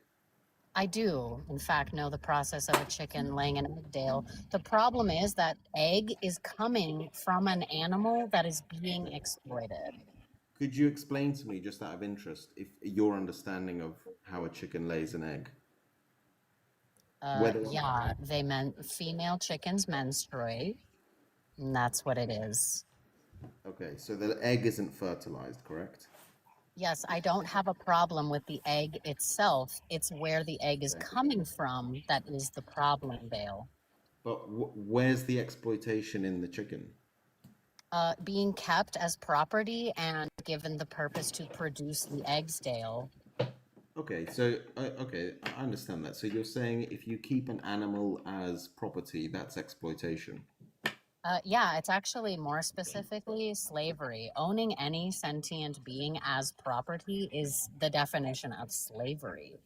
I do, in fact, know the process of a chicken laying an egg, Dale. The problem is that egg is coming from an animal that is being exploited. Could you explain to me, just out of interest, if your understanding of how a chicken lays an egg? Whether Yeah, female chickens menstruate, and that's what it is. Okay, so the egg isn't fertilized, correct? Yes, I don't have a problem with the egg itself. It's where the egg is Okay. coming from that is the problem, Dale. But where's the exploitation in the chicken? Being kept as property and given the purpose to produce the eggs, Dale. Okay, so okay, I understand that. So you're saying if you keep an animal as property, that's exploitation. Yeah, it's actually more specifically slavery. Owning any sentient being as property is the definition of slavery.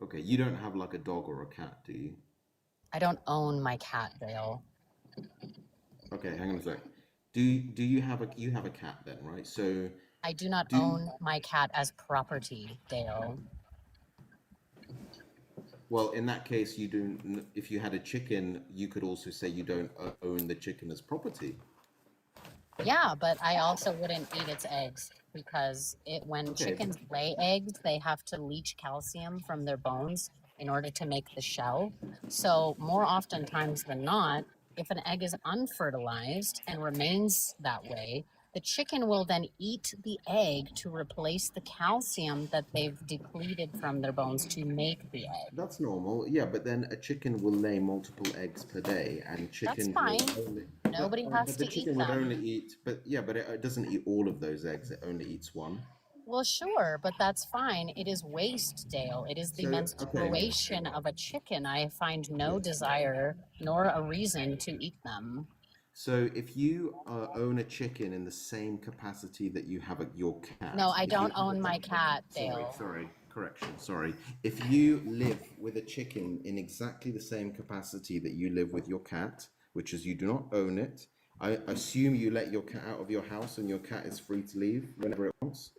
Okay, you don't have like a dog or a cat, do you? I don't own my cat, Dale. Okay, hang on a sec. Do you have a cat then, right? So I do not do own my cat as property, Dale. well, in that case, you do. If you had a chicken, you could also say you don't own the chicken as property. Yeah, but I also wouldn't eat its eggs because when Okay, chickens lay eggs, they have to leach calcium from their bones in order to make the shell. So more oftentimes than not, if an egg is unfertilized and remains that way, the chicken will then eat the egg to replace the calcium that they've depleted from their bones to make the egg. that's normal. Yeah, but then a chicken will lay multiple eggs per day, and That's chickens fine. will only. Nobody has But the to eat chicken would only them. eat. But yeah, but it doesn't eat all of those eggs. It only eats one. Well, sure, but that's fine. It is waste, Dale. It is the So okay, menstruation of a chicken. I find no yeah. desire nor a reason to eat them. So if you own a chicken in the same capacity that you have your cat, No, I if you don't own my cat, sorry, Dale. correction, sorry. If you live with a chicken in exactly the same capacity that you live with your cat, which is you do not own it, I assume you let your cat out of your house and your cat is free to leave whenever it wants.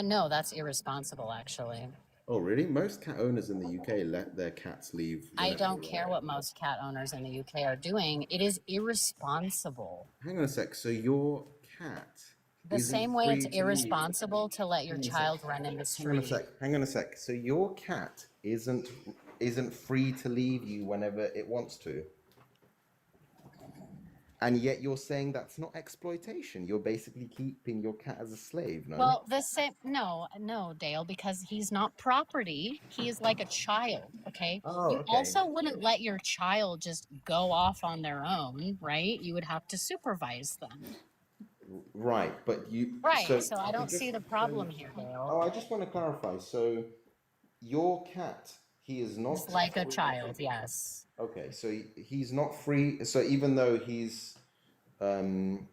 No, that's irresponsible, actually. Oh, really? Most cat owners in the UK let their cats leave I whenever don't they care want. what most cat owners in the UK are doing. It is irresponsible. Hang on a sec. So your cat The isn't same way it's free to leave. irresponsible to let your Hang on a sec. child run in the Hang on a street. sec. Hang on a sec. So your cat isn't free to leave you whenever it wants to. And yet you're saying that's not exploitation. You're basically keeping your cat as a slave, no? Well, no, Dale, because he's not property. He is like a child, okay? Oh, You okay. also wouldn't let your child just go off on their own, right? You would have to supervise them. Right, but you Right. so So I you don't just see the so problem here, Dale. oh, I just want to clarify. So your cat, he is It's not like a free. child, yes. Okay, so he's not free. So even though he's um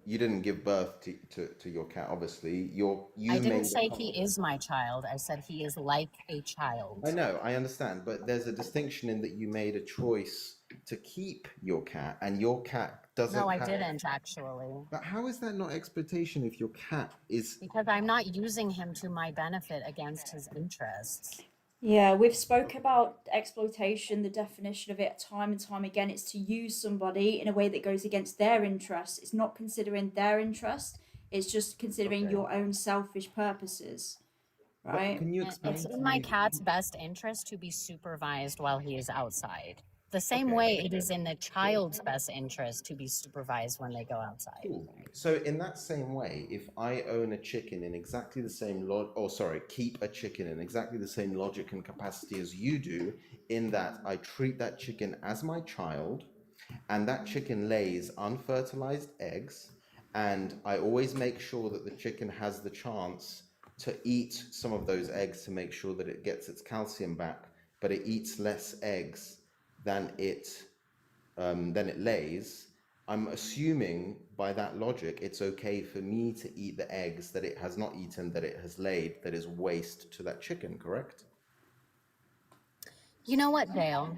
you didn't give birth to your cat, obviously. I You didn't made a say he conscious. is my child. I said he is like a child. I know, I understand, but there's a distinction in that you made a choice to keep your cat, and your cat No, doesn't I have. didn't actually. But how is that not exploitation if your cat is? Because I'm not using him to my benefit against his interests. Yeah, we've spoke about exploitation, the definition of it time and time again. It's to use somebody in a way that goes against their interests. It's not considering their interest. It's just considering Okay. your own selfish purposes, But right? can you And it's explain to in my me? cat's best interest to be supervised while he is outside. The same Okay, way it is in the child's best interest to be supervised when they go outside. cool. So in that same way, if I own a chicken in exactly the same keep a chicken in exactly the same logic and capacity as you do, in that I treat that chicken as my child, and that chicken lays unfertilized eggs, and I always make sure that the chicken has the chance to eat some of those eggs to make sure that it gets its calcium back, but it eats less eggs than it lays. I'm assuming by that logic, it's okay for me to eat the eggs that it has not eaten, that it has laid, that is waste to that chicken, correct? You know what, Dale?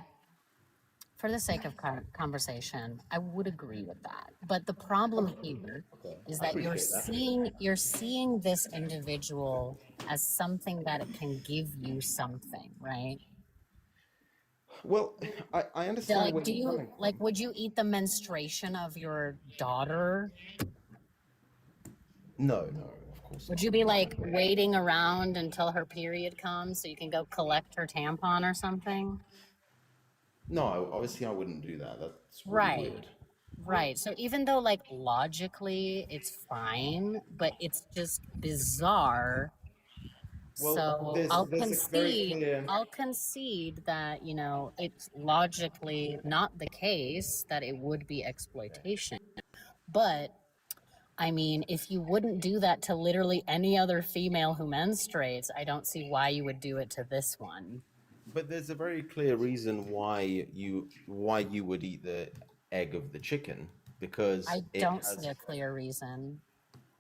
For the sake of conversation, I would agree with that. But the problem here Okay, is I that appreciate that. you're seeing this individual as something that it can give you something, right? Well, I understand where Do you're you coming from. would you eat the menstruation of your daughter? No, of course Would not. you be like waiting around until her period comes so you can go collect her tampon or something? No, obviously I wouldn't do that. That's really Right. weird. Right. So even though like logically it's fine, but it's just bizarre. Well, So there's a very clear. I'll concede that, you know, it's logically not the case that it would be exploitation. But I mean, if you wouldn't do that to literally any other female who menstruates, I don't see why you would do it to this one. But there's a very clear reason why you would eat the egg of the chicken, because I it don't has. see a clear reason.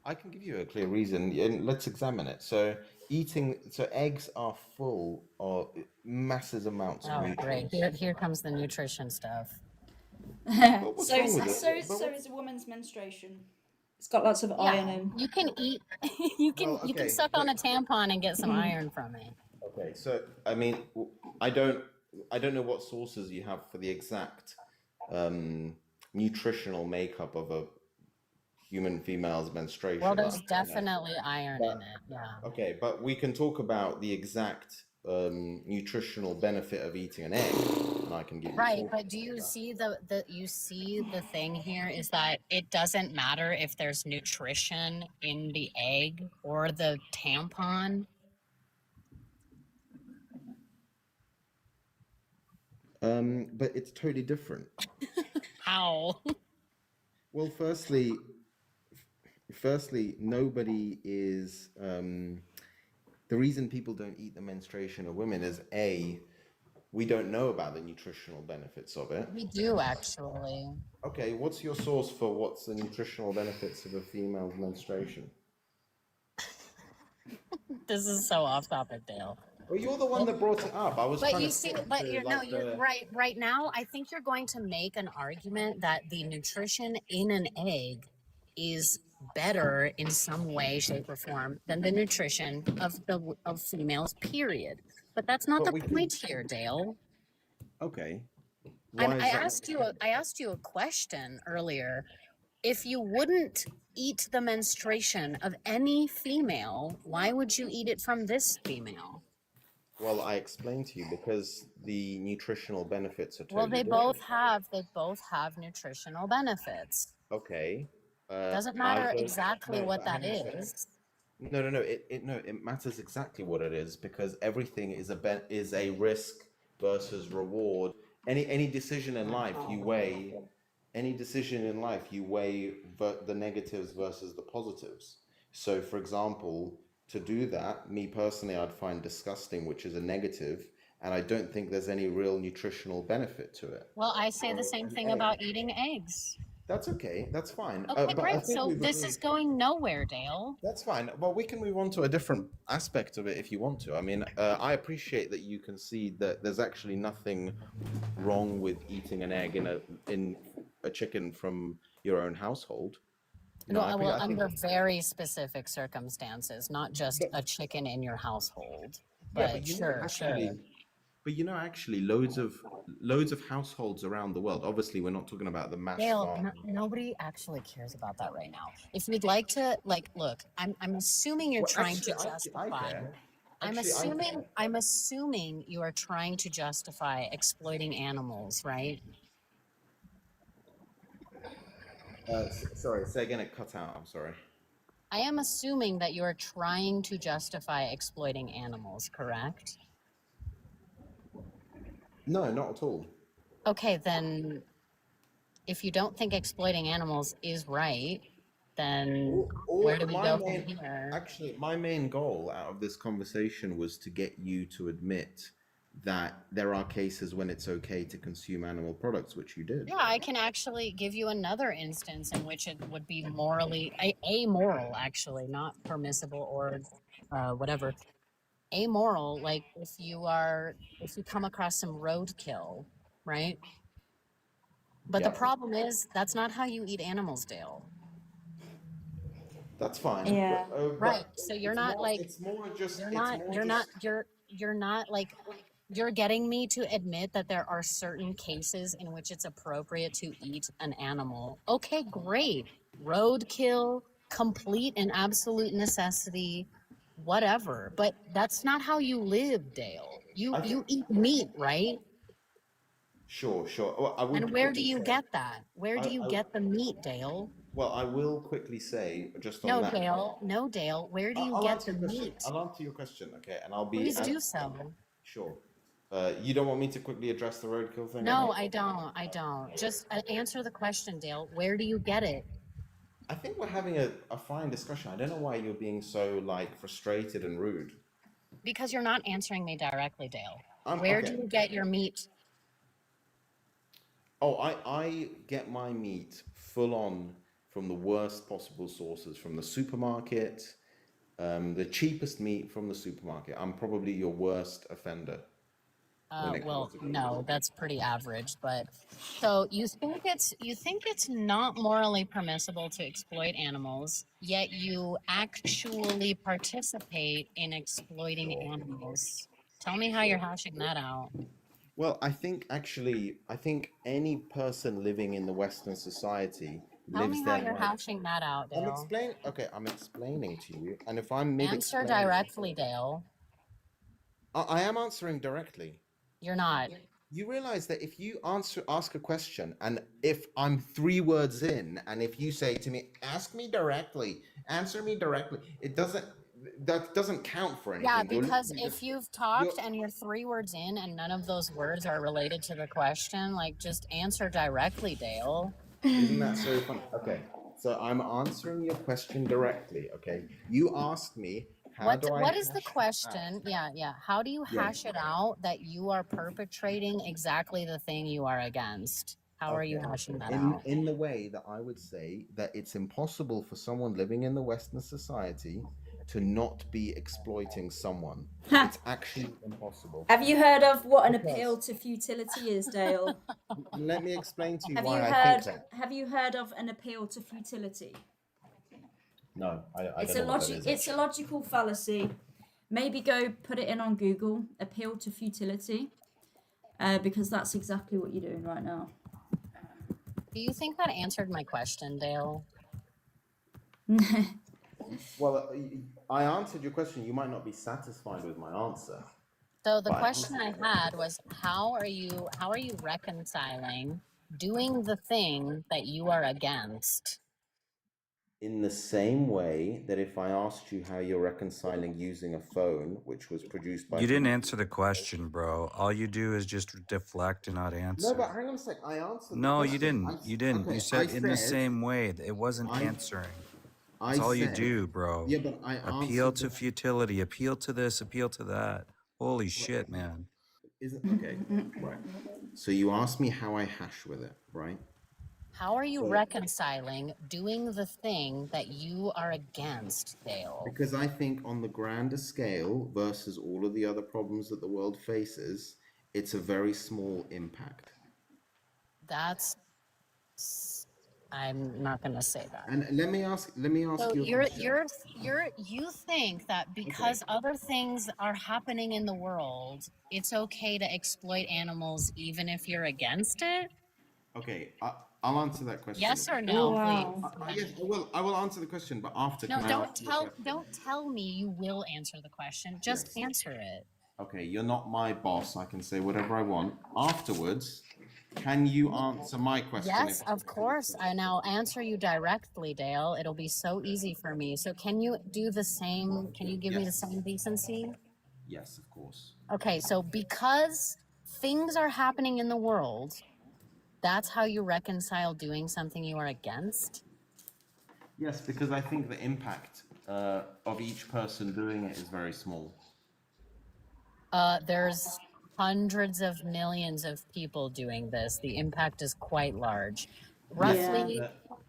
I can give you a clear reason, and let's examine it. So eggs are full of massive amounts of Oh, great. nutrients. Here comes the nutrition stuff. But what's so wrong with it? so is a woman's menstruation. It's got lots of iron Yeah, in. you can eat, Well, you can okay, suck on a tampon and get some iron from it. okay. So I mean, I don't know what sources you have for the exact nutritional makeup of a human female's menstruation. Well, there's You know. definitely iron in But it. Yeah. okay, but we can talk about the exact nutritional benefit of eating an egg, and I can give you Right, sources but do for you that. see the thing here is that it doesn't matter if there's nutrition in the egg or the tampon. But it's totally different. How? Well, firstly, nobody is. The reason people don't eat the menstruation of women is we don't know about the nutritional benefits of it. We do actually. Okay, what's your source for what's the nutritional benefits of a female's menstruation? This is so off topic, Dale. Well, you're the one that brought it up. I was But trying you to see, stick but to you're like you're the. right. Right now, I think you're going to make an argument that the nutrition in an egg is better in some way, shape, or form than the nutrition of females. Period. But that's not But the we can. point here, Dale. Okay. Why is I that? asked you a question earlier. If you wouldn't eat the menstruation of any female, why would you eat it from this female? Well, I explained to you because the nutritional benefits are Well, totally they different. both have nutritional benefits. Okay. Doesn't matter Either. exactly No, what but that hang on a second. is. No. It matters exactly what it is, because everything is a risk versus reward. Any decision in life, you weigh any decision in life, you weigh the negatives versus the positives. So, for example, to do that, me personally, I'd find disgusting, which is a negative, and I don't think there's any real nutritional benefit to it. Well, I say the same An thing egg. about eating eggs. That's okay. That's fine. Okay, But I great. think So we've this agreed. is going nowhere, Dale. That's fine. Well, we can move on to a different aspect of it if you want to. I mean, I appreciate that you concede that there's actually nothing wrong with eating an egg in a chicken from your own household. You know, No, well, I think, under very specific circumstances, not just a chicken in your household. yeah, But but sure. actually, loads of households around the world. Obviously, we're not talking about the mass Dale, farm. nobody actually cares about that right now. If you'd like to, like, look, I'm assuming you're Well, trying to actually, I justify. care. I'm Actually, I care. assuming you are trying to justify exploiting animals, right? Sorry, say again. It cut out. I'm sorry. I am assuming that you are trying to justify exploiting animals, correct? No, not at all. Okay, then if you don't think exploiting animals is right, then where do we go from here? Actually, my main goal out of this conversation was to get you to admit that there are cases when it's okay to consume animal products, which you did. Yeah, I can actually give you another instance in which it would be morally amoral, actually, not permissible or whatever. Amoral, like if you come across some roadkill, right? But the Yeah. problem is that's not how you eat animals, Dale. That's fine. Yeah. But, Right. So you're it's not more, like it's more just you're it's not more you're just, not you're not like you're getting me to admit that there are certain cases in which it's appropriate to eat an animal. Okay, great. Roadkill, complete and absolute necessity, whatever. But that's not how you live, Dale. I You think eat meat, right? sure. Well, I would And where do quickly you say, get that? Where do you I get the meat, Dale? well, I will quickly say just on No, that. Dale. No, Dale. Where do you I'll get answer the your question. meat? I'll answer your question, okay? And I'll be Please do so. sure. You don't want me to quickly address the roadkill thing? No, I don't. I don't. Just answer the question, Dale. Where do you get it? I think we're having a fine discussion. I don't know why you're being so like frustrated and rude. Because you're not answering me directly, Dale. I'm Where okay. do you get your meat? Oh, I get my meat full on from the worst possible sources, from the supermarket, the cheapest meat from the supermarket. I'm probably your worst offender when it Well, comes to no, that's pretty average. But so you think it's not morally permissible to exploit animals, yet you actually participate in exploiting animals. Tell me how you're hashing that out. Well, I think any person living in the Western society Tell lives me how their you're life. hashing that out, Dale. I'm explaining to you, and if I'm mid Answer explaining, directly, Dale. I am answering directly. You're not. You realize that if you ask a question, and if I'm 3 words in, and if you say to me, "Ask me directly, answer me directly," that doesn't count for anything. Yeah, You're because literally if just you've you're talked and you're 3 words in and none of those words are related to the question, like just answer directly, Dale. Isn't that so funny? Okay, so I'm answering your question directly. Okay, you asked me how do I What is the hash it out? question? Yeah. How do you Yeah. hash it out that you are perpetrating exactly the thing you are against? How are you Okay. hashing that In out? in the way that I would say that it's impossible for someone living in the Western society to not be exploiting someone. Ha! It's actually impossible. Have you heard of what an Because- appeal to futility is, Dale? Let me explain to you Have why you I heard? think that. Have you heard of an appeal to futility? No, I It's don't a know what that is. It's a logical fallacy. Maybe go put it in on Google. Appeal to futility, because that's exactly what you're doing right now. Do you think that answered my question, Dale? Well, I answered your question. You might not be satisfied with my answer. So the But question I had was how are you reconciling doing the thing that you are against In the same way that if I asked you how you're reconciling using a phone, which was produced by You didn't human answer the question, bro. All you do is just deflect and not No, answer. but hang on a sec. I answered the No, you question. didn't. You didn't. You Okay, I said in the said, same way. It wasn't I, answering. I That's all you said, do, bro. yeah, but I Appeal answered to the. futility. Appeal to this. Appeal to that. Holy shit, man. Isn't okay, right? So you asked me how I hash with it, right? How are you So reconciling doing the thing that you are against, Dale? because I think on the grander scale versus all of the other problems that the world faces, it's a very small impact. That's I'm not gonna say that. And let me ask So you a question. you think that Okay. because other things are happening in the world, it's okay to exploit animals even if you're against it? Okay, I'll answer that question. Yes or no, Wow. please? Yes, I will answer the question, but after, No, can I ask you a question? don't tell me you will answer the question. Just Yes. answer it. Okay, you're not my boss. I can say whatever I want. Afterwards, can you answer my question? Yes, of course. And I'll answer you directly, Dale. It'll be so easy for me. So can you do the same? Can you give me the Yes. same decency? Yes, of course. Okay, so because things are happening in the world, that's how you reconcile doing something you are against? Yes, because I think the impact of each person doing it is very small. There's hundreds of millions of people doing this. The impact is quite large. Roughly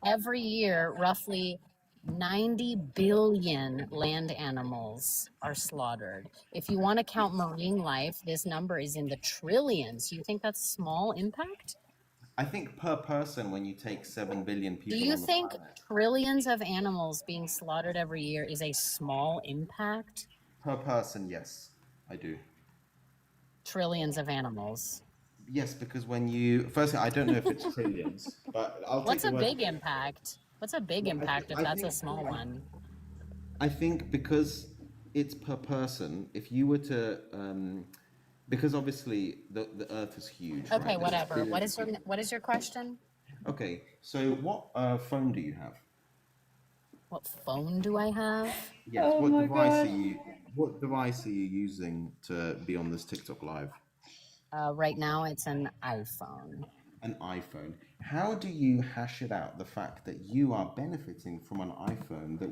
every year, roughly 90 billion land animals are slaughtered. If you want to count marine life, this number is in the trillions. You think that's small impact? I think per person, when you take 7 billion Do people you on the think planet, trillions of animals being slaughtered every year is a small impact? per person, yes, I do. Trillions of animals. Yes, because when you firstly, I don't know if it's trillions, but I'll What's take a the word. big impact? What's a big Well, impact if I that's a think small one? I think because it's per person, if you were to, because obviously the Earth is huge, Okay, right? There's whatever. billions of people. What is your question? Okay, so what phone do you have? What phone do I have? Yes, Oh what my device god. are you? What device are you using to be on this TikTok live? Right now it's an iPhone. An iPhone. How do you hash it out? The fact that you are benefiting from an iPhone that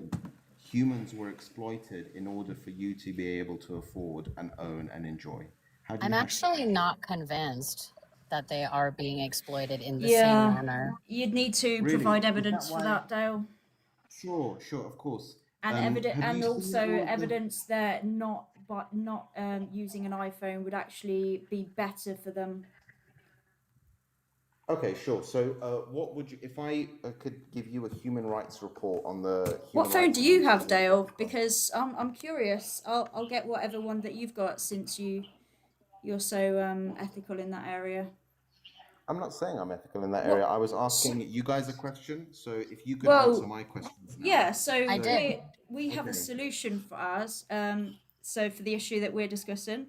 humans were exploited in order for you to be able to afford and own and enjoy. How do I'm you hash that? actually not convinced that they are being exploited in the same Yeah. manner. You'd need to Really? provide Is that evidence for why? that, Dale. Sure, of course. And Have you and seen also all of the? evidence that not using an iPhone would actually be better for them. Okay, sure. So, what would you, if I could give you a human rights report on the What human phone rights do you abuses have, in Dale? TikTok? Because I'm curious. I'll get whatever one that you've got since you're so ethical in that area. I'm not saying I'm ethical in that What? area. I was asking you guys a question. So, if you could Well, answer my questions now. yeah. So I did. we have a Okay. solution for us. So for the issue that we're discussing,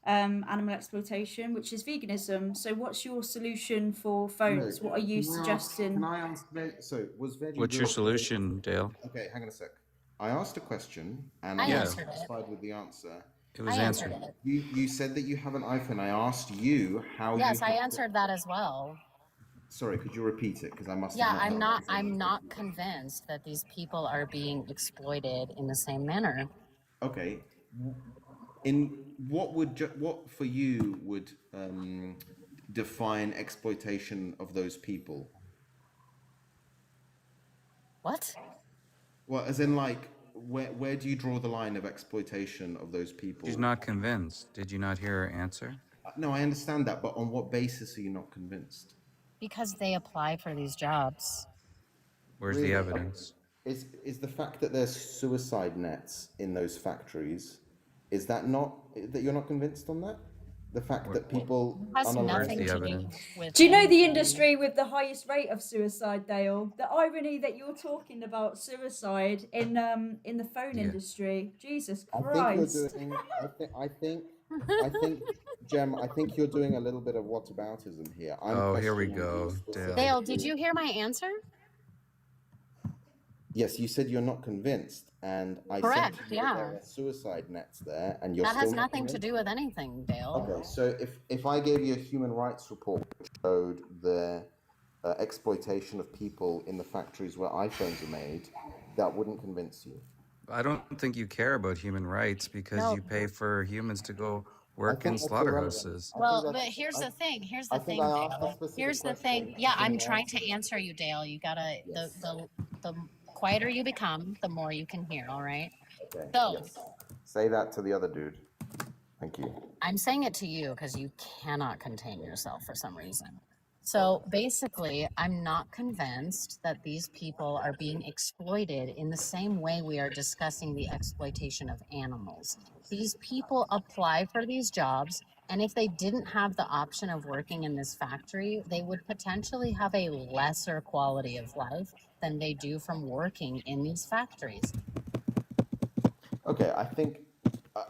animal exploitation, which is veganism. So what's your solution for No, phones? What are you can suggesting? I ask, so was veggie What's your good for, solution, Dale? okay, hang on a sec. I asked a question and I I'm not answered it. satisfied with the answer. It was I answered answered. it. You said that you have an iPhone. I asked you how Yes, you I have to, answered that as well. sorry, could you repeat it? Because I must Yeah, have not heard that I'm conversation. not convinced that these people are being exploited in the same manner. Okay. In what would what for you would define exploitation of those people? What? Well, as in like where do you draw the line of exploitation of those people? She's not convinced. Did you not hear her answer? No, I understand that, but on what basis are you not convinced? Because they apply for these jobs. Where's the Really? evidence? Is the fact that there's suicide nets in those factories, is that not that you're not convinced on that? The fact that people Has Where's nothing the to do evidence? with Do you know the anything. industry with the highest rate of suicide, Dale? The irony that you're talking about suicide in the phone Yeah. industry. Jesus I think Christ. you're doing. I think, Jem. I think you're doing a little bit of whataboutism here. I'm Oh, here we questioning go, the Dale. specific Dale, did law. you hear my answer? Yes, you said you're not convinced, and I said Correct. to you that Yeah. there are suicide nets there, and you're That still has not nothing to convinced. do with anything, Dale. Okay, so if I gave you a human rights report which showed the exploitation of people in the factories where iPhones are made, that wouldn't convince you. I don't think you care about human rights because No. you pay for humans to go I work in think that's irrelevant. slaughterhouses. I think Well, but that's. here's I, the thing. Here's I the think thing, I asked a Dale. specific Here's the question. thing. Yeah, Can I'm you trying answer? to answer you, Dale. You gotta Yes. the quieter you become, the more you can hear, all right? Okay. So Yes. Say that to the other dude. Thank you. I'm saying it to you because you cannot contain yourself for some reason. So basically, I'm not convinced that these people are being exploited in the same way we are discussing the exploitation of animals. These people apply for these jobs, and if they didn't have the option of working in this factory, they would potentially have a lesser quality of life than they do from working in these factories. Okay, I think.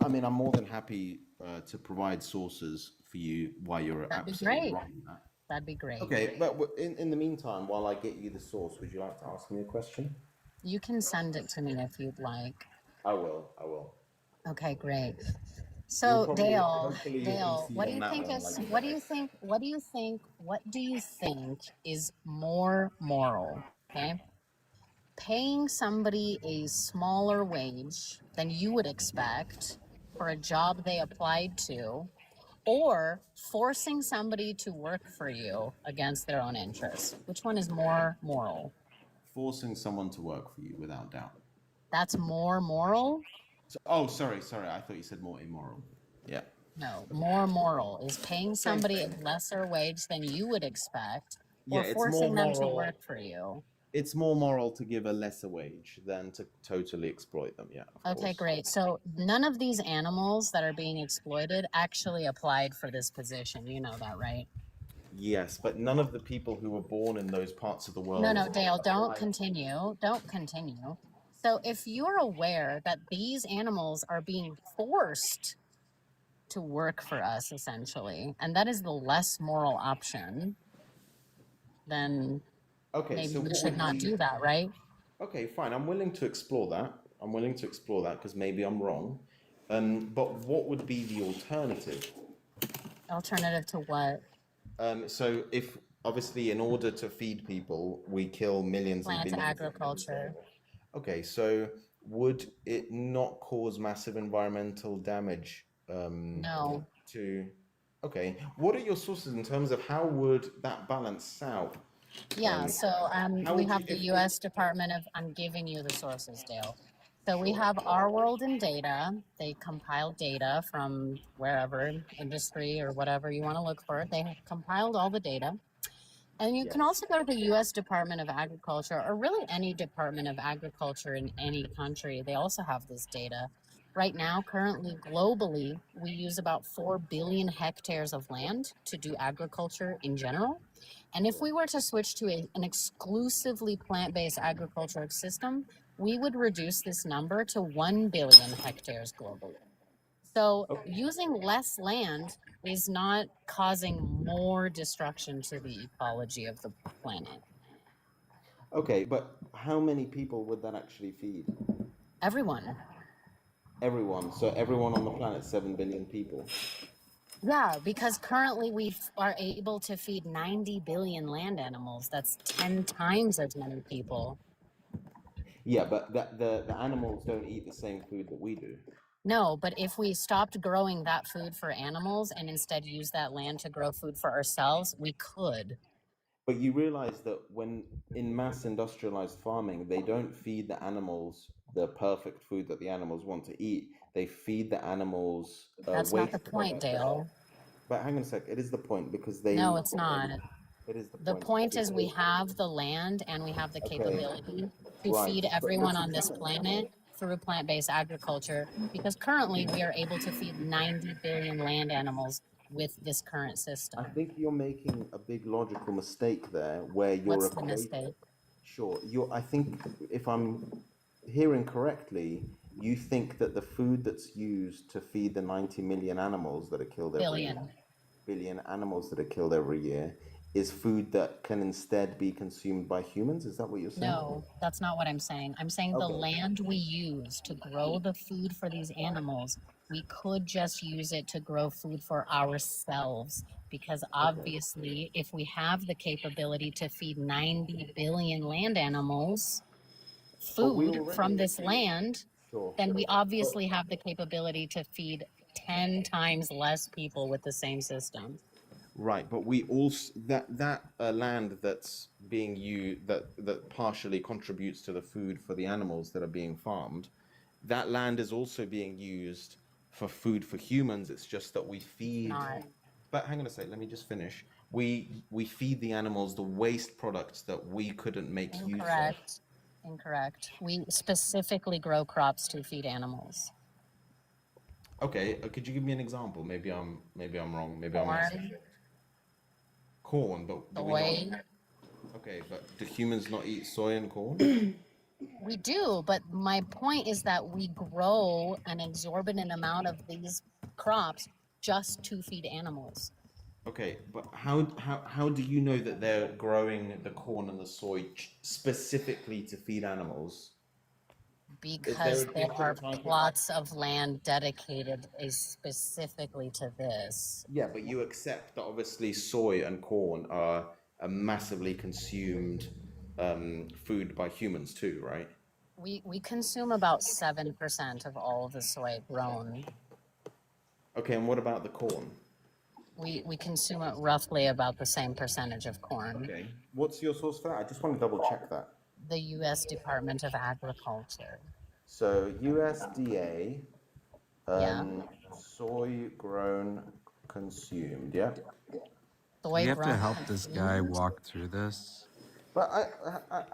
I mean, I'm more than happy to provide sources for you why you're That'd be absolutely great. wrong in that. That'd be great. Okay, but in the meantime, while I get you the source, would you like to ask me a question? You can send it to me if you'd like. I will. I will. Okay, great. You'll So probably, Dale, hopefully, you'll Dale, concede what do on you that think one, is like what do you Dennis. think what do you think is more moral? Okay. Paying somebody a smaller wage than you would expect for a job they applied to, or forcing somebody to work for you against their own interests. Which one is more moral? Forcing someone to work for you, without doubt. That's more moral? So, oh, sorry. I thought you said more immoral. Yeah. No, more moral is paying Same somebody a thing. lesser wage than you would expect Yeah, or it's more forcing them to moral. work for you. It's more moral to give a lesser wage than to totally exploit them. Yeah, of Okay, course. great. So none of these animals that are being exploited actually applied for this position. You know that, right? Yes, but none of the people who were born in those parts of the world. No, Dale, don't applied. continue. Don't continue. So if you're aware that these animals are being forced to work for us, essentially, and that is the less moral option, then Okay, maybe so we what should would not be? do that, right? Okay, fine. I'm willing to explore that. I'm willing to explore that because maybe I'm wrong. But what would be the alternative? Alternative to what? So if obviously in order to feed people, we kill millions and Plant billions of agriculture. Okay, so would it not cause massive environmental damage No. to? Okay, what are your sources in terms of how would that balance out? Yeah, Um, so how we would you, have the if U.S. Department of, I'm giving you the sources, Dale. So we have Our World in Data. They compile data from wherever, industry or whatever you want to look for. They have compiled all the data. And you can yes, also go to the U.S. Department of Agriculture, or really any Department of Agriculture in any country. They also have this data. Right now, currently, globally, we use about 4 billion hectares of land to do agriculture in general. And if we were to switch to an exclusively plant-based agricultural system, we would reduce this number to 1 billion hectares globally. So okay, using less land is not causing more destruction to the ecology of the planet. okay, but how many people would that actually feed? Everyone. Everyone. So everyone on the planet, 7 billion people. Yeah, because currently we are able to feed 90 billion land animals. That's 10 times as many people. Yeah, but the animals don't eat the same food that we do. No, but if we stopped growing that food for animals and instead use that land to grow food for ourselves, we could. But you realize that when in mass industrialized farming, they don't feed the animals the perfect food that the animals want to eat. They feed the animals That's not the waste point, product. Dale. But hang on a sec, it is the point because No, they. it's not. It is the The point point is we because have the land and we have the okay, capability to right. feed But everyone this on is this planet through plant-based agriculture because currently we are able to feed 90 billion land animals with this current I system. think you're making a big logical mistake there where you're What's the equating. mistake? Sure, I think if I'm hearing correctly, you think that the food that's used to feed the 90 million animals that are killed every year, Billion. billion animals that are killed every year, is food that can instead be consumed by humans. Is that what you're saying? No, that's not what I'm saying. I'm saying the Okay. land we use to grow the food for these animals, we could just use it to grow food for ourselves. Because Okay. obviously, if we have the capability to feed 90 billion land animals But we food from already this land, sure. then we But obviously have the capability to feed 10 times less people with the same system. right, but we also that land that's being used that partially contributes to the food for the animals that are being farmed, that land is also being used for food for humans. It's just that we feed. Not But hang on a sec, let me just finish. We feed the animals the waste products that we couldn't make use of. incorrect. Incorrect. We specifically grow crops to feed animals. Okay, could you give me an example? Maybe I'm wrong. Maybe I'm missing. Corn, Corn, but do we soy. not? Okay, but do humans not eat soy and corn? We do, but my point is that we grow an exorbitant amount of these crops just to feed animals. Okay, but how do you know that they're growing the corn and the soy specifically to feed animals? Because there are different plots of land dedicated specifically to this. Yeah, but you accept that obviously soy and corn are a massively consumed food by humans too, right? We consume about 7% of all of the soy grown. Okay, and what about the corn? We consume it roughly about the same percentage of corn. Okay, what's your source for that? I just want to double check that. The U.S. Department of Agriculture. So USDA, Yeah. soy grown consumed, yeah. Soy We have to grown help this guy consumed. walk through this. But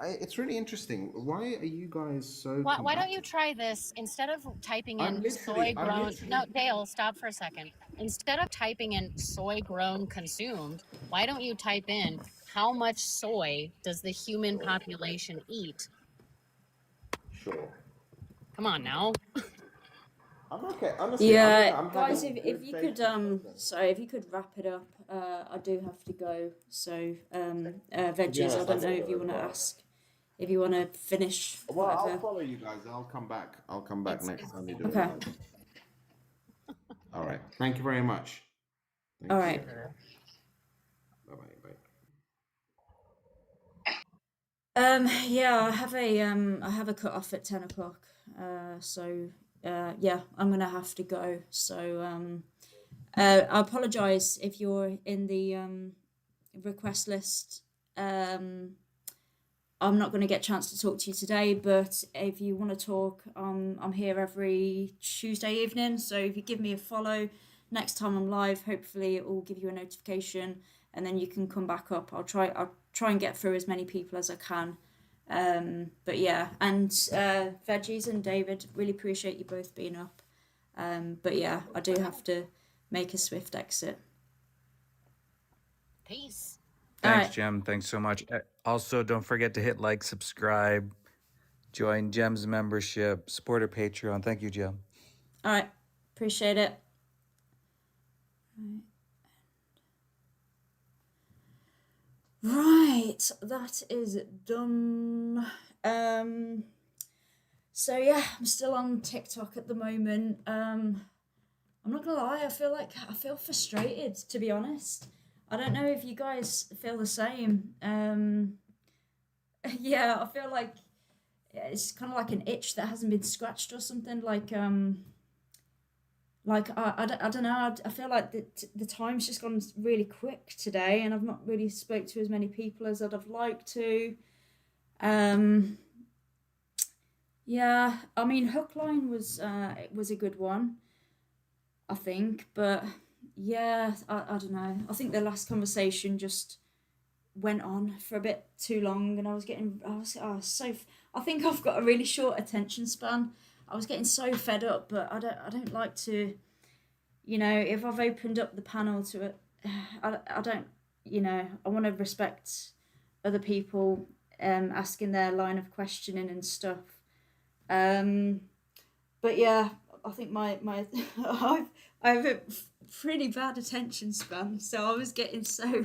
it's really interesting. Why are you guys so Why don't you combative? try this instead of typing I'm in soy I'm grown? literally. No, Dale, stop for a second. Instead of typing in soy grown consumed, why don't you type in how much soy does the human population eat? Sure. Come on now. I'm okay. Honestly, I'm guys, having if good you faith could in this. sorry, if you could wrap it up. I do have to go. So veggies, Yes, I I don't know gotta if you go want as to well. ask, if you want to finish Well, I'll whatever. follow you guys. I'll come back. I'll come back next time you do it. Okay. All right. Thank you very much. Thank All you. right. Bye bye. Yeah, I have a cut off at 10 o'clock. So yeah, I'm gonna have to go. So I apologize if you're in the request list. I'm not going to get a chance to talk to you today, but if you want to talk, I'm here every Tuesday evening. So if you give me a follow, next time I'm live, hopefully it will give you a notification, and then you can come back up. I'll try and get through as many people as I can. But yeah, and Veggies and David, really appreciate you both being up. But yeah, I do have to make a swift exit. Peace. All Thanks, right. Jem. Thanks so much. Also, don't forget to hit like, subscribe, join Jem's membership, support her Patreon. Thank you, Jem. All right. Appreciate it. Right. That is done. So yeah, I'm still on TikTok at the moment. I'm not gonna lie, I feel frustrated, to be honest. I don't know if you guys feel the same. Yeah, I feel like it's kind of like an itch that hasn't been scratched or something. Like I don't know. I feel like the time's just gone really quick today, and I've not really spoke to as many people as I'd have liked to. Yeah, I mean, Hookline was a good one, I think, but yeah, I don't know. I think the last conversation just went on for a bit too long, and I was I think I've got a really short attention span. I was getting so fed up, but I don't like to, if I've opened up the panel to it, I don't, I want to respect other people asking their line of questioning and stuff. But yeah, I think my I have a pretty bad attention span, so I was getting so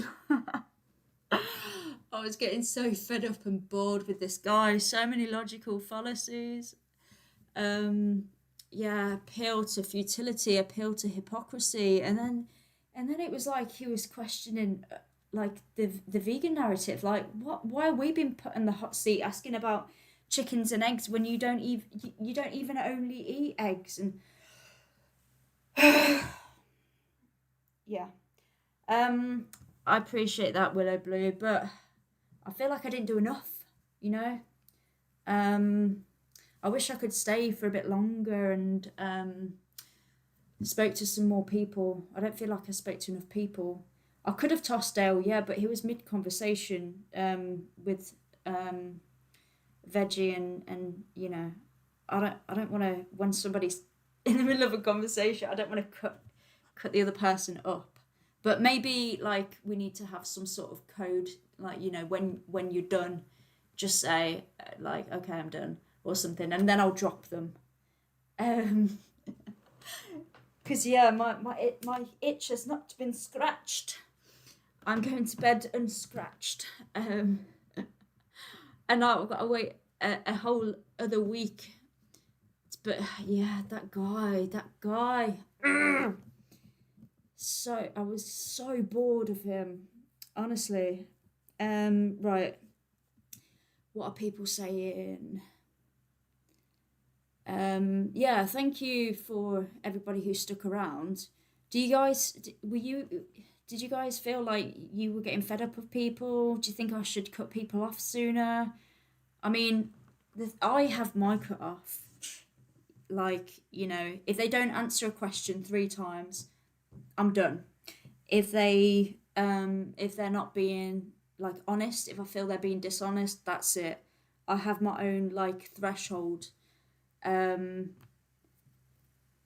I was getting so fed up and bored with this guy. So many logical fallacies. Um, yeah, appeal to futility, appeal to hypocrisy, and then it was like he was questioning like the vegan narrative. Like, what? Why are we being put in the hot seat asking about chickens and eggs when you don't even only eat eggs and yeah. Um, I appreciate that, Willow Blue, but I feel like I didn't do enough, you know? Um, I wish I could stay for a bit longer and spoke to some more people. I don't feel like I spoke to enough people. I could have tossed Dale, yeah, but he was mid conversation with Veggie and you know, I don't want to, when somebody's in the middle of a conversation, I don't want to cut the other person up. But maybe like we need to have some sort of code, like, you know, when you're done, just say like, okay, I'm done, or something, and then I'll drop them. Because yeah, my itch has not been scratched. I'm going to bed unscratched. And I've got to wait a whole other week. But yeah, that guy. So I was so bored of him, honestly. Right. What are people saying? Yeah, thank you for everybody who stuck around. Did you guys feel like you were getting fed up of people? Do you think I should cut people off sooner? I mean, I have my cut off. Like, you know, if they don't answer a question 3 times, I'm done. If they're not being like honest, if I feel they're being dishonest, that's it. I have my own like threshold.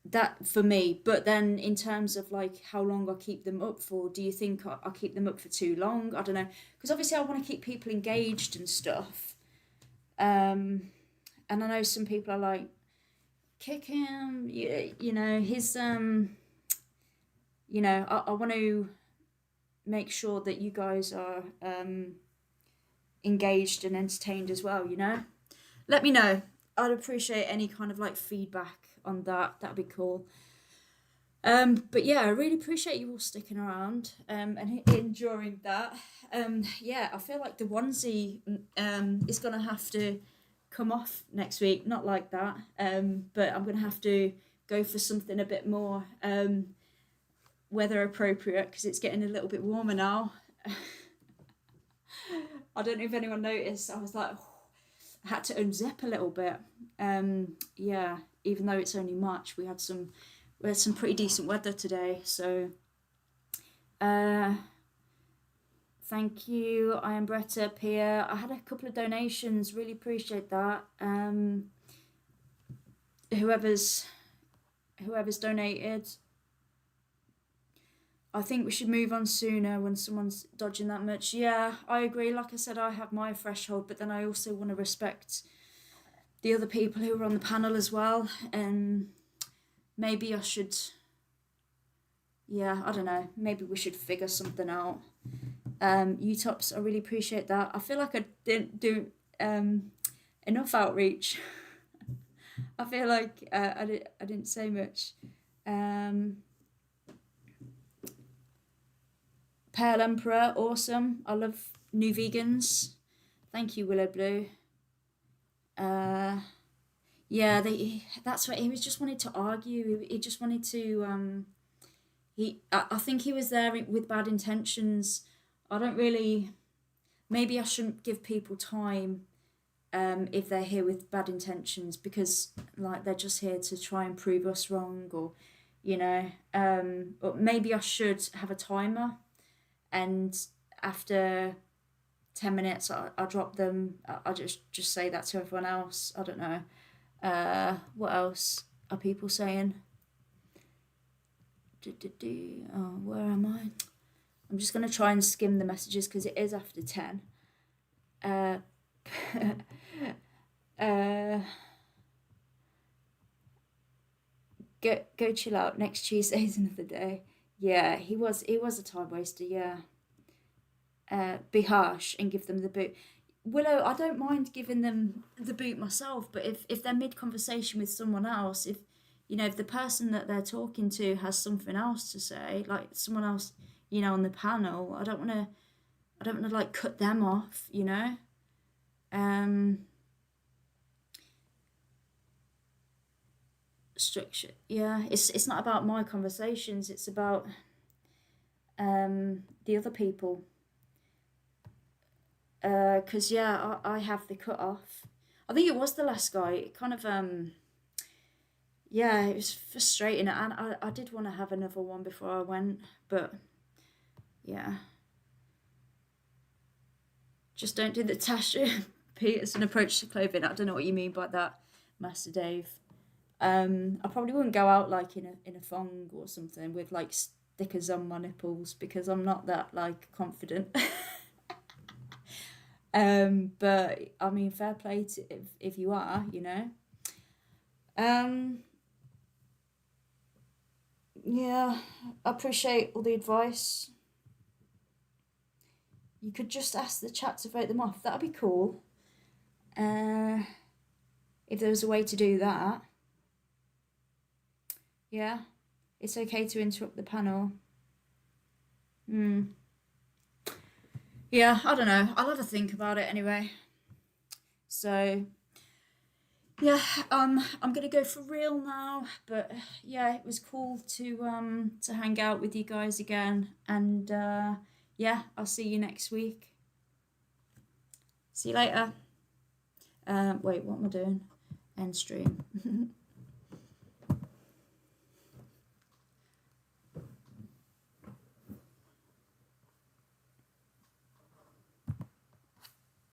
That for me. But then in terms of like how long I keep them up for, do you think I keep them up for too long? I don't know, because obviously I want to keep people engaged and stuff. And I know some people are like, kick him, you know, his you know, I want to make sure that you guys are engaged and entertained as well, you know. Let me know. I'd appreciate any kind of like feedback on that. That'd be cool. But yeah, I really appreciate you all sticking around and enduring that. Yeah, I feel like the onesie is gonna have to come off next week. Not like that. But I'm gonna have to go for something a bit more weather appropriate because it's getting a little bit warmer now. I don't know if anyone noticed. I was like, I had to unzip a little bit. Yeah, even though it's only March, we had some pretty decent weather today. So, thank you. I am Bretta, Pia. I had a couple of donations. Really appreciate that. Whoever's donated. I think we should move on sooner when someone's dodging that much. Yeah, I agree. Like I said, I have my threshold, but then I also want to respect the other people who are on the panel as well. And maybe I should, yeah, I don't know. Maybe we should figure something out. UTOPS, I really appreciate that. I feel like I didn't do enough outreach. I feel like I didn't say much. Pale Emperor, awesome. I love new vegans. Thank you, Willow Blue. Yeah, that's what he was, just wanted to argue. He just wanted to I think he was there with bad intentions. I don't really, maybe I shouldn't give people time if they're here with bad intentions, because like they're just here to try and prove us wrong, or you know, but maybe I should have a timer, and after 10 minutes I drop them. I just say that to everyone else. I don't know. What else are people saying? Oh, where am I? I'm just going to try and skim the messages because it is after 10. Go chill out. Next Tuesday's another day. Yeah, he was a time waster, yeah. be harsh and give them the boot. Willow, I don't mind giving them the boot myself, but if they're mid conversation with someone else, if if the person that they're talking to has something else to say, like someone else, on the panel, I don't want to like cut them off, structure. Yeah, it's not about my conversations, it's about the other people. Because I have the cut off. I think it was the last guy. It kind of it was frustrating, and I did want to have another one before I went, but yeah, just don't do the Tasha Peterson approach to clothing. I don't know what you mean by that, Master Dave. I probably wouldn't go out like in a thong or something with like stickers on my nipples, because I'm not that like confident. But I mean, fair play to if you are, Yeah, I appreciate all the advice. You could just ask the chat to vote them off. That'd be cool. If there was a way to do that. Yeah, it's okay to interrupt the panel. Yeah, I don't know. I'll have a think about it anyway. So, yeah, I'm gonna go for real now. But yeah, it was cool to hang out with you guys again. And yeah, I'll see you next week. See you later. Wait, what am I doing? End stream.